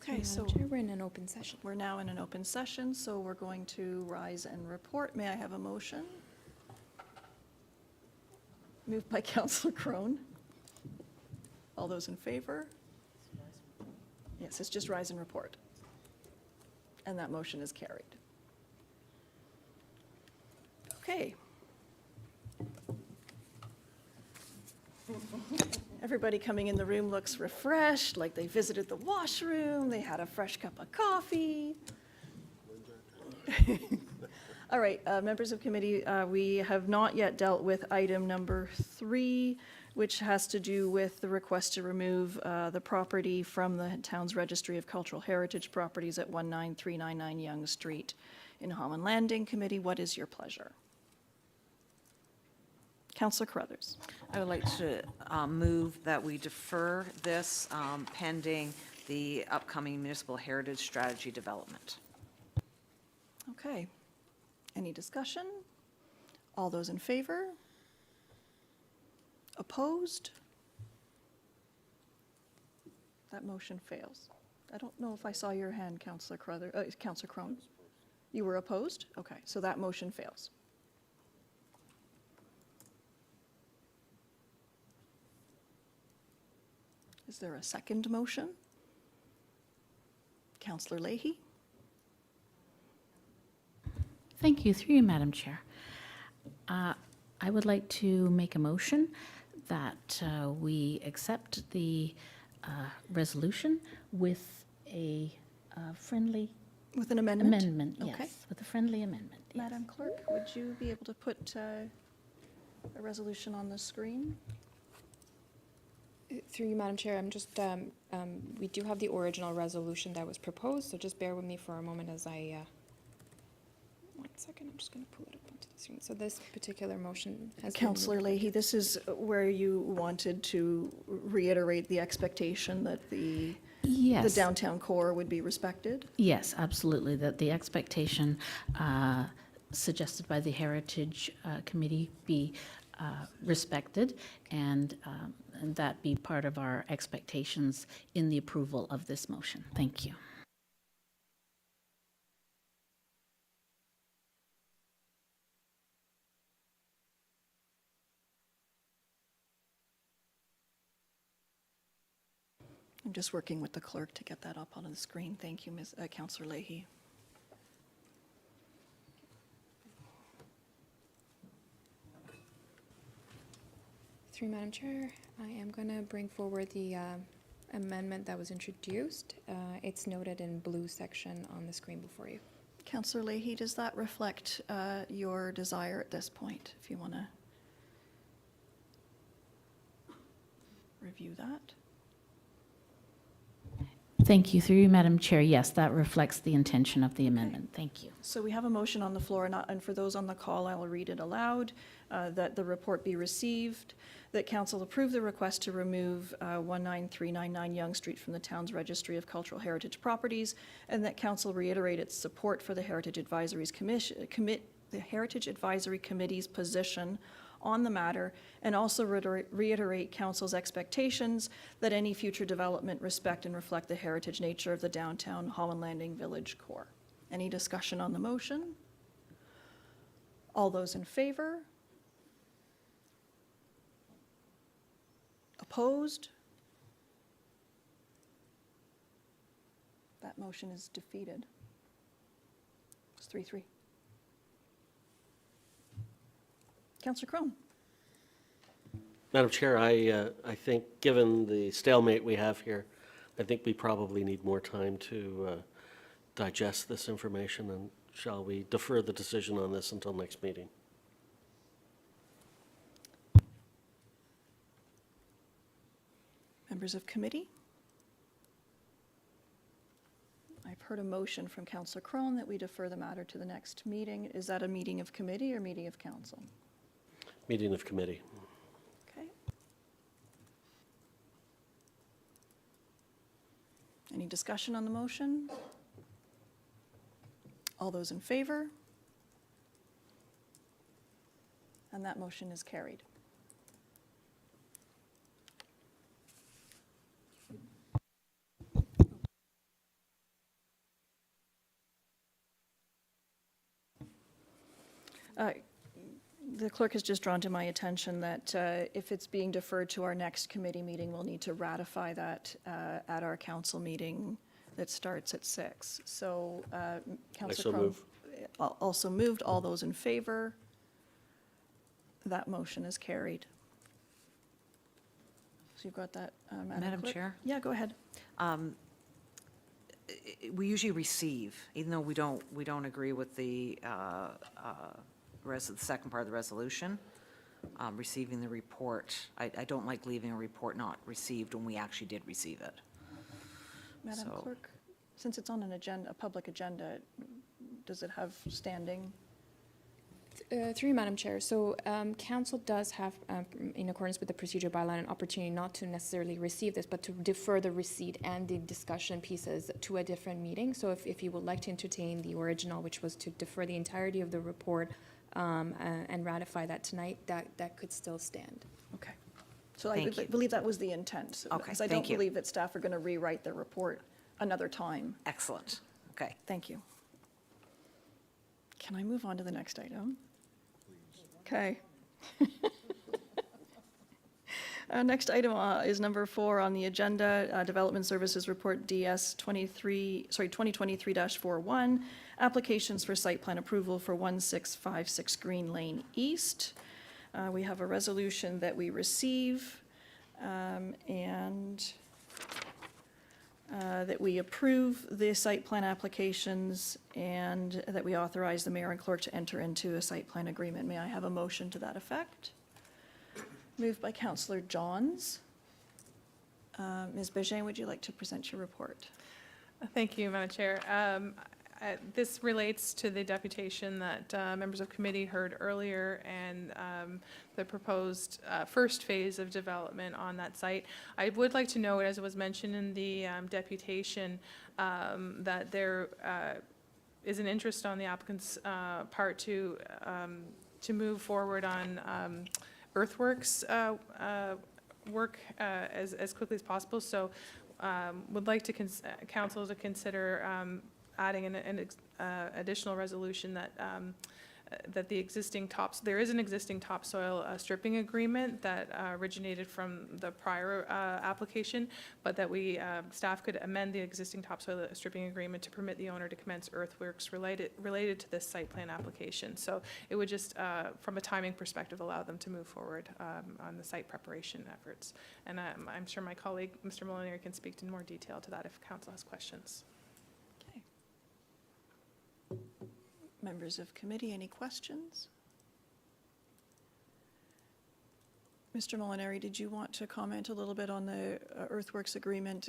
Okay, so Madam Chair, we're in an open session. we're now in an open session, so we're going to rise and report. May I have a motion? Moved by Councillor Crone. All those in favor? Yes, it's just rise and report. And that motion is carried. Okay. Everybody coming in the room looks refreshed, like they visited the washroom, they had a fresh cup of coffee. All right, members of committee, we have not yet dealt with item number 3, which has to do with the request to remove the property from the town's registry of cultural heritage properties at 19399 Yonge Street in Holland Landing. Committee, what is your pleasure? Councillor Carruthers. I would like to move that we defer this pending the upcoming municipal heritage strategy development. Okay. Any discussion? All those in favor? Opposed? That motion fails. I don't know if I saw your hand, Councillor Carruthers, Councillor Crone. You were opposed? Okay, so that motion fails. Is there a second motion? Councillor Leahy? Thank you, through you, Madam Chair. I would like to make a motion that we accept the resolution with a friendly With an amendment? amendment, Okay. yes, with a friendly amendment. yes. Madam Clerk, would you be able to put a resolution on the screen? Through you, Madam Chair, I'm just, we do have the original resolution that was proposed, so just bear with me for a moment as I, 1 second, I'm just going to pull it up onto the screen. So this particular motion has been Councillor Leahy, this is where you wanted to reiterate the expectation that the Yes. downtown core would be respected? Yes, absolutely, that the expectation suggested by the Heritage Committee be respected, and that be part of our expectations in the approval of this motion. Thank you. I'm just working with the clerk to get that up on the screen. Thank you, Councillor Leahy. Through Madam Chair, I am going to bring forward the amendment that was introduced. It's noted in blue section on the screen before you. Councillor Leahy, does that reflect your desire at this point, if you want to review that? Thank you. Through you, Madam Chair. Yes, that reflects the intention of the amendment. Thank you. So we have a motion on the floor, and for those on the call, I will read it aloud, that the report be received, that council approve the request to remove 19399 Yonge Street from the town's registry of cultural heritage properties, and that council reiterate its support for the Heritage Advisory Committee's position on the matter, and also reiterate council's expectations that any future development respect and reflect the heritage nature of the downtown Holland Landing Village core. Any discussion on the motion? All those in favor? Opposed? That motion is defeated. It's 3-3. Councillor Crone. Madam Chair, I think, given the stalemate we have here, I think we probably need more time to digest this information, and shall we defer the decision on this until next meeting? Members of committee? I've heard a motion from Councillor Crone that we defer the matter to the next meeting. Is that a meeting of committee or meeting of council? Meeting of committee. Okay. Any discussion on the motion? All those in favor? And that motion is carried. The clerk has just drawn to my attention that if it's being deferred to our next committee meeting, we'll need to ratify that at our council meeting that starts at 6. So, Councillor Crum move. Also moved. All those in favor? That motion is carried. So you've got that, Madam Clerk? Chair? Yeah, go ahead. We usually receive, even though we don't agree with the the second part of the resolution, receiving the report. I don't like leaving a report not received when we actually did receive it. Madam So- Clerk, since it's on an agenda, a public agenda, does it have standing? Through you, Madam Chair. So council does have, in accordance with the procedure bylaw, an opportunity not to necessarily receive this, but to defer the receipt and the discussion pieces to a different meeting. So if you would like to entertain the original, which was to defer the entirety of the report and ratify that tonight, that could still stand. Okay. So Thank you. believe that was the intent. Okay, Because I thank don't you. believe that staff are going to rewrite their report another time. Excellent. Okay. Thank you. Can I move on to the next item? Okay. Next item is number 4 on the agenda, Development Services Report DS 2023-41, applications for site plan approval for 1656 Green Lane East. We have a resolution that we receive, and that we approve the site plan applications and that we authorize the mayor and clerk to enter into a site plan agreement. May I have a motion to that effect? Moved by Councillor Johns. Ms. Bégin, would you like to present your report? Thank you, Madam Chair. This relates to the deputation that members of committee heard earlier and the proposed first phase of development on that site. I would like to note, as it was mentioned in the deputation, that there is an interest on the applicant's part to move forward on earthworks work as quickly as possible. So would like to council to consider adding an additional resolution that that the existing there is an existing topsoil stripping agreement that originated from the prior application, but that staff could amend the existing topsoil stripping agreement to permit the owner to commence earthworks related to this site plan application. So it would just, from a timing perspective, allow them to move forward on the site preparation efforts. And I'm sure my colleague, Mr. Molinari, can speak in more detail to that if council has questions. Okay. Members of committee, any questions? Mr. Molinari, did you want to comment a little bit on the earthworks agreement?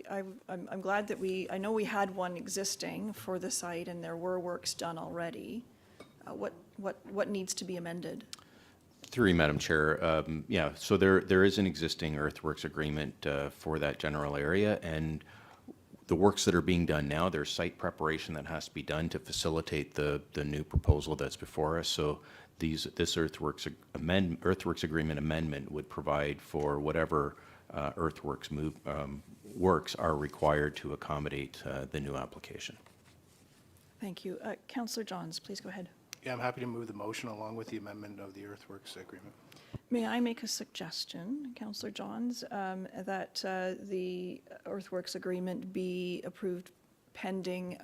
I'm glad that I know we had one existing for the site and there were works done already. What needs to be amended? Through you, Madam Chair. Yeah, so there is an existing earthworks agreement for that general area, and the works that are being done now, there's site preparation that has to be done to facilitate the new proposal that's before us. So this earthworks agreement amendment would provide for whatever earthworks works are required to accommodate the new application. Thank you. Councillor Johns, please go ahead. Yeah, I'm happy to move the motion along with the amendment of the earthworks agreement. May I make a suggestion, Councillor Johns, that the earthworks agreement be approved pending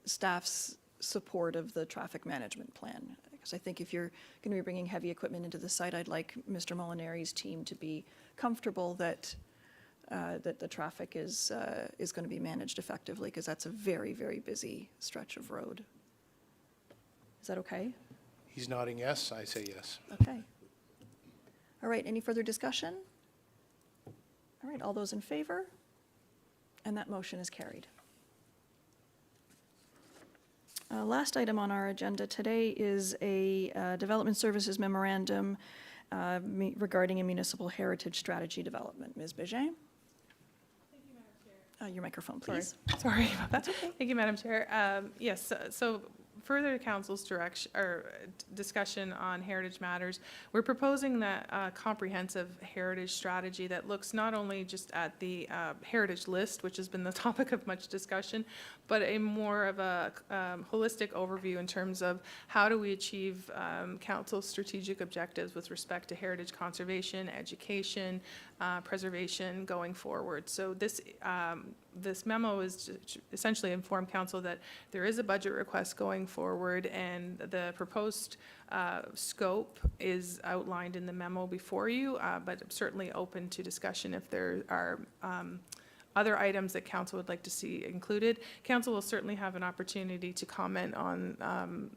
staff's support of the traffic management plan? Because I think if you're going to be bringing heavy equipment into the site, I'd like Mr. Molinari's team to be comfortable that the traffic is going to be managed effectively, because that's a very, very busy stretch of road. Is that okay? He's nodding yes, I say yes. Okay. All right, any further discussion? All right, all those in favor? And that motion is carried. Last item on our agenda today is a development services memorandum regarding a municipal heritage strategy development. Ms. Bégin? Thank you, Madam Chair. Your microphone, please. Sorry about that. Thank you, Madam Chair. Yes, so further to council's direction or discussion on heritage matters, we're proposing that comprehensive heritage strategy that looks not only just at the heritage list, which has been the topic of much discussion, but a more of a holistic overview in terms of how do we achieve council's strategic objectives with respect to heritage conservation, education, preservation going forward. So this memo is to essentially inform council that there is a budget request going forward, and the proposed scope is outlined in the memo before you, but certainly open to discussion if there are other items that council would like to see included. Council will certainly have an opportunity to comment on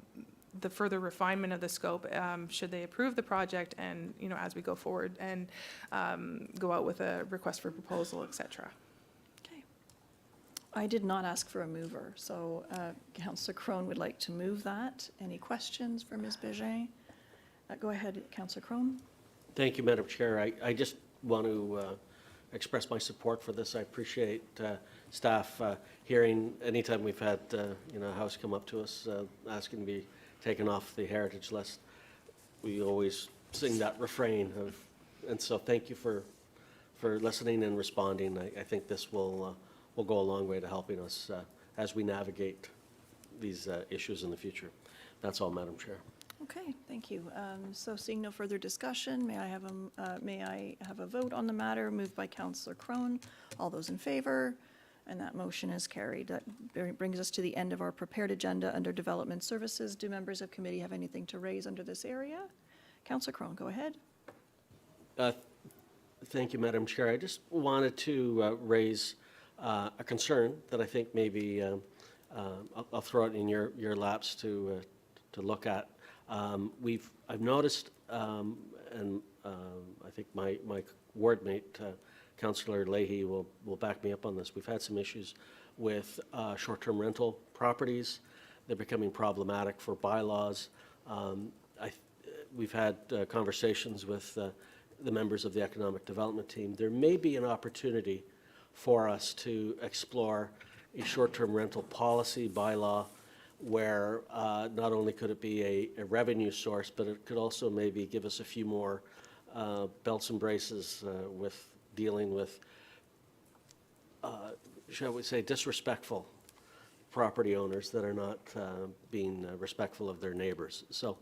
the further refinement of the scope should they approve the project, and as we go forward and go out with a request for proposal, etc. Okay. I did not ask for a mover, so Councillor Crone would like to move that. Any questions for Ms. Bégin? Go ahead, Councillor Crone. Thank you, Madam Chair. I just want to express my support for this. I appreciate staff hearing anytime we've had a house come up to us asking to be taken off the heritage list. We always sing that refrain of, and so thank you for listening and responding. I think this will go a long way to helping us as we navigate these issues in the future. That's all, Madam Chair. Okay, thank you. So seeing no further discussion, may I have a vote on the matter? Moved by Councillor Crone. All those in favor? And that motion is carried. That brings us to the end of our prepared agenda under Development Services. Do members of committee have anything to raise under this area? Councillor Crone, go ahead. Thank you, Madam Chair. I just wanted to raise a concern that I think maybe I'll throw it in your laps to look at. I've noticed, and I think my ward mate, Councillor Leahy, will back me up on this. We've had some issues with short-term rental properties. They're becoming problematic for bylaws. We've had conversations with the members of the economic development team. There may be an opportunity for us to explore a short-term rental policy bylaw where not only could it be a revenue source, but it could also maybe give us a few more belts and braces with dealing with, shall we say, disrespectful property owners that are not being respectful of their neighbors. So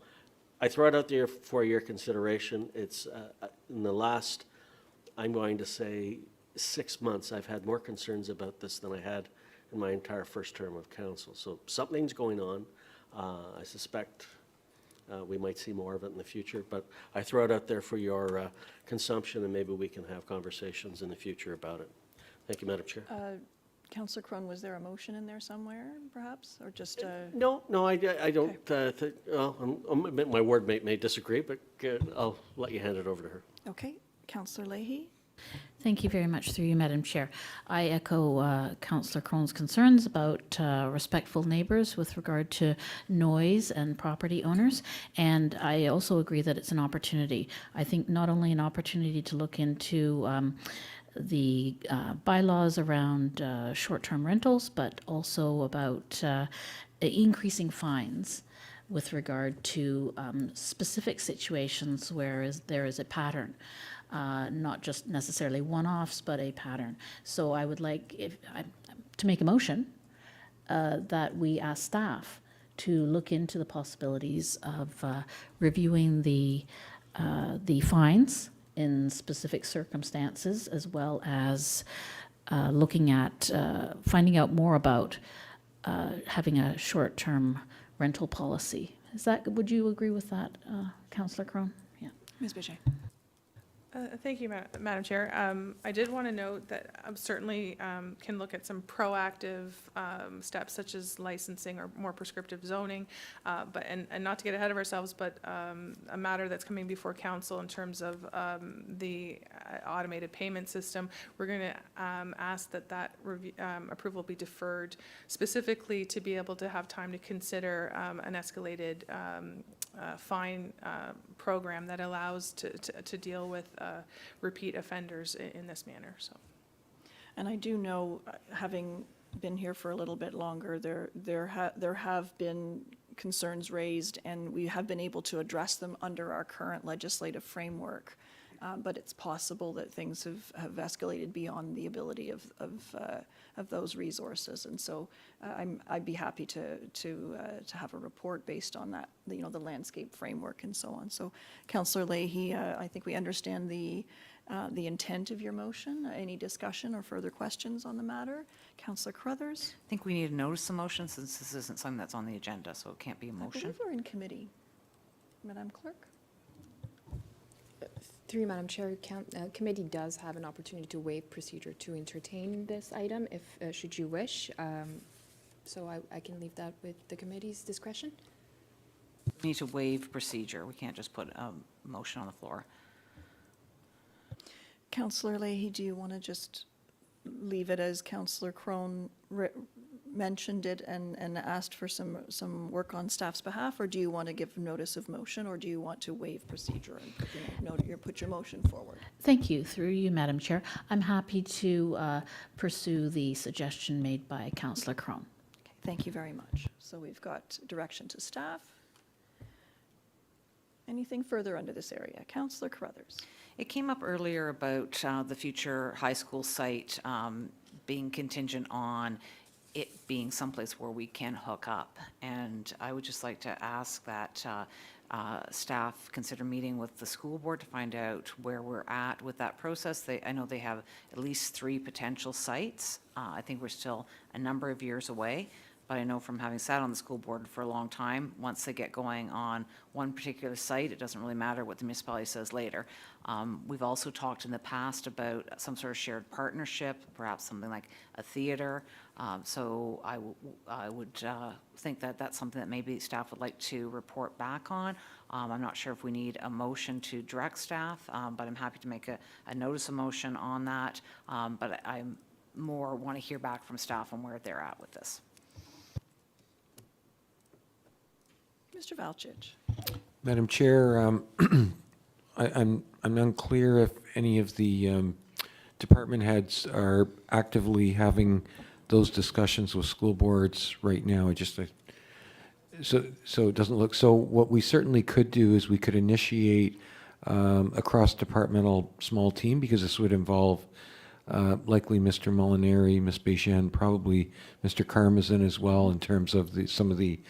I throw it out there for your consideration. It's in the last, I'm going to say, 6 months, I've had more concerns about this than I had in my entire first term of council. So something's going on. I suspect we might see more of it in the future, but I throw it out there for your consumption, and maybe we can have conversations in the future about it. Thank you, Madam Chair. Councillor Crone, was there a motion in there somewhere, perhaps, or just a? No, I don't. Well, my ward mate may disagree, but I'll let you hand it over to her. Okay, Councillor Leahy. Thank you very much, through you, Madam Chair. I echo Councillor Crone's concerns about respectful neighbours with regard to noise and property owners, and I also agree that it's an opportunity. I think not only an opportunity to look into the bylaws around short-term rentals, but also about increasing fines with regard to specific situations where there is a pattern. Not just necessarily one-offs, but a pattern. So I would like to make a motion that we ask staff to look into the possibilities of reviewing the fines in specific circumstances, as well as looking at finding out more about having a short-term rental policy. Would you agree with that, Councillor Crone? Yeah. Ms. Bégin. Thank you, Madam Chair. I did want to note that I certainly can look at some proactive steps such as licensing or more prescriptive zoning, but not to get ahead of ourselves, but a matter that's coming before council in terms of the automated payment system. We're going to ask that approval be deferred, specifically to be able to have time to consider an escalated fine program that allows to deal with repeat offenders in this manner. So, And I do know, having been here for a little bit longer, there have been concerns raised, and we have been able to address them under our current legislative framework. But it's possible that things have escalated beyond the ability of those resources. And so I'd be happy to have a report based on that, you know, the landscape framework and so on. So Councillor Leahy, I think we understand the intent of your motion. Any discussion or further questions on the matter? Councillor Carruthers? I think we need to notice the motion since this isn't something that's on the agenda, so it can't be a I motion. believe we're in committee. Madam Clerk? Through you, Madam Chair, committee does have an opportunity to waive procedure to entertain this item if, should you wish. So I can leave that with the committee's discretion. We need to waive procedure. We can't just put a motion on the floor. Councillor Leahy, do you want to just leave it as Councillor Crone mentioned it and asked for some work on staff's behalf, or do you want to give notice of motion, or do you want to waive procedure and put your motion forward? Thank you. Through you, Madam Chair. I'm happy to pursue the suggestion made by Councillor Crone. Okay, thank you very much. So we've got direction to staff. Anything further under this area? Councillor Carruthers. It came up earlier about the future high school site being contingent on it being someplace where we can hook up. And I would just like to ask that staff consider meeting with the school board to find out where we're at with that process. I know they have at least 3 potential sites. I think we're still a number of years away. But I know from having sat on the school board for a long time, once they get going on one particular site, it doesn't really matter what the municipality says later. We've also talked in the past about some sort of shared partnership, perhaps something like a theater. So I would think that that's something that maybe staff would like to report back on. I'm not sure if we need a motion to direct staff, but I'm happy to make a notice of motion on that. But I more want to hear back from staff on where they're at with this. Mr. Valchich. Madam Chair, I'm unclear if any of the department heads are actively having those discussions with school boards right now. So it doesn't look, so what we certainly could do is we could initiate a cross-departmental small team, because this would involve likely Mr. Molinari, Ms. Bejan, probably Mr. Karmazin as well, in terms of some of the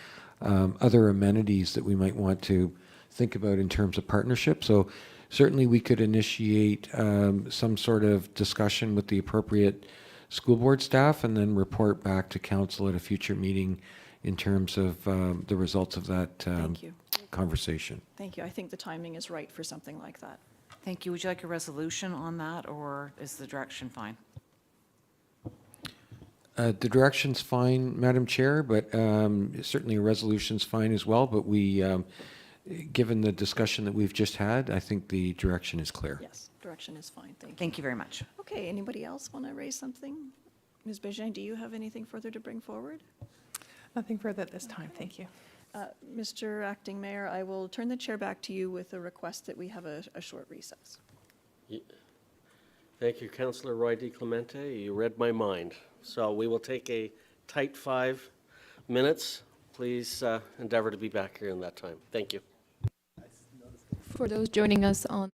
other amenities that we might want to think about in terms of partnership. So certainly we could initiate some sort of discussion with the appropriate school board staff and then report back to council at a future meeting in terms of the results of that Thank you. conversation. Thank you. I think the timing is right for something like that. Thank you. Would you like a resolution on that, or is the direction fine? The direction's fine, Madam Chair, but certainly a resolution's fine as well. But given the discussion that we've just had, I think the direction is clear. Yes, direction is fine. Thank you. Thank you very much. Okay, anybody else want to raise something? Ms. Bejan, do you have anything further to bring forward? Nothing further at this time. Thank you. Mr. Acting Mayor, I will turn the chair back to you with a request that we have a short recess. Thank you, Councillor Roy DiClemente. You read my mind. So we will take a tight 5 minutes. Please endeavor to be back here in that time. Thank you. For those joining us on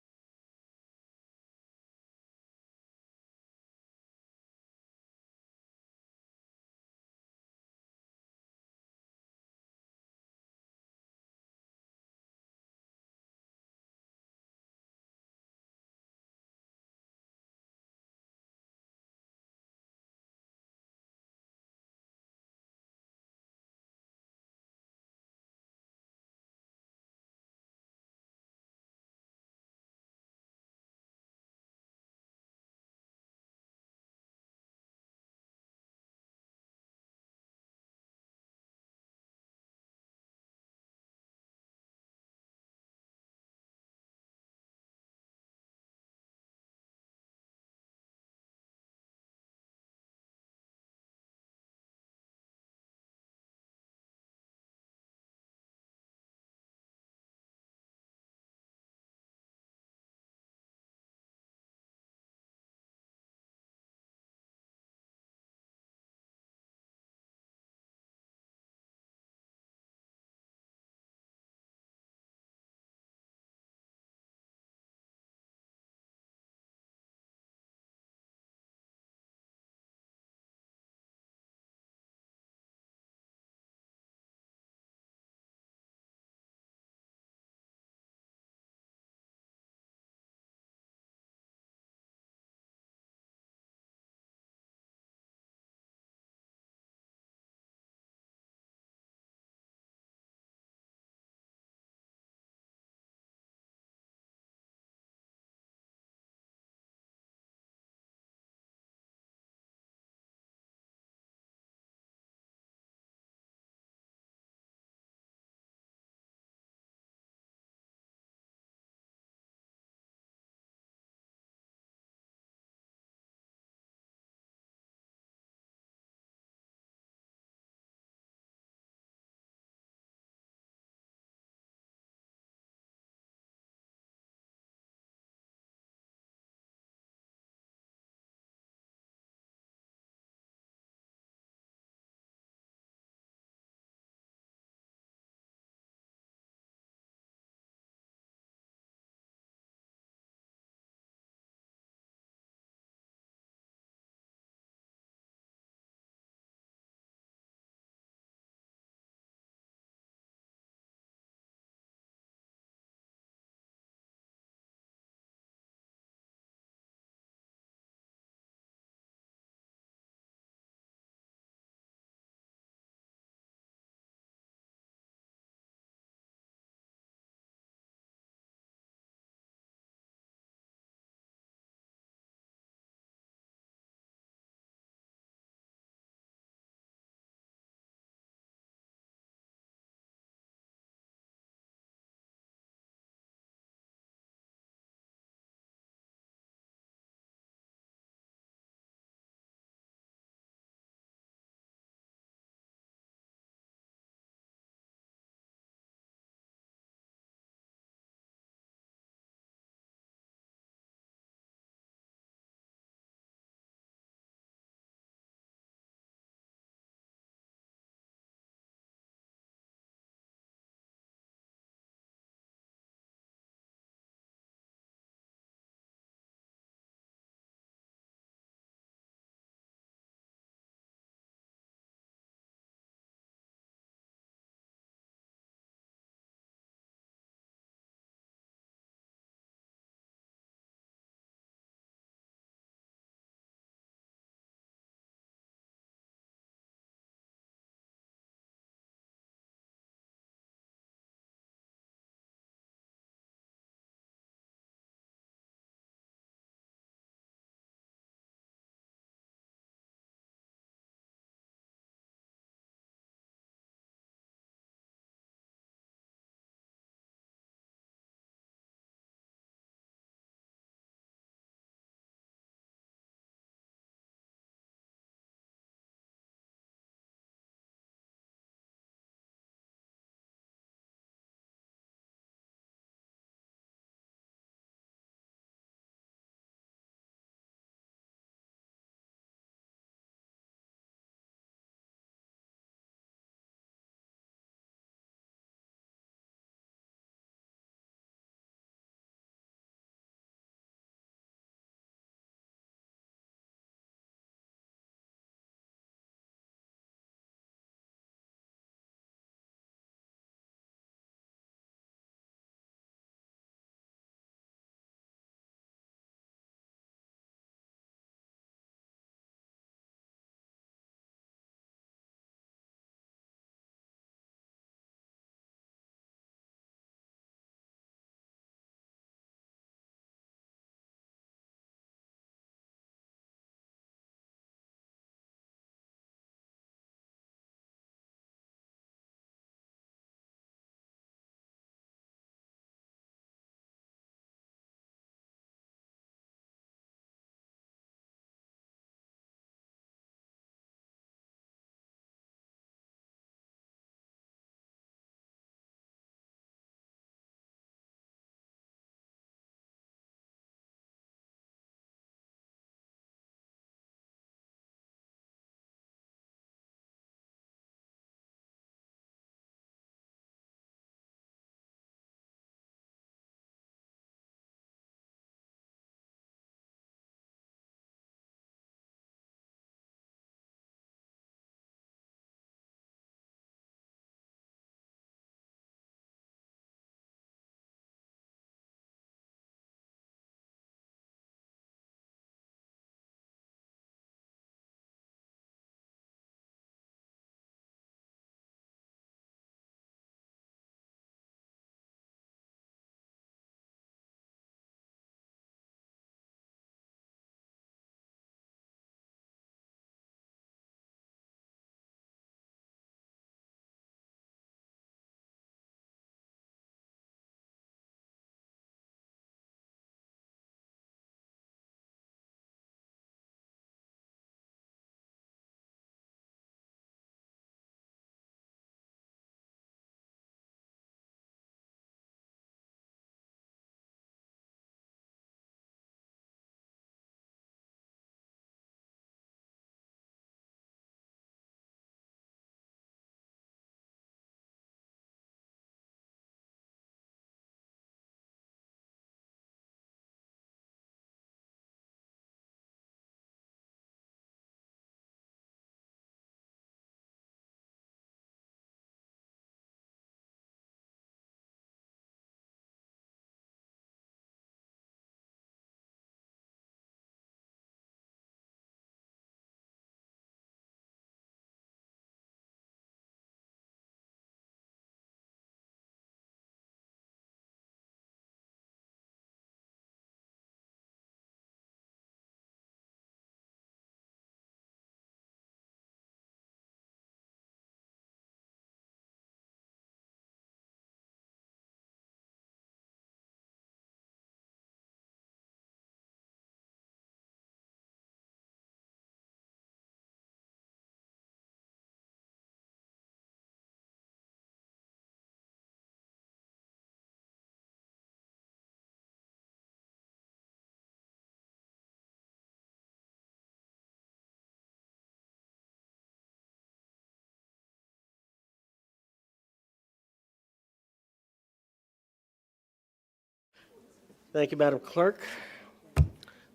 Thank you, Madam Clerk.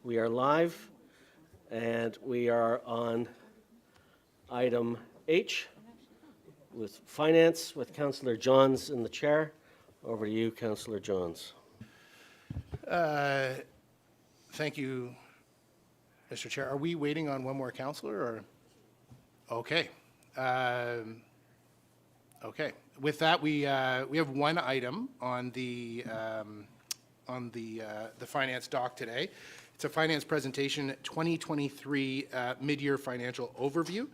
We are live, and we are on item H with Finance with Councillor Johns in the chair. Over to you, Councillor Johns. Thank you, Mr. Chair. Are we waiting on one more councillor, or? Okay. Okay. With that, we have one item on the finance doc today. It's a finance presentation, 2023 mid-year financial overview,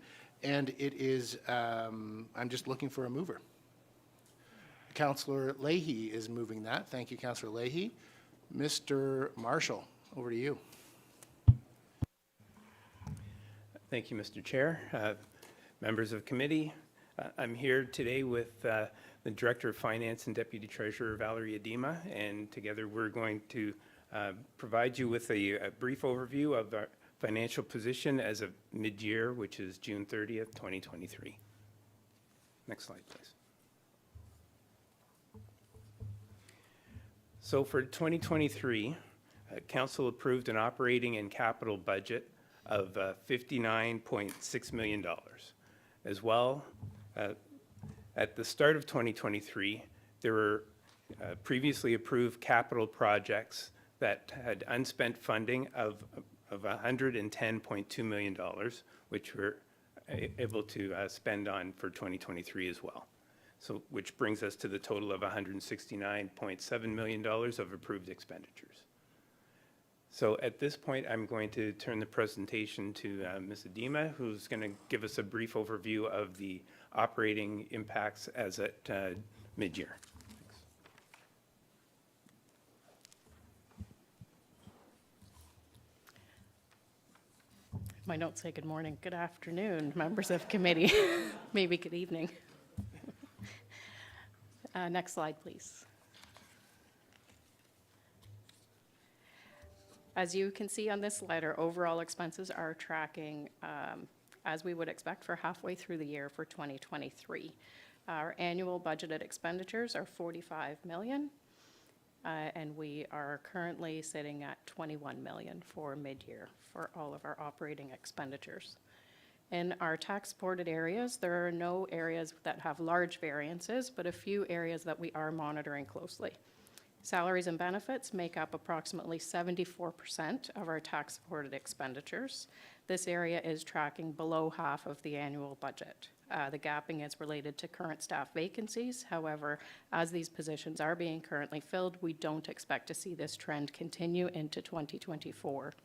and it is, I'm just looking for a mover. Councillor Leahy is moving that. Thank you, Councillor Leahy. Mr. Marshall, over to you. Thank you, Mr. Chair. Members of committee, I'm here today with the Director of Finance and Deputy Treasurer Valerie Adema, and together we're going to provide you with a brief overview of our financial position as of mid-year, which is June 30th, 2023. Next slide, please. So for 2023, Council approved an operating and capital budget of $59.6 million. As well, at the start of 2023, there were previously approved capital projects that had unspent funding of $110.2 million, which we're able to spend on for 2023 as well. So, which brings us to the total of $169.7 million of approved expenditures. So at this point, I'm going to turn the presentation to Ms. Adema, who's going to give us a brief overview of the operating impacts as at mid-year. My notes say good morning, good afternoon, members of committee, maybe good evening. Next slide, please. As you can see on this slide, our overall expenses are tracking as we would expect for halfway through the year for 2023. Our annual budgeted expenditures are $45 million, and we are currently sitting at $21 million for mid-year for all of our operating expenditures. In our tax-supported areas, there are no areas that have large variances, but a few areas that we are monitoring closely. Salaries and benefits make up approximately 74% of our tax-supported expenditures. This area is tracking below half of the annual budget. The gapping is related to current staff vacancies. However, as these positions are being currently filled, we don't expect to see this trend continue into 2024.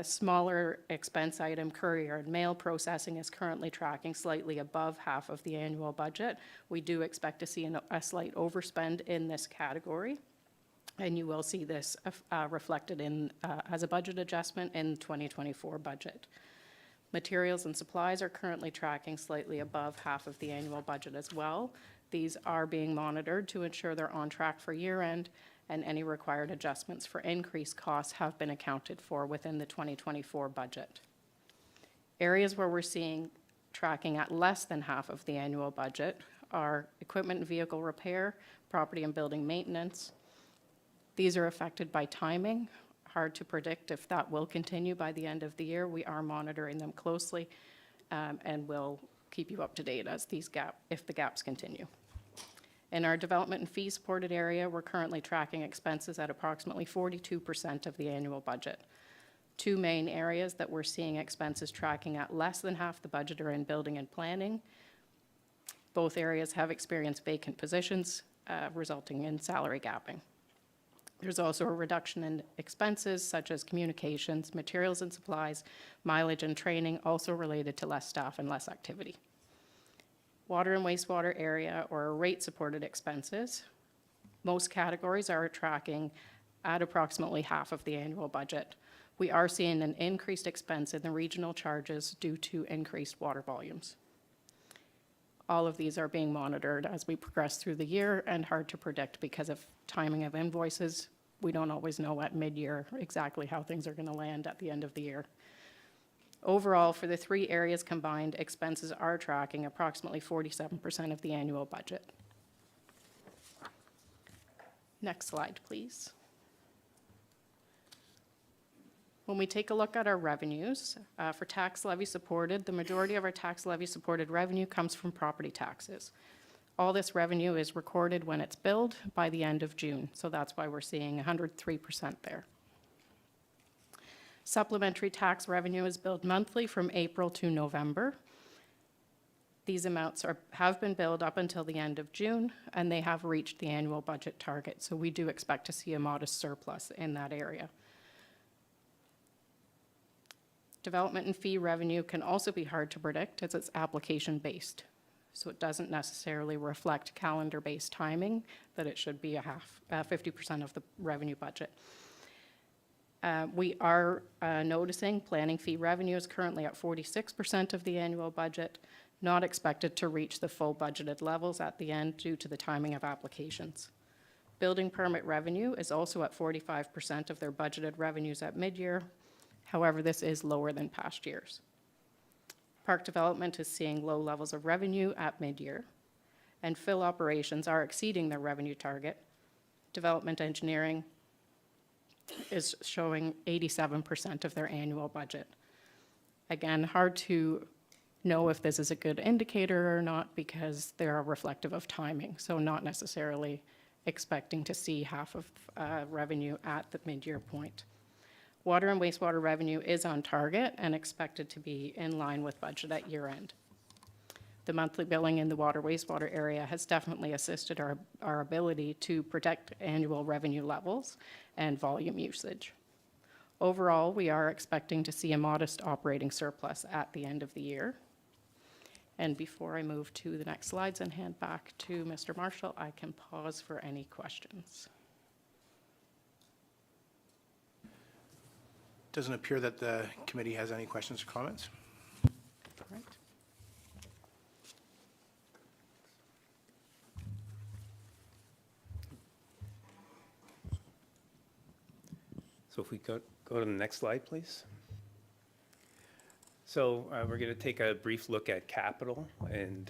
Smaller expense item, courier and mail processing, is currently tracking slightly above half of the annual budget. We do expect to see a slight overspend in this category, and you will see this reflected in as a budget adjustment in the 2024 budget. Materials and supplies are currently tracking slightly above half of the annual budget as well. These are being monitored to ensure they're on track for year-end, and any required adjustments for increased costs have been accounted for within the 2024 budget. Areas where we're seeing tracking at less than half of the annual budget are equipment and vehicle repair, property and building maintenance. These are affected by timing. Hard to predict if that will continue by the end of the year. We are monitoring them closely, and we'll keep you up to date as if the gaps continue. In our development and fee supported area, we're currently tracking expenses at approximately 42% of the annual budget. Two main areas that we're seeing expenses tracking at less than half the budget are in building and planning. Both areas have experienced vacant positions, resulting in salary gapping. There's also a reduction in expenses such as communications, materials and supplies, mileage and training, also related to less staff and less activity. Water and wastewater area, or rate-supported expenses, most categories are tracking at approximately half of the annual budget. We are seeing an increased expense in the regional charges due to increased water volumes. All of these are being monitored as we progress through the year, and hard to predict because of timing of invoices. We don't always know at mid-year exactly how things are going to land at the end of the year. Overall, for the three areas combined, expenses are tracking approximately 47% of the annual budget. Next slide, please. When we take a look at our revenues, for tax levy supported, the majority of our tax levy supported revenue comes from property taxes. All this revenue is recorded when it's billed by the end of June, so that's why we're seeing 103% there. Supplementary tax revenue is billed monthly from April to November. These amounts have been billed up until the end of June, and they have reached the annual budget target, so we do expect to see a modest surplus in that area. Development and fee revenue can also be hard to predict as it's application-based. So it doesn't necessarily reflect calendar-based timing, that it should be 50% of the revenue budget. We are noticing planning fee revenue is currently at 46% of the annual budget, not expected to reach the full budgeted levels at the end due to the timing of applications. Building permit revenue is also at 45% of their budgeted revenues at mid-year. However, this is lower than past years. Park development is seeing low levels of revenue at mid-year, and fill operations are exceeding their revenue target. Development engineering is showing 87% of their annual budget. Again, hard to know if this is a good indicator or not because they are reflective of timing, so not necessarily expecting to see half of revenue at the mid-year point. Water and wastewater revenue is on target and expected to be in line with budget at year-end. The monthly billing in the water wastewater area has definitely assisted our ability to protect annual revenue levels and volume usage. Overall, we are expecting to see a modest operating surplus at the end of the year. And before I move to the next slides and hand back to Mr. Marshall, I can pause for any questions. Doesn't appear that the committee has any questions or comments. Right. So if we go to the next slide, please. So we're going to take a brief look at capital. And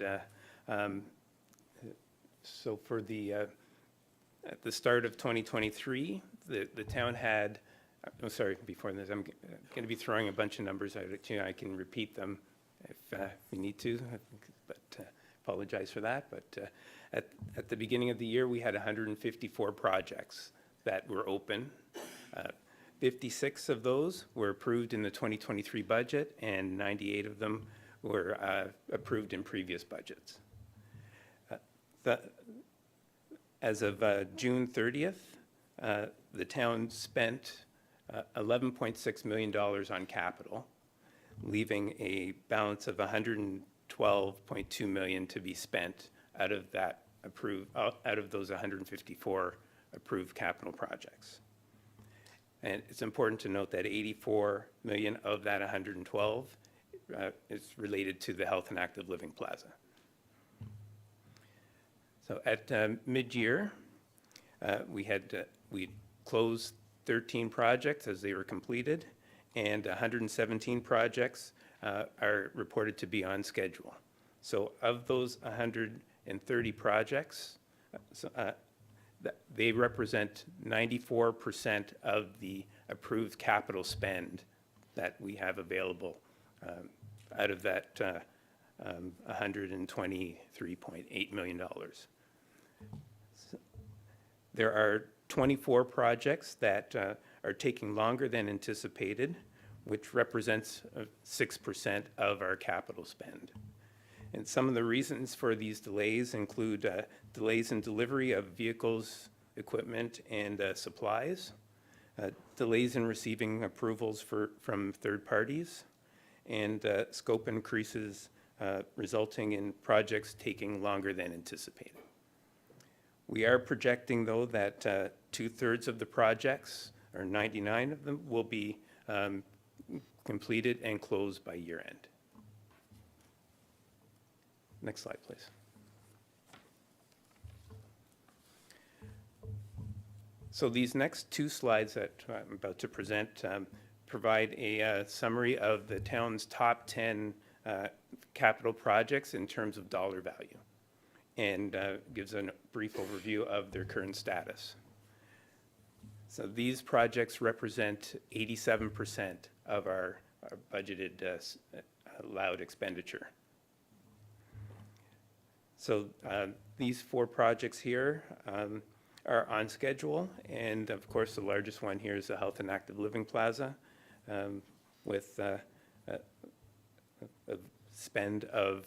so for at the start of 2023, the town had, oh, sorry, before this, I'm going to be throwing a bunch of numbers out at you. I can repeat them if we need to, but apologize for that. But at the beginning of the year, we had 154 projects that were open. 56 of those were approved in the 2023 budget, and 98 of them were approved in previous budgets. As of June 30th, the town spent $11.6 million on capital, leaving a balance of $112.2 million to be spent out of that out of those 154 approved capital projects. And it's important to note that 84 million of that 112 is related to the Health and Active Living Plaza. So at mid-year, we closed 13 projects as they were completed, and 117 projects are reported to be on schedule. So of those 130 projects, they represent 94% of the approved capital spend that we have available out of that $123.8 million. There are 24 projects that are taking longer than anticipated, which represents 6% of our capital spend. And some of the reasons for these delays include delays in delivery of vehicles, equipment, and supplies, delays in receiving approvals from third parties, and scope increases resulting in projects taking longer than anticipated. We are projecting, though, that 2/3 of the projects, or 99 of them, will be completed and closed by year-end. Next slide, please. So these next two slides that I'm about to present provide a summary of the town's top 10 capital projects in terms of dollar value, and gives a brief overview of their current status. So these projects represent 87% of our budgeted allowed expenditure. So these 4 projects here are on schedule, and of course the largest one here is the Health and Active Living Plaza with a spend of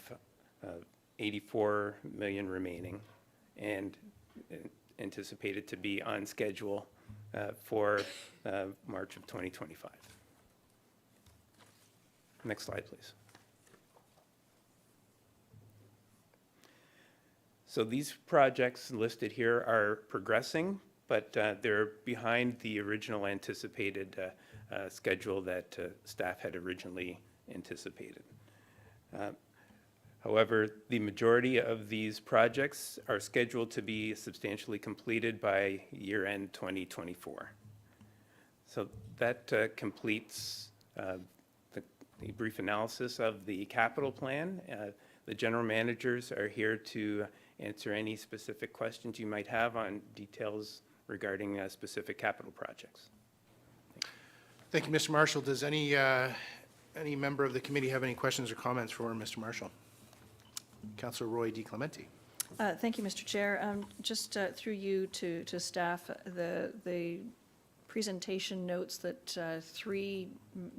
84 million remaining, and anticipated to be on schedule for March of 2025. Next slide, please. So these projects listed here are progressing, but they're behind the original anticipated schedule that staff had originally anticipated. However, the majority of these projects are scheduled to be substantially completed by year-end 2024. So that completes the brief analysis of the capital plan. The general managers are here to answer any specific questions you might have on details regarding specific capital projects. Thank you, Mr. Marshall. Does any member of the committee have any questions or comments for Mr. Marshall? Councillor Roy DeClemente. Thank you, Mr. Chair. Just through you to staff, the presentation notes that 3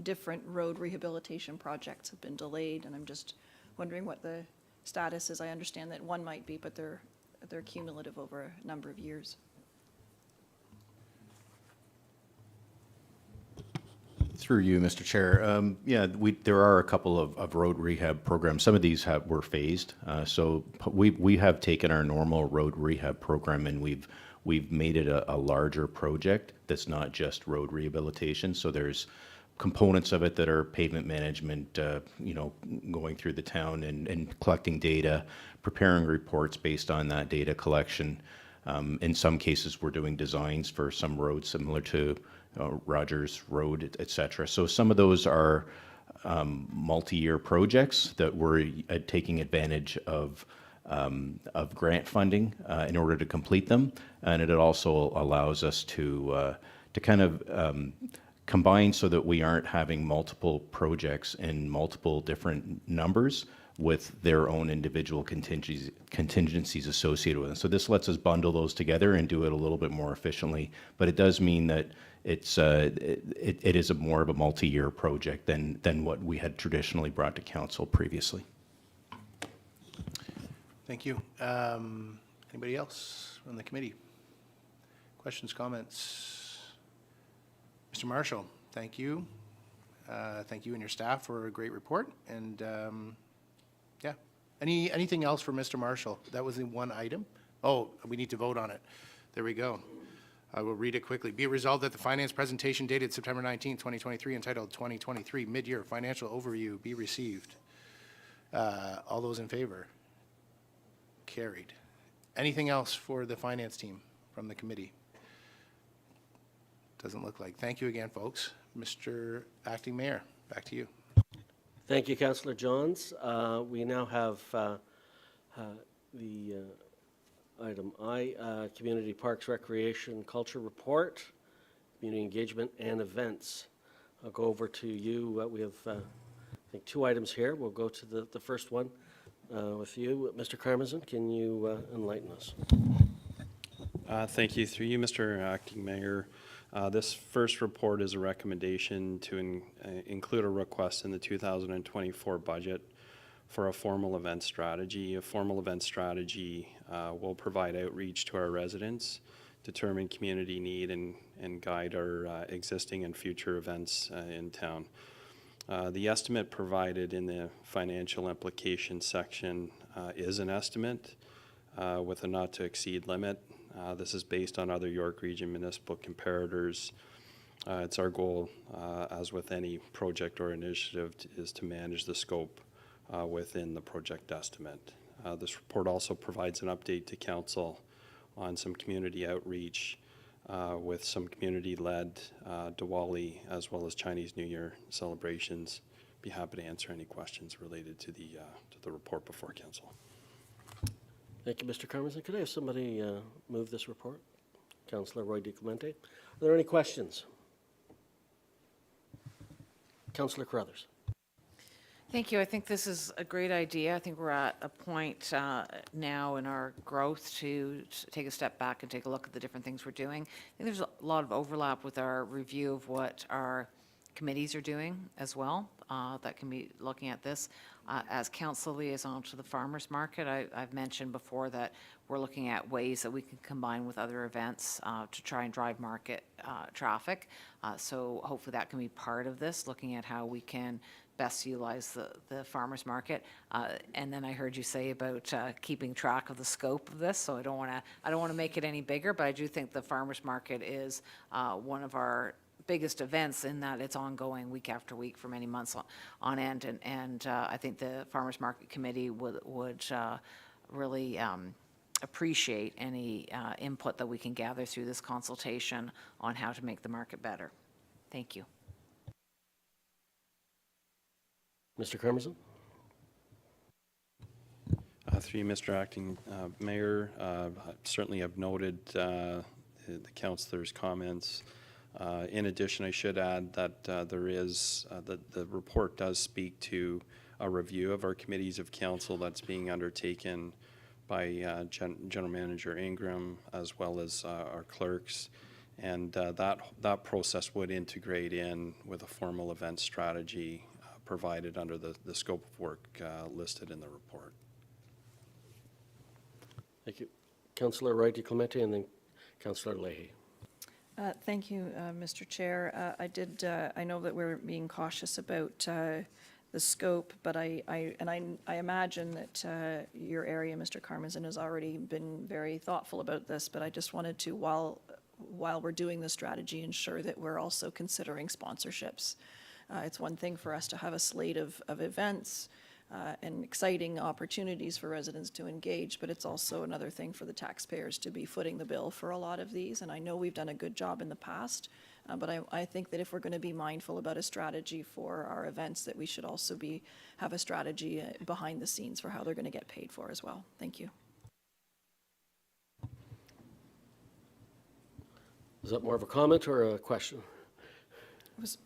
different road rehabilitation projects have been delayed, and I'm just wondering what the status is. I understand that one might be, but they're cumulative over a number of years. Through you, Mr. Chair. Yeah, there are a couple of road rehab programs. Some of these were phased. So we have taken our normal road rehab program and we've made it a larger project that's not just road rehabilitation. So there's components of it that are pavement management, going through the town and collecting data, preparing reports based on that data collection. In some cases, we're doing designs for some roads similar to Rogers Road, et cetera. So some of those are multi-year projects that we're taking advantage of grant funding in order to complete them, and it also allows us to kind of combine so that we aren't having multiple projects in multiple different numbers with their own individual contingencies associated with it. So this lets us bundle those together and do it a little bit more efficiently, but it does mean that it is more of a multi-year project than what we had traditionally brought to council previously. Thank you. Anybody else from the committee? Questions, comments? Mr. Marshall, thank you. Thank you and your staff for a great report. And yeah, anything else for Mr. Marshall? That was in one item. Oh, we need to vote on it. There we go. I will read it quickly. Be it resolved that the finance presentation dated September 19, 2023, entitled 2023 Mid-Year Financial Overview be received. All those in favor? Carried. Anything else for the finance team from the committee? Doesn't look like. Thank you again, folks. Mr. Acting Mayor, back to you. Thank you, Councillor Johns. We now have the item I, Community Parks, Recreation, Culture Report, Community Engagement and Events. I'll go over to you. We have, I think, 2 items here. We'll go to the first one with you. Mr. Karmazin, can you enlighten us? Thank you. Through you, Mr. Acting Mayor. This first report is a recommendation to include a request in the 2024 budget for a formal event strategy. A formal event strategy will provide outreach to our residents, determine community need, and guide our existing and future events in town. The estimate provided in the financial implication section is an estimate with a not-to-exceed limit. This is based on other York Region municipal comparators. It's our goal, as with any project or initiative, is to manage the scope within the project estimate. This report also provides an update to council on some community outreach with some community-led Diwali as well as Chinese New Year celebrations. Be happy to answer any questions related to the report before council. Thank you, Mr. Karmazin. Could I have somebody move this report? Councillor Roy DiClemente. Are there any questions? Councillor Carruthers. Thank you. I think this is a great idea. I think we're at a point now in our growth to take a step back and take a look at the different things we're doing. I think there's a lot of overlap with our review of what our committees are doing as well that can be looking at this. As council liaison to the farmers market, I've mentioned before that we're looking at ways that we can combine with other events to try and drive market traffic. So hopefully that can be part of this, looking at how we can best utilize the farmers market. And then I heard you say about keeping track of the scope of this, so I don't want to make it any bigger, but I do think the farmers market is one of our biggest events in that it's ongoing week after week for many months on end, and I think the farmers market committee would really appreciate any input that we can gather through this consultation on how to make the market better. Thank you. Mr. Carmazin? Through you, Mr. Acting Mayor, certainly I've noted the councillor's comments. In addition, I should add that the report does speak to a review of our committees of council that's being undertaken by General Manager Ingram as well as our clerks, and that process would integrate in with a formal event strategy provided under the scope of work listed in the report. Thank you. Councillor Roy DiClemente and then Councillor Leahy. Thank you, Mr. Chair. I know that we're being cautious about the scope, but I imagine that your area, Mr. Carmazin, has already been very thoughtful about this, but I just wanted to, while we're doing the strategy, ensure that we're also considering sponsorships. It's one thing for us to have a slate of events and exciting opportunities for residents to engage, but it's also another thing for the taxpayers to be footing the bill for a lot of these. And I know we've done a good job in the past, but I think that if we're going to be mindful about a strategy for our events, that we should also have a strategy behind the scenes for how they're going to get paid for as well. Thank you. Is that more of a comment or a question? It was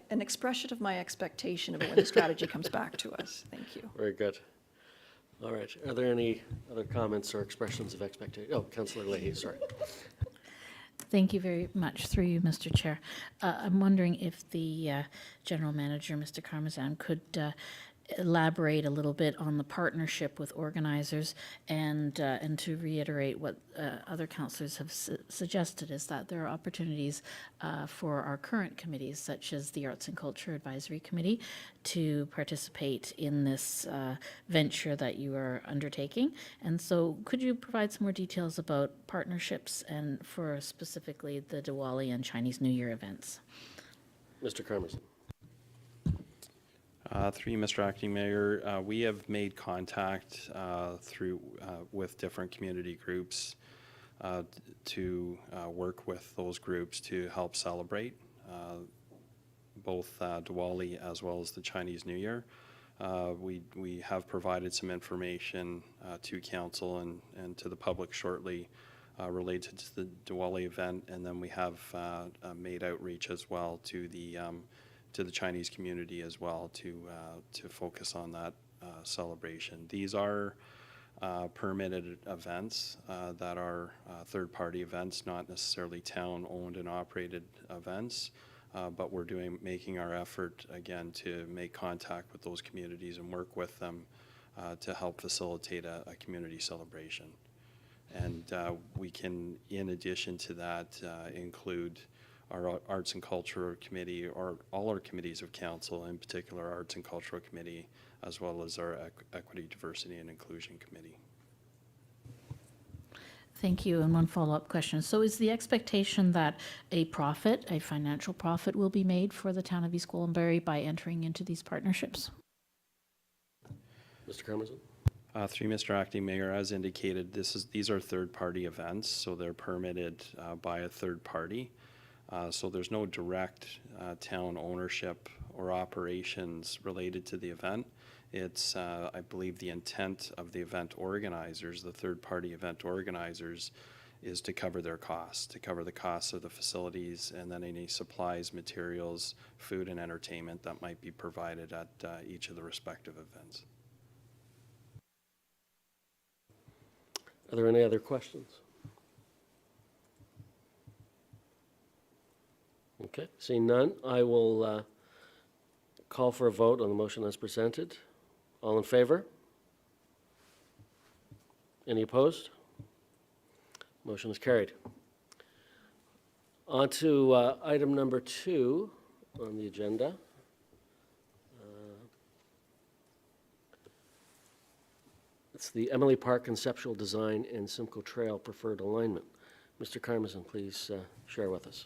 an expression of my expectation of when the strategy comes back to us. Thank you. Very good. All right. Are there any other comments or expressions of expectation? Oh, Councillor Leahy, sorry. Thank you very much. Through you, Mr. Chair. I'm wondering if the General Manager, Mr. Carmazin, could elaborate a little bit on the partnership with organizers and to reiterate what other councillors have suggested is that there are opportunities for our current committees, such as the Arts and Culture Advisory Committee, to participate in this venture that you are undertaking. And so could you provide some more details about partnerships and for specifically the Diwali and Chinese New Year events? Mr. Carmazin. Through you, Mr. Acting Mayor, we have made contact with different community groups to work with those groups to help celebrate both Diwali as well as the Chinese New Year. We have provided some information to council and to the public shortly related to the Diwali event, and then we have made outreach as well to the Chinese community as well to focus on that celebration. These are permitted events that are third-party events, not necessarily town-owned and operated events, but we're making our effort again to make contact with those communities and work with them to help facilitate a community celebration. And we can, in addition to that, include our Arts and Culture Committee, or all our committees of council, in particular our Arts and Cultural Committee, as well as our Equity, Diversity and Inclusion Committee. Thank you. And one follow-up question. So is the expectation that a financial profit will be made for the town of East Gwillimbury by entering into these partnerships? Mr. Carmazin. Through Mr. Acting Mayor, as indicated, these are third-party events, so they're permitted by a third party. So there's no direct town ownership or operations related to the event. It's, I believe, the intent of the event organizers, the third-party event organizers, is to cover their costs, to cover the costs of the facilities, and then any supplies, materials, food and entertainment that might be provided at each of the respective events. Are there any other questions? Okay, seeing none, I will call for a vote on the motion as presented. All in favor? Any opposed? Motion is carried. On to item number 2 on the agenda. It's the Emily Park Conceptual Design and Simcoe Trail Preferred Alignment. Mr. Karmazin, please share with us.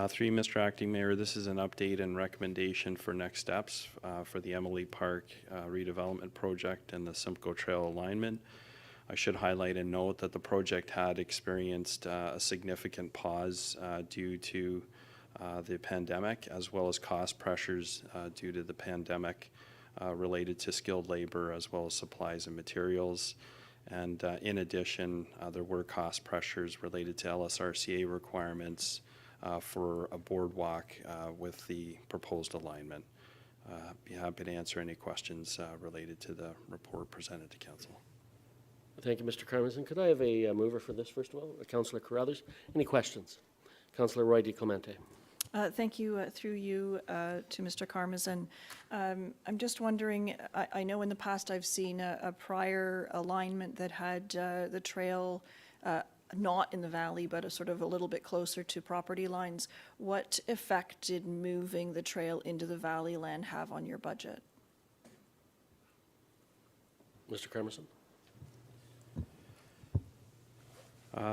Through you, Mr. Acting Mayor, this is an update and recommendation for next steps for the Emily Park redevelopment project and the Simcoe Trail alignment. I should highlight and note that the project had experienced a significant pause due to the pandemic, as well as cost pressures due to the pandemic related to skilled labor, as well as supplies and materials. And in addition, there were cost pressures related to LSRCA requirements for a boardwalk with the proposed alignment. Be happy to answer any questions related to the report presented to Council. Thank you, Mr. Karmazin. Could I have a mover for this, first of all? Councillor Carruthers. Any questions? Councillor Roy DiClemente. Thank you, through you to Mr. Karmazin. I'm just wondering, I know in the past I've seen a prior alignment that had the trail not in the valley, but a sort of a little bit closer to property lines. What effect did moving the trail into the valley land have on your budget? Mr. Karmazin.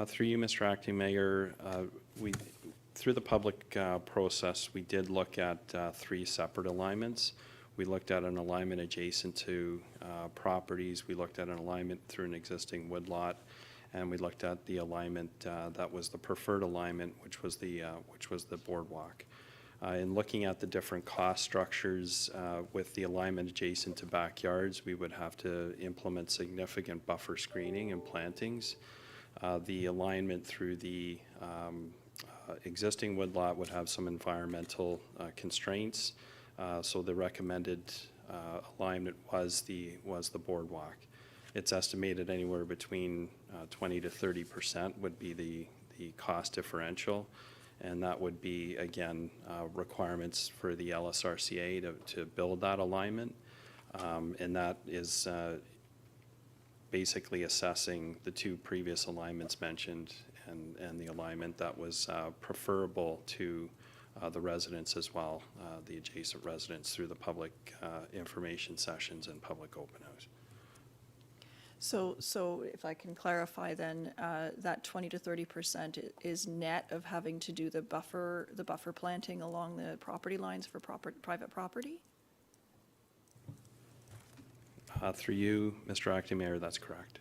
Through you, Mr. Acting Mayor, through the public process, we did look at 3 separate alignments. We looked at an alignment adjacent to properties. We looked at an alignment through an existing woodlot, and we looked at the alignment that was the preferred alignment, which was the boardwalk. In looking at the different cost structures with the alignment adjacent to backyards, we would have to implement significant buffer screening and plantings. The alignment through the existing woodlot would have some environmental constraints, so the recommended alignment was the boardwalk. It's estimated anywhere between 20 to 30% would be the cost differential, and that would be, again, requirements for the LSRCA to build that alignment, and that is basically assessing the 2 previous alignments mentioned and the alignment that was preferable to the residents as well, the adjacent residents, through the public information sessions and public open house. So if I can clarify then, that 20 to 30% is net of having to do the buffer planting along the property lines for private property? Through you, Mr. Acting Mayor, that's correct.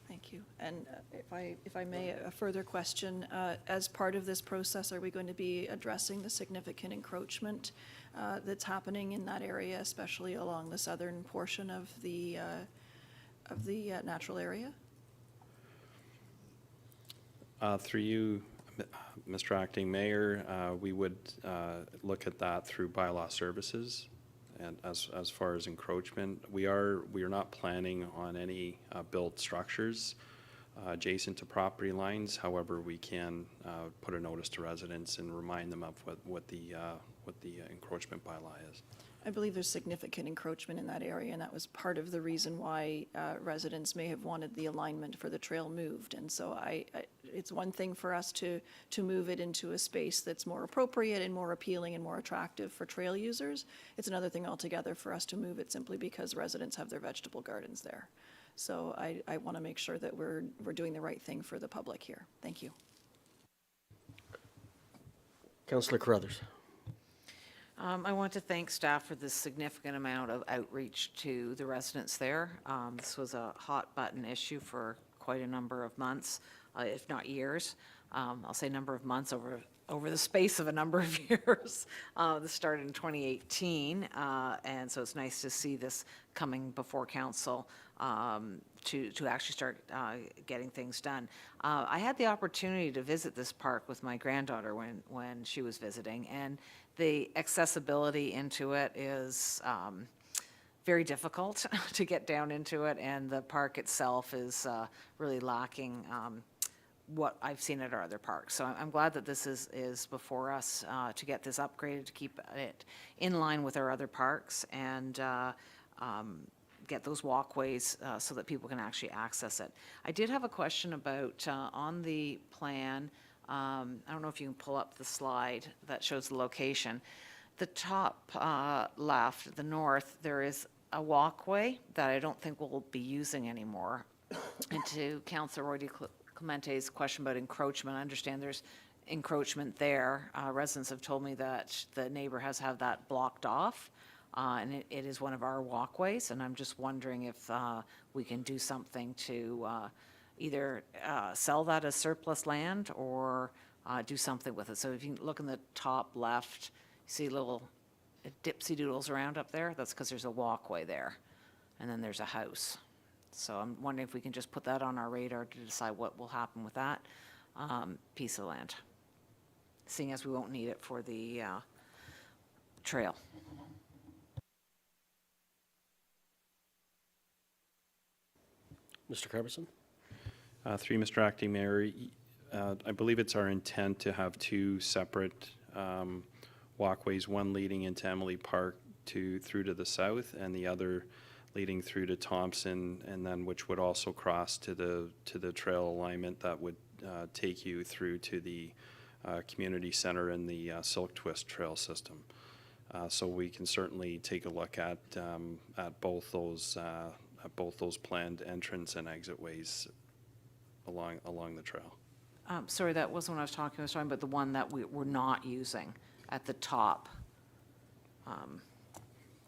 Thank you. And if I may, a further question. As part of this process, are we going to be addressing the significant encroachment that's happening in that area, especially along the southern portion of the natural area? Through you, Mr. Acting Mayor, we would look at that through bylaw services. And as far as encroachment, we are not planning on any built structures adjacent to property lines. However, we can put a notice to residents and remind them of what the encroachment bylaw is. I believe there's significant encroachment in that area, and that was part of the reason why residents may have wanted the alignment for the trail moved. And so it's one thing for us to move it into a space that's more appropriate and more appealing and more attractive for trail users. It's another thing altogether for us to move it simply because residents have their vegetable gardens there. So I want to make sure that we're doing the right thing for the public here. Thank you. Councillor Carruthers. I want to thank staff for the significant amount of outreach to the residents there. This was a hot button issue for quite a number of months, if not years. I'll say number of months over the space of a number of years. This started in 2018, and so it's nice to see this coming before council to actually start getting things done. I had the opportunity to visit this park with my granddaughter when she was visiting, and the accessibility into it is very difficult to get down into it, and the park itself is really lacking what I've seen at our other parks. So I'm glad that this is before us to get this upgraded, to keep it in line with our other parks, and get those walkways so that people can actually access it. I did have a question about, on the plan, I don't know if you can pull up the slide that shows the location. The top left, the north, there is a walkway that I don't think we'll be using anymore. And to Councillor Roy Clemente's question about encroachment, I understand there's encroachment there. Residents have told me that the neighbor has had that blocked off, and it is one of our walkways, and I'm just wondering if we can do something to either sell that as surplus land or do something with it. So if you look in the top left, you see little dipsy doodles around up there. That's because there's a walkway there, and then there's a house. So I'm wondering if we can just put that on our radar to decide what will happen with that piece of land, seeing as we won't need it for the trail. Mr. Carverson? Through you, Mr. Acting Mayor, I believe it's our intent to have two separate walkways, one leading into Emily Park through to the south, and the other leading through to Thompson, and then which would also cross to the trail alignment that would take you through to the community center and the Silk Twist trail system. So we can certainly take a look at both those planned entrance and exit ways along the trail. Sorry, that wasn't what I was talking about. I was talking about the one that we're not using at the top.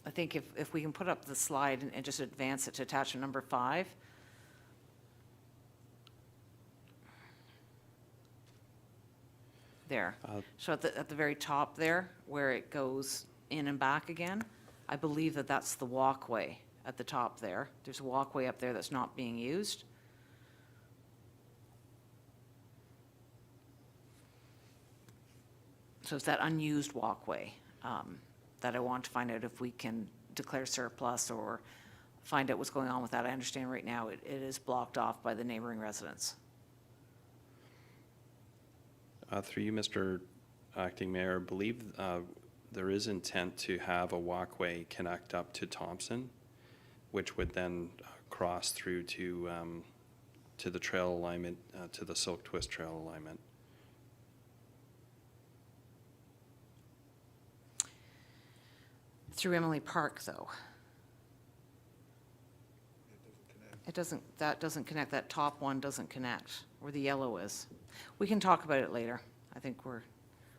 I think if we can put up the slide and just advance it to attachment number 5. There. So at the very top there, where it goes in and back again, I believe that that's the walkway at the top there. There's a walkway up there that's not being used. So it's that unused walkway that I want to find out if we can declare surplus or find out what's going on with that. I understand right now it is blocked off by the neighboring residents. Through you, Mr. Acting Mayor, I believe there is intent to have a walkway connect up to Thompson, which would then cross through to the trail alignment, to the Silk Twist trail alignment. Through Emily Park, though. It doesn't, that doesn't connect, that top one doesn't connect, where the yellow is. We can talk about it later. I think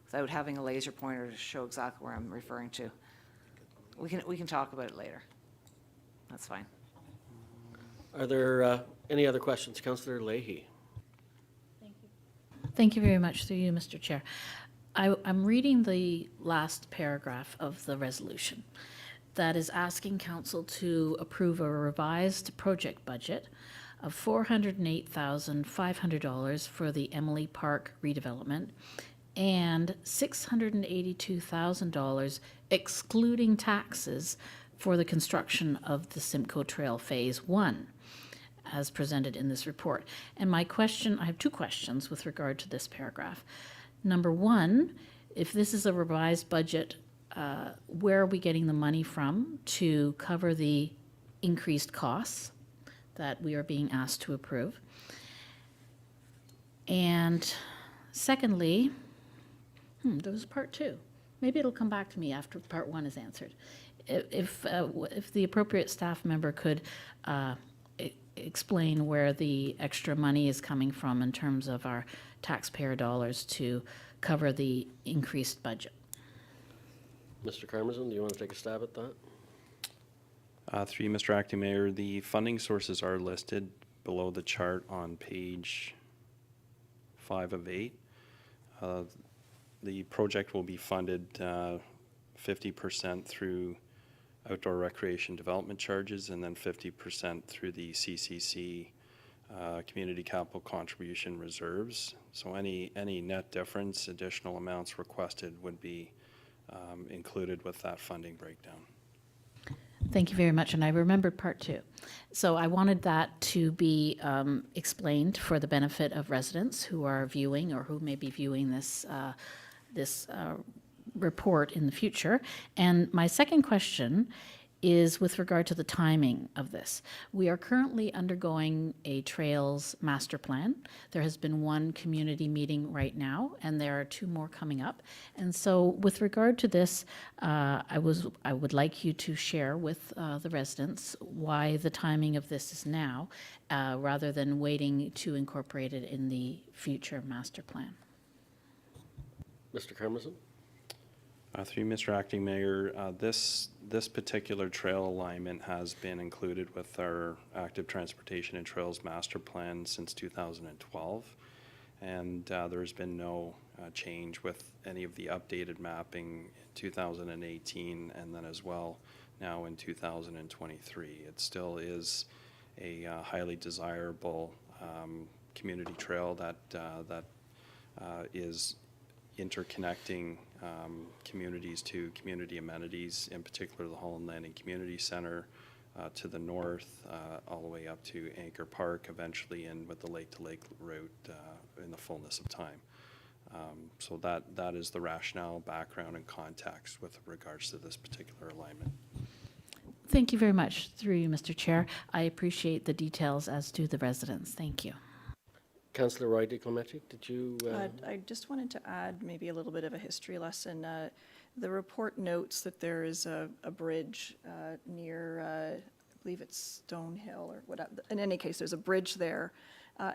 without having a laser pointer to show exactly where I'm referring to. We can talk about it later. That's fine. Are there any other questions? Councillor Leahy. Thank you very much, through you, Mr. Chair. I'm reading the last paragraph of the resolution that is asking council to approve a revised project budget of $408,500 for the Emily Park redevelopment and $682,000 excluding taxes for the construction of the Simcoe Trail Phase 1 as presented in this report. And my question, I have two questions with regard to this paragraph. Number one, if this is a revised budget, where are we getting the money from to cover the increased costs that we are being asked to approve? And secondly, there was part 2. Maybe it'll come back to me after part 1 is answered. If the appropriate staff member could explain where the extra money is coming from in terms of our taxpayer dollars to cover the increased budget. Mr. Carverson, do you want to take a stab at that? Through you, Mr. Acting Mayor, the funding sources are listed below the chart on page 5 of 8. The project will be funded 50% through outdoor recreation development charges and then 50% through the CCC community capital contribution reserves. So any net difference, additional amounts requested would be included with that funding breakdown. Thank you very much, and I remembered part 2. So I wanted that to be explained for the benefit of residents who are viewing or who may be viewing this report in the future. And my second question is with regard to the timing of this. We are currently undergoing a trails master plan. There has been one community meeting right now, and there are 2 more coming up. And so with regard to this, I would like you to share with the residents why the timing of this is now, rather than waiting to incorporate it in the future master plan. Mr. Carmazin? Through you, Mr. Acting Mayor, this particular trail alignment has been included with our active transportation and trails master plan since 2012, and there's been no change with any of the updated mapping in 2018 and then as well now in 2023. It still is a highly desirable community trail that is interconnecting communities to community amenities, in particular the Holland Landing Community Center to the north, all the way up to Anchor Park, eventually in with the lake-to-lake route in the fullness of time. So that is the rationale, background, and context with regards to this particular alignment. Thank you very much. Through you, Mr. Chair. I appreciate the details, as do the residents. Thank you. Councillor Roy DeClemente, did you? I just wanted to add maybe a little bit of a history lesson. The report notes that there is a bridge near, I believe it's Stonehill or whatever. In any case, there's a bridge there.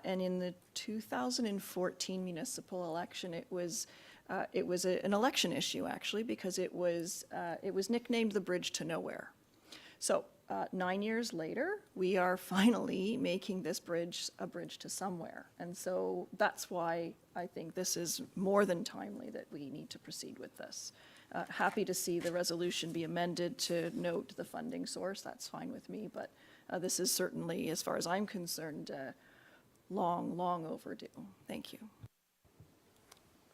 And in the 2014 municipal election, it was an election issue, actually, because it was nicknamed the Bridge to Nowhere. So 9 years later, we are finally making this bridge a bridge to somewhere. And so that's why I think this is more than timely that we need to proceed with this. Happy to see the resolution be amended to note the funding source. That's fine with me, but this is certainly, as far as I'm concerned, long overdue. Thank you.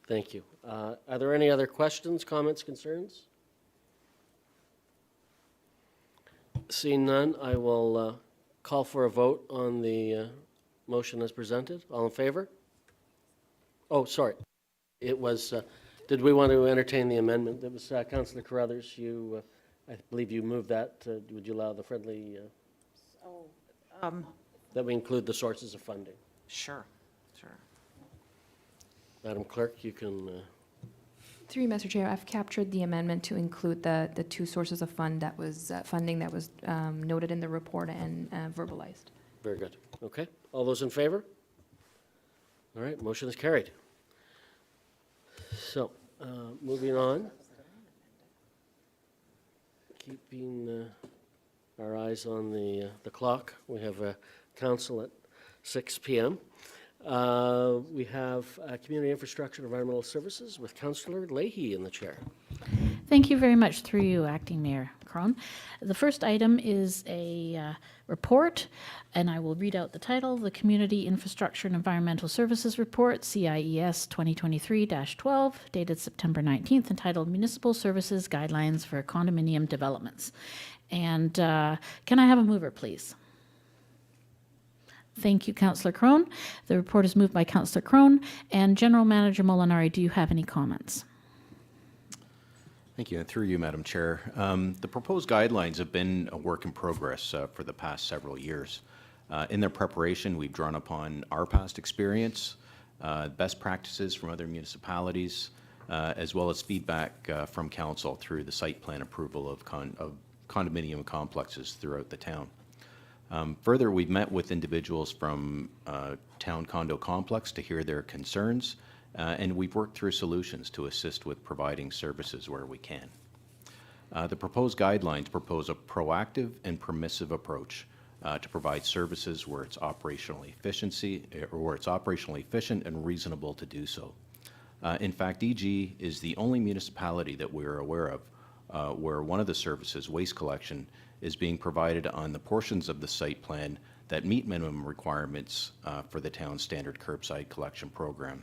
Thank you. Are there any other questions, comments, concerns? Seeing none, I will call for a vote on the motion as presented. All in favor? Oh, sorry. It was, did we want to entertain the amendment? It was Councillor Carruthers. You, I believe you moved that. Would you allow the friendly, that we include the sources of funding? Sure. Madam Clerk, you can... Through you, Mr. Chair, I've captured the amendment to include the 2 sources of funding that was noted in the report and verbalized. Very good. Okay. All those in favor? All right. Motion is carried. So, moving on. Keeping our eyes on the clock. We have a council at 6 p.m. We have Community Infrastructure and Environmental Services with Councillor Leahy in the chair. Thank you very much. Through you, Acting Mayor Crone. The first item is a report, and I will read out the title, the Community Infrastructure and Environmental Services Report, CIES 2023-12, dated September 19th, entitled Municipal Services Guidelines for Condominium Developments. And can I have a mover, please? Thank you, Councillor Crone. The report is moved by Councillor Crone. And General Manager Molinari, do you have any comments? Thank you. Through you, Madam Chair. The proposed guidelines have been a work in progress for the past several years. In their preparation, we've drawn upon our past experience, best practices from other municipalities, as well as feedback from council through the site plan approval of condominium complexes throughout the town. Further, we've met with individuals from town condo complex to hear their concerns, and we've worked through solutions to assist with providing services where we can. The proposed guidelines propose a proactive and permissive approach to provide services where it's operationally efficient and reasonable to do so. In fact, EG is the only municipality that we're aware of where one of the services, waste collection, is being provided on the portions of the site plan that meet minimum requirements for the town's standard curbside collection program.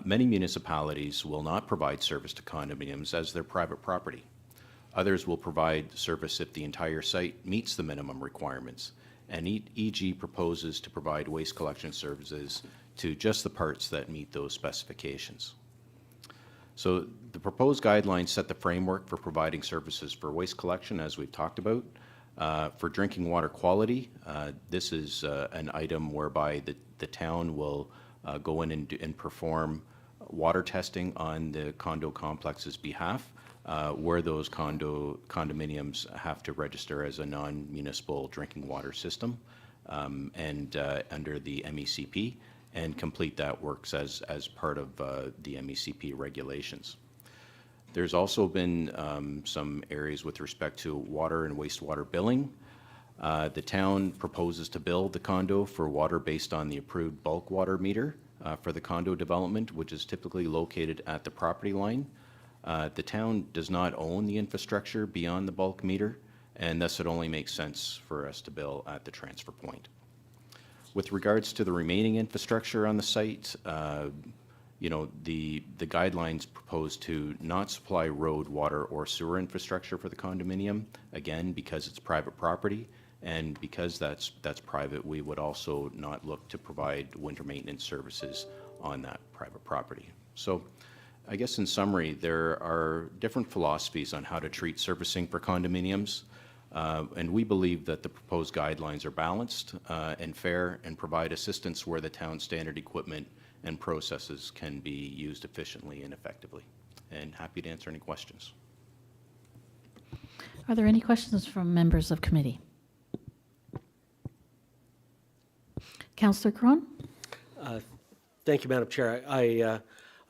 Many municipalities will not provide service to condominiums as their private property. Others will provide service if the entire site meets the minimum requirements, and EG proposes to provide waste collection services to just the parts that meet those specifications. So the proposed guidelines set the framework for providing services for waste collection, as we've talked about. For drinking water quality, this is an item whereby the town will go in and perform water testing on the condo complex's behalf, where those condominiums have to register as a non-municipal drinking water system and under the MECP, and complete that works as part of the MECP regulations. There's also been some areas with respect to water and wastewater billing. The town proposes to bill the condo for water based on the approved bulk water meter for the condo development, which is typically located at the property line. The town does not own the infrastructure beyond the bulk meter, and thus it only makes sense for us to bill at the transfer point. With regards to the remaining infrastructure on the site, you know, the guidelines propose to not supply road, water, or sewer infrastructure for the condominium, again, because it's private property, and because that's private, we would also not look to provide winter maintenance services on that private property. So I guess in summary, there are different philosophies on how to treat servicing for condominiums, and we believe that the proposed guidelines are balanced and fair and provide assistance where the town's standard equipment and processes can be used efficiently and effectively. And happy to answer any questions. Are there any questions from members of committee? Councillor Cron? Thank you, Madam Chair. I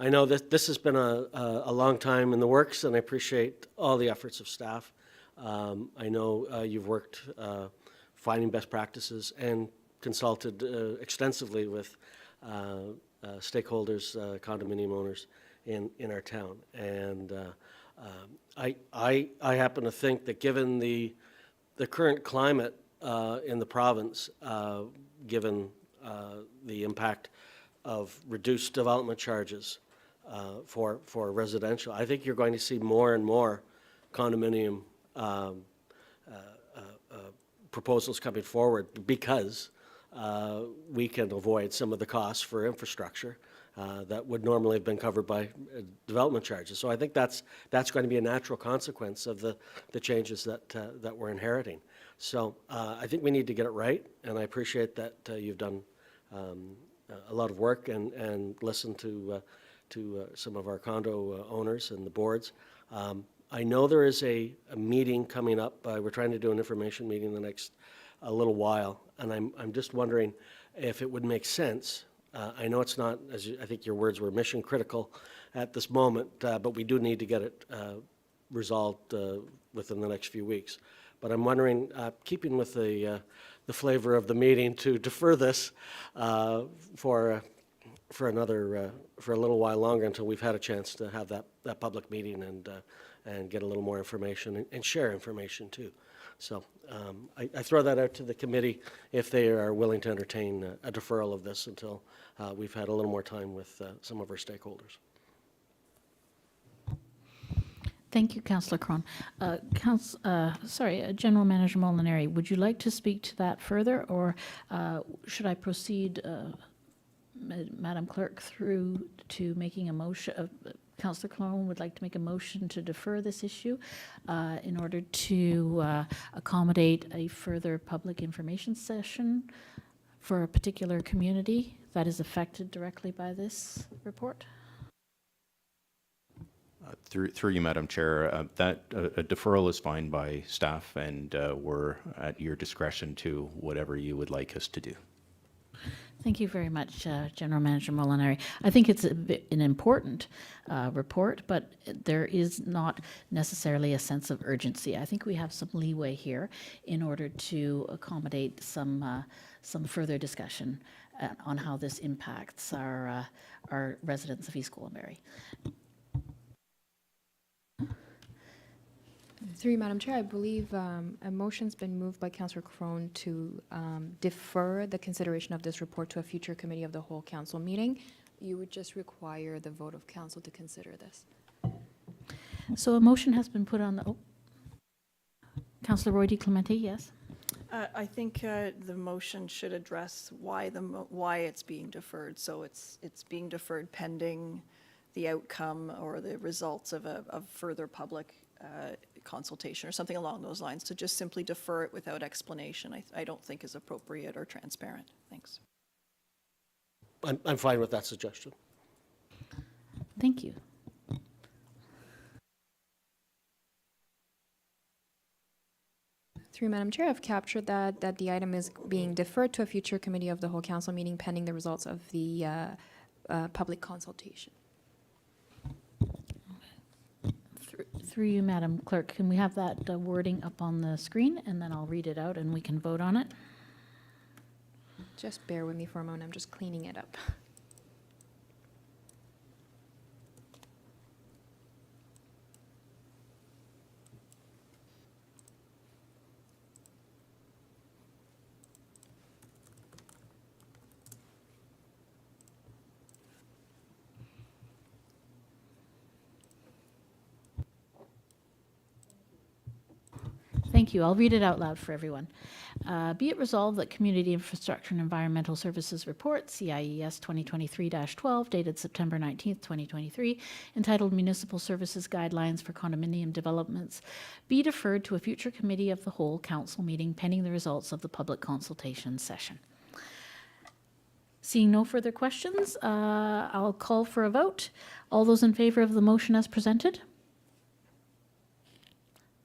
know that this has been a long time in the works, and I appreciate all the efforts of staff. I know you've worked finding best practices and consulted extensively with stakeholders, condominium owners in our town. And I happen to think that given the current climate in the province, given the impact of reduced development charges for residential, I think you're going to see more and more condominium proposals coming forward because we can avoid some of the costs for infrastructure that would normally have been covered by development charges. So I think that's going to be a natural consequence of the changes that we're inheriting. So I think we need to get it right, and I appreciate that you've done a lot of work and listened to some of our condo owners and the boards. I know there is a meeting coming up. We're trying to do an information meeting in the next a little while, and I'm just wondering if it would make sense. I know it's not, I think your words were mission critical at this moment, but we do need to get it resolved within the next few weeks. But I'm wondering, keeping with the flavor of the meeting, to defer this for a little while longer until we've had a chance to have that public meeting and get a little more information and share information too. So I throw that out to the committee if they are willing to entertain a deferral of this until we've had a little more time with some of our stakeholders. Thank you, Councillor Cron. General Manager Molinari, would you like to speak to that further, or should I proceed, Madam Clerk, through to making a motion? Councillor Cron would like to make a motion to defer this issue in order to accommodate a further public information session for a particular community that is affected directly by this report. Through you, Madam Chair, that a deferral is fine by staff, and we're at your discretion to whatever you would like us to do. Thank you very much, General Manager Molinari. I think it's an important report, but there is not necessarily a sense of urgency. I think we have some leeway here in order to accommodate some further discussion on how this impacts our residents of East Gwillimbury. Through you, Madam Chair, I believe a motion's been moved by Councillor Crone to defer the consideration of this report to a future committee of the whole council meeting. You would just require the vote of council to consider this. So a motion has been put on the, Councillor Roy DeClemente, yes? I think the motion should address why it's being deferred. So it's being deferred pending the outcome or the results of further public consultation or something along those lines. To just simply defer it without explanation, I don't think is appropriate or transparent. Thanks. I'm fine with that suggestion. Thank you. Through Madam Chair, I've captured that the item is being deferred to a future committee of the whole council meeting pending the results of the public consultation. Through you, Madam Clerk, can we have that wording up on the screen, and then I'll read it out and we can vote on it? Just bear with me for a moment. I'm just cleaning it up. Thank you. I'll read it out loud for everyone. Be it resolved that Community Infrastructure and Environmental Services Report, CIES 2023-12, dated September 19th, 2023, entitled Municipal Services Guidelines for Condominium Developments, be deferred to a future committee of the whole council meeting pending the results of the public consultation session. Seeing no further questions, I'll call for a vote. All those in favor of the motion as presented?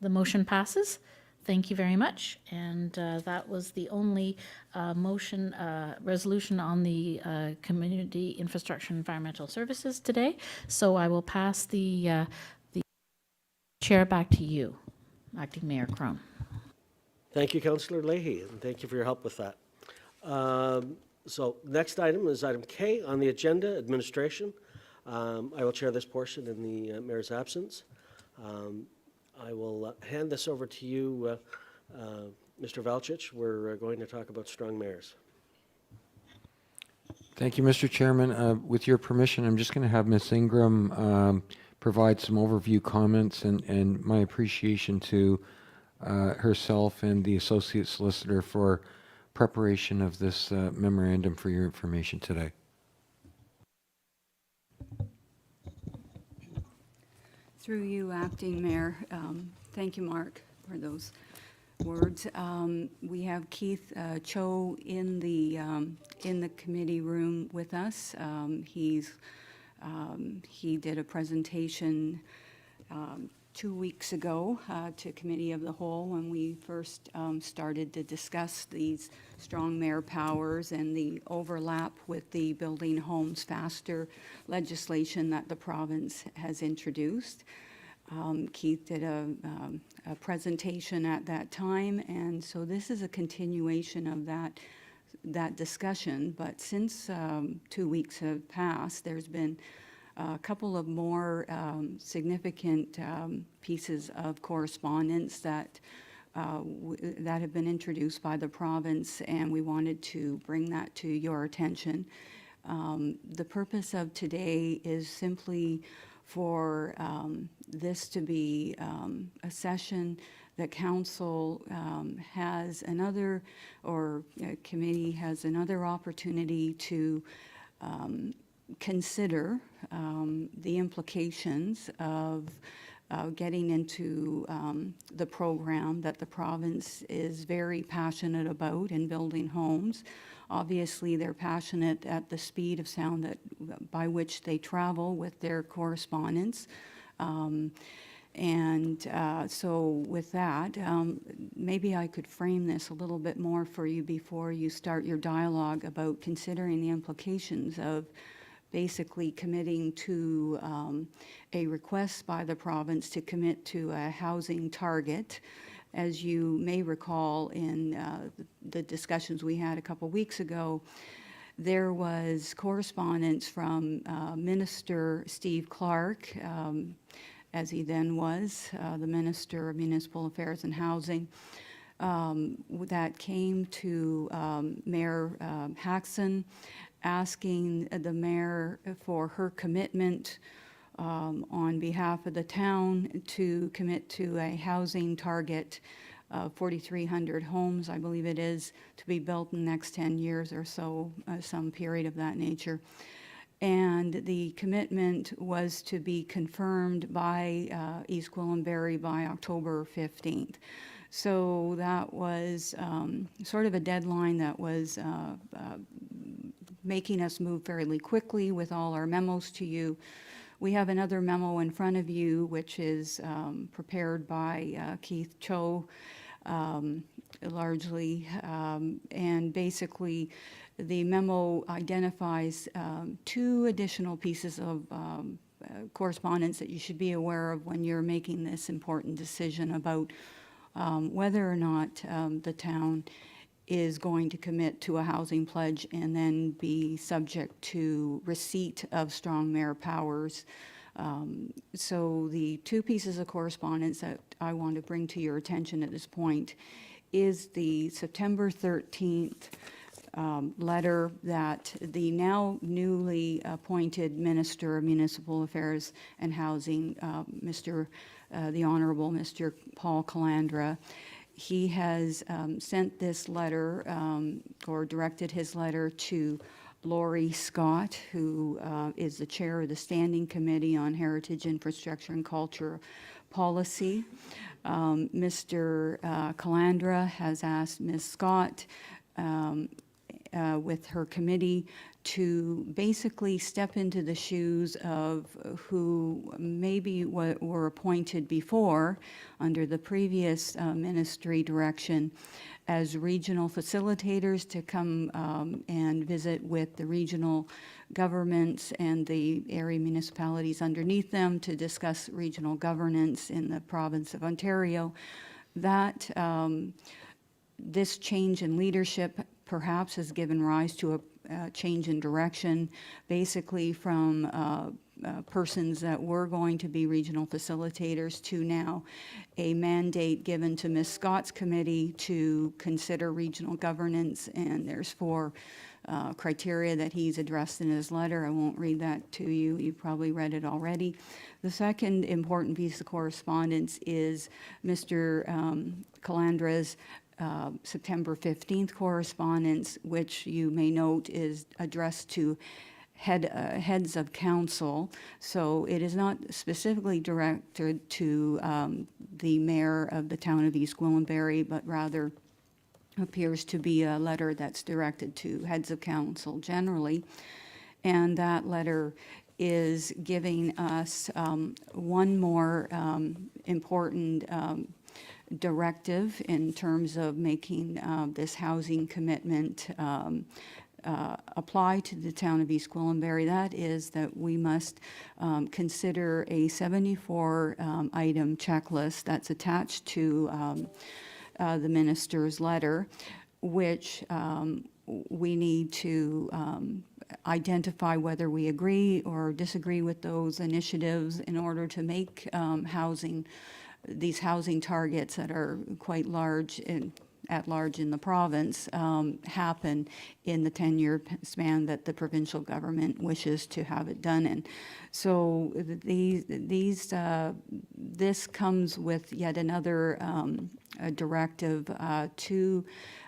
The motion passes. Thank you very much. And that was the only resolution on the Community Infrastructure and Environmental Services today. So I will pass the chair back to you, Acting Mayor Crone. Thank you, Councillor Leahy, and thank you for your help with that. So next item is item K on the agenda, administration. I will chair this portion in the mayor's absence. I will hand this over to you, Mr. Valchich. We're going to talk about strong mayors. Thank you, Mr. Chairman. With your permission, I'm just going to have Ms. Ingram provide some overview comments and my appreciation to herself and the Associate Solicitor for preparation of this memorandum for your information today. Through you, Acting Mayor, thank you, Mark, for those words. We have Keith Cho in the committee room with us. He did a presentation 2 weeks ago to Committee of the Whole when we first started to discuss these strong mayor powers and the overlap with the Building Homes Faster legislation that the province has introduced. Keith did a presentation at that time, and so this is a continuation of that discussion. But since 2 weeks have passed, there's been a couple of more significant pieces of correspondence that have been introduced by the province, and we wanted to bring that to your attention. The purpose of today is simply for this to be a session that council has another, or committee has another opportunity to consider the implications of getting into the program that the province is very passionate about in building homes. Obviously, they're passionate at the speed of sound by which they travel with their correspondence. And so with that, maybe I could frame this a little bit more for you before you start your dialogue about considering the implications of basically committing to a request by the province to commit to a housing target. As you may recall in the discussions we had a couple weeks ago, there was correspondence from Minister Steve Clark, as he then was, the Minister of Municipal Affairs and Housing, that came to Mayor Hackson, asking the mayor for her commitment on behalf of the town to commit to a housing target of 4,300 homes, I believe it is, to be built in the next 10 years or so, some period of that nature. And the commitment was to be confirmed by East Gwillimbury by October 15th. So that was sort of a deadline that was making us move fairly quickly with all our memos to you. We have another memo in front of you, which is prepared by Keith Cho, largely, and basically the memo identifies two additional pieces of correspondence that you should be aware of when you're making this important decision about whether or not the town is going to commit to a housing pledge and then be subject to receipt of strong mayor powers. So the two pieces of correspondence that I want to bring to your attention at this point is the September 13th letter that the now newly appointed Minister of Municipal Affairs and Housing, the Honorable Mr. Paul Calandra, he has sent this letter or directed his letter to Lori Scott, who is the chair of the Standing Committee on Heritage, Infrastructure and Culture Policy. Mr. Calandra has asked Ms. Scott with her committee to basically step into the shoes of who maybe were appointed before under the previous ministry direction as regional facilitators to come and visit with the regional governments and the area municipalities underneath them to discuss regional governance in the province of Ontario. That this change in leadership perhaps has given rise to a change in direction, basically from persons that were going to be regional facilitators to now a mandate given to Ms. Scott's committee to consider regional governance, and there's 4 criteria that he's addressed in his letter. I won't read that to you. You probably read it already. The second important piece of correspondence is Mr. Calandra's September 15th correspondence, which you may note is addressed to heads of council. So it is not specifically directed to the mayor of the town of East Gwillimbury, but rather appears to be a letter that's directed to heads of council generally. And that letter is giving us one more important directive in terms of making this housing commitment apply to the town of East Gwillimbury. That is that we must consider a 74-item checklist that's attached to the minister's letter, which we need to identify whether we agree or disagree with those initiatives in order to make these housing targets that are quite large at large in the province happen in the 10-year span that the provincial government wishes to have it done in. So this comes with yet another directive to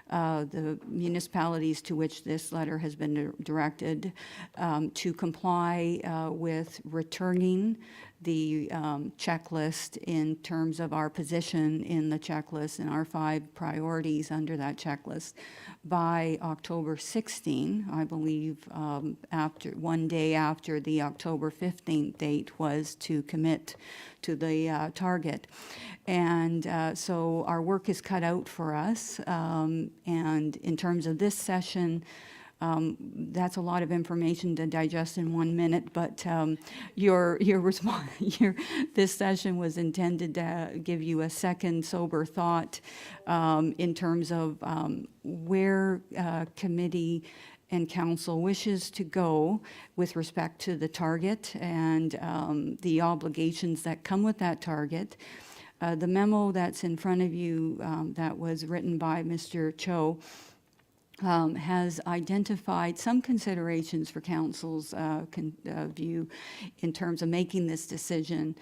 the municipalities to which this letter has been directed to comply with returning the checklist in terms of our position in the checklist and our 5 priorities under that checklist by October 16, I believe, after one day after the October 15th date was to commit to the target. And so our work is cut out for us. And in terms of this session, that's a lot of information to digest in 1 minute, but this session was intended to give you a second sober thought in terms of where committee and council wishes to go with respect to the target and the obligations that come with that target. The memo that's in front of you that was written by Mr. Cho has identified some considerations for council's view in terms of making this decision.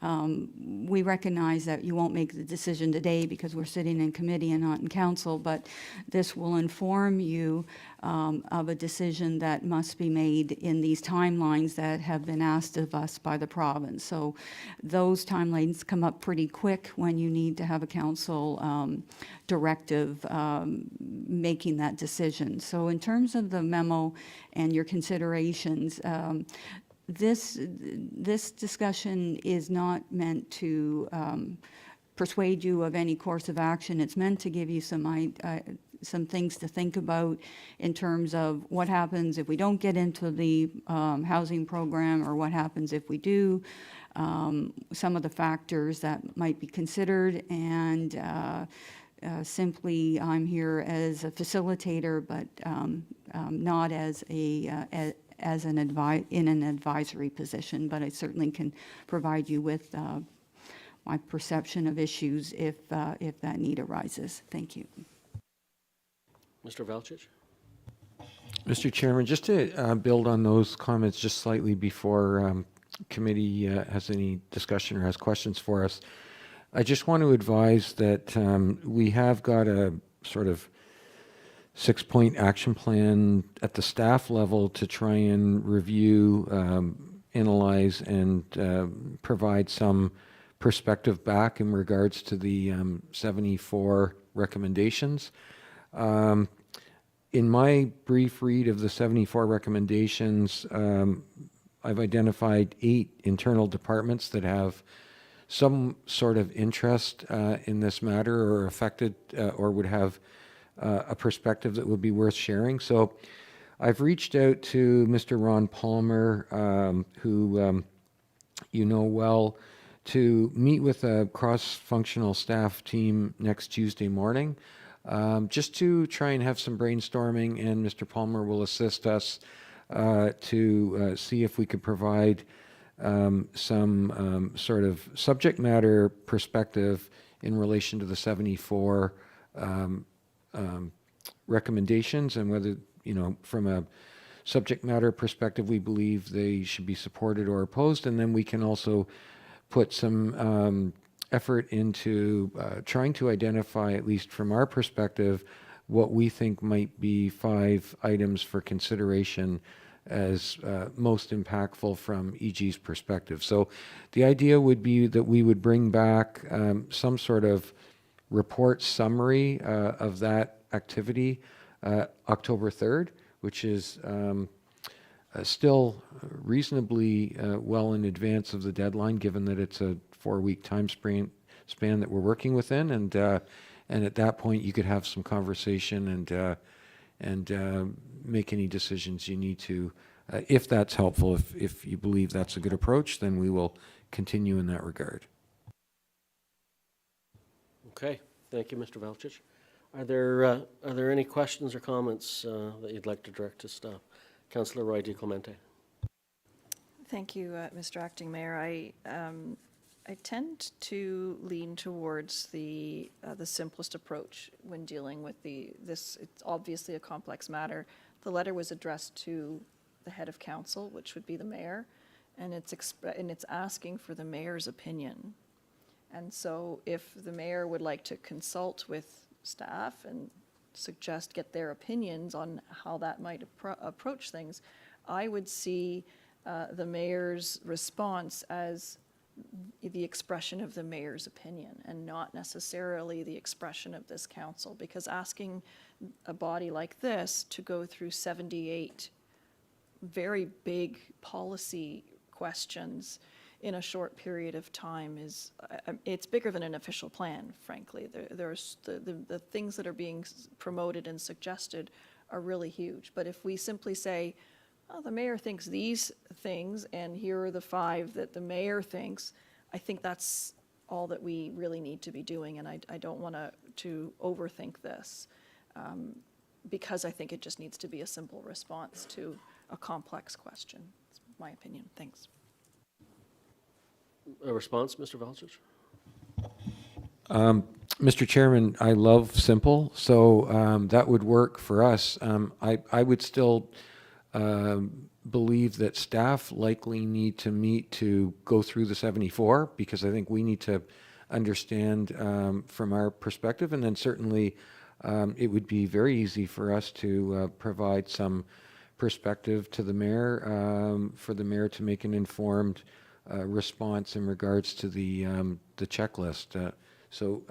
We recognize that you won't make the decision today because we're sitting in committee and not in council, but this will inform you of a decision that must be made in these timelines that have been asked of us by the province. So those timelines come up pretty quick when you need to have a council directive making that decision. So in terms of the memo and your considerations, this discussion is not meant to persuade you of any course of action. It's meant to give you some things to think about in terms of what happens if we don't get into the housing program, or what happens if we do, some of the factors that might be considered, and simply I'm here as a facilitator, but not as in an advisory position, but I certainly can provide you with my perception of issues if that need arises. Thank you. Mr. Velchich? Mr. Chairman, just to build on those comments just slightly before committee has any discussion or has questions for us, I just want to advise that we have got a sort of 6-point action plan at the staff level to try and review, analyze, and provide some perspective back in regards to the 74 recommendations. In my brief read of the 74 recommendations, I've identified 8 internal departments that have some sort of interest in this matter, or affected, or would have a perspective that would be worth sharing. So I've reached out to Mr. Ron Palmer, who you know well, to meet with a cross-functional staff team next Tuesday morning, just to try and have some brainstorming, and Mr. Palmer will assist us to see if we could provide some sort of subject matter perspective in relation to the 74 recommendations, and whether, you know, from a subject matter perspective, we believe they should be supported or opposed. And then we can also put some effort into trying to identify, at least from our perspective, what we think might be 5 items for consideration as most impactful from EG's perspective. So the idea would be that we would bring back some sort of report summary of that activity October 3rd, which is still reasonably well in advance of the deadline, given that it's a 4-week time span that we're working within. And at that point, you could have some conversation and make any decisions you need to. If that's helpful, if you believe that's a good approach, then we will continue in that regard. Okay, thank you, Mr. Velchich. Are there any questions or comments that you'd like to direct to staff? Councillor Roy DiClemente. Thank you, Mr. Acting Mayor. I tend to lean towards the simplest approach when dealing with this. It's obviously a complex matter. The letter was addressed to the head of council, which would be the mayor, and it's asking for the mayor's opinion. And so if the mayor would like to consult with staff and get their opinions on how that might approach things, I would see the mayor's response as the expression of the mayor's opinion and not necessarily the expression of this council, because asking a body like this to go through 78 very big policy questions in a short period of time is, it's bigger than an official plan, frankly. There's the things that are being promoted and suggested are really huge. But if we simply say, oh, the mayor thinks these things, and here are the 5 that the mayor thinks, I think that's all that we really need to be doing, and I don't want to overthink this, because I think it just needs to be a simple response to a complex question. That's my opinion. Thanks. A response, Mr. Velchich? Mr. Chairman, I love simple, so that would work for us. I would still believe that staff likely need to meet to go through the 74, because I think we need to understand from our perspective, and then certainly it would be very easy for us to provide some perspective to the mayor, for the mayor to make an informed response in regards to the checklist. So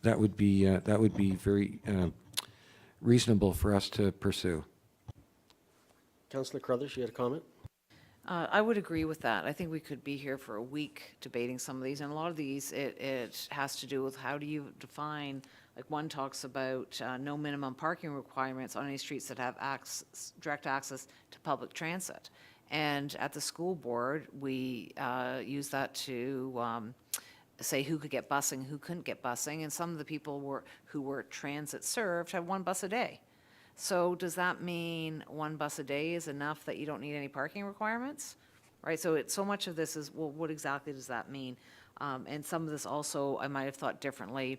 that would be very reasonable for us to pursue. Councillor Crothers, you had a comment? I would agree with that. I think we could be here for a week debating some of these, and a lot of these, it has to do with how do you define, like one talks about no minimum parking requirements on any streets that have direct access to public transit. And at the school board, we use that to say who could get busing, who couldn't get busing, and some of the people who were transit served had 1 bus a day. So does that mean 1 bus a day is enough that you don't need any parking requirements? Right, so much of this is, well, what exactly does that mean? And some of this also, I might have thought differently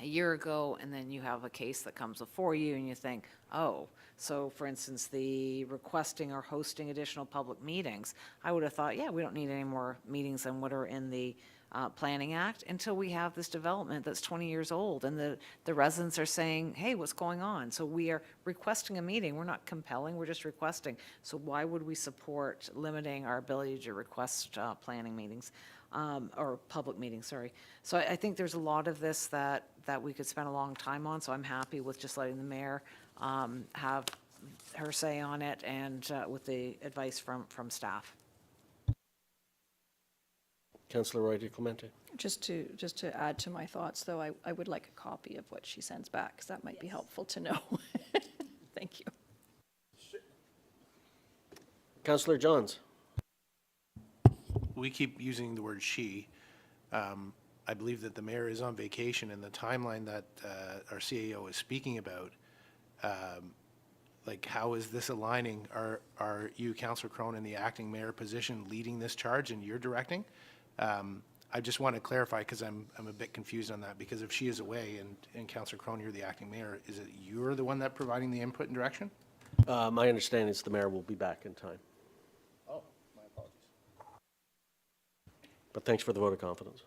a year ago, and then you have a case that comes before you and you think, oh, so for instance, the requesting or hosting additional public meetings, I would have thought, yeah, we don't need any more meetings than what are in the Planning Act until we have this development that's 20 years old and the residents are saying, hey, what's going on? So we are requesting a meeting. We're not compelling, we're just requesting. So why would we support limiting our ability to request planning meetings? Or public meetings, sorry. So I think there's a lot of this that we could spend a long time on, so I'm happy with just letting the mayor have her say on it and with the advice from staff. Councillor Roy DiClemente. Just to add to my thoughts, though, I would like a copy of what she sends back, because that might be helpful to know. Thank you. Councillor Johns. We keep using the word she. I believe that the mayor is on vacation, and the timeline that our CAO is speaking about, like how is this aligning? Are you, Councillor Crone, in the acting mayor position leading this charge and you're directing? I just want to clarify, because I'm a bit confused on that, because if she is away and Councillor Crone, you're the acting mayor, is it you're the one that providing the input and direction? My understanding is the mayor will be back in time. Oh, my apologies. But thanks for the vote of confidence.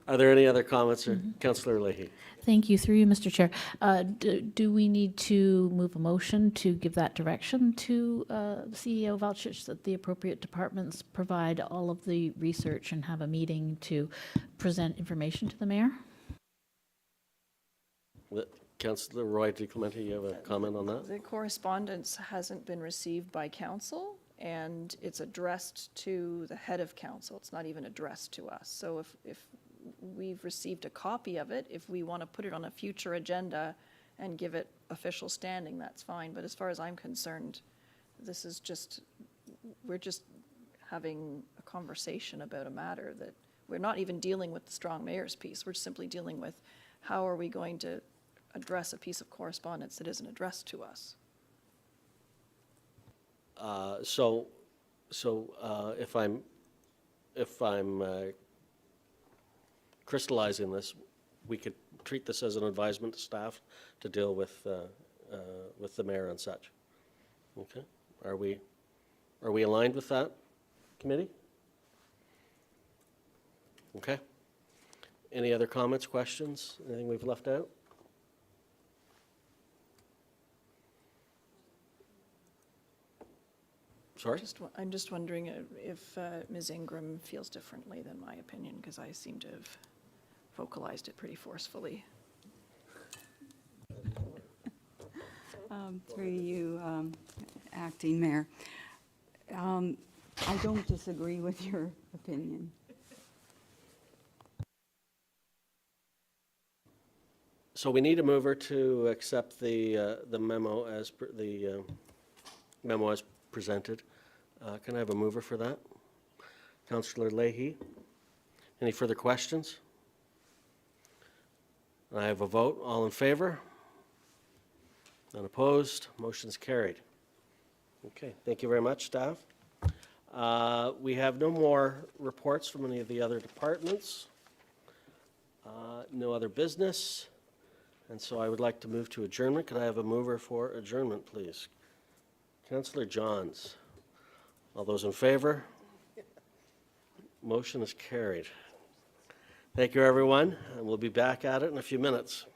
Are there any other comments? Councillor Leahy. Thank you. Through you, Mr. Chair. Do we need to move a motion to give that direction to the CEO Velchich that the appropriate departments provide all of the research and have a meeting to present information to the mayor? Councillor Roy DiClemente, you have a comment on that? The correspondence hasn't been received by council, and it's addressed to the head of council. It's not even addressed to us. So if we've received a copy of it, if we want to put it on a future agenda and give it official standing, that's fine. But as far as I'm concerned, this is just, we're just having a conversation about a matter that we're not even dealing with the strong mayor's piece. We're simply dealing with how are we going to address a piece of correspondence that isn't addressed to us. So if I'm crystallizing this, we could treat this as an advisement to staff to deal with the mayor and such. Okay, are we aligned with that, committee? Okay. Any other comments, questions? Anything we've left out? Sorry? I'm just wondering if Ms. Ingram feels differently than my opinion, because I seem to have vocalized it pretty forcefully. Through you, Acting Mayor. I don't disagree with your opinion. So we need a mover to accept the memo as, memo as presented. Can I have a mover for that? Councillor Leahy. Any further questions? I have a vote. All in favor? None opposed? Motion's carried. Okay, thank you very much, staff. We have no more reports from any of the other departments. No other business. And so I would like to move to adjournment. Could I have a mover for adjournment, please? Councillor Johns. All those in favor? Motion is carried. Thank you, everyone, and we'll be back at it in a few minutes.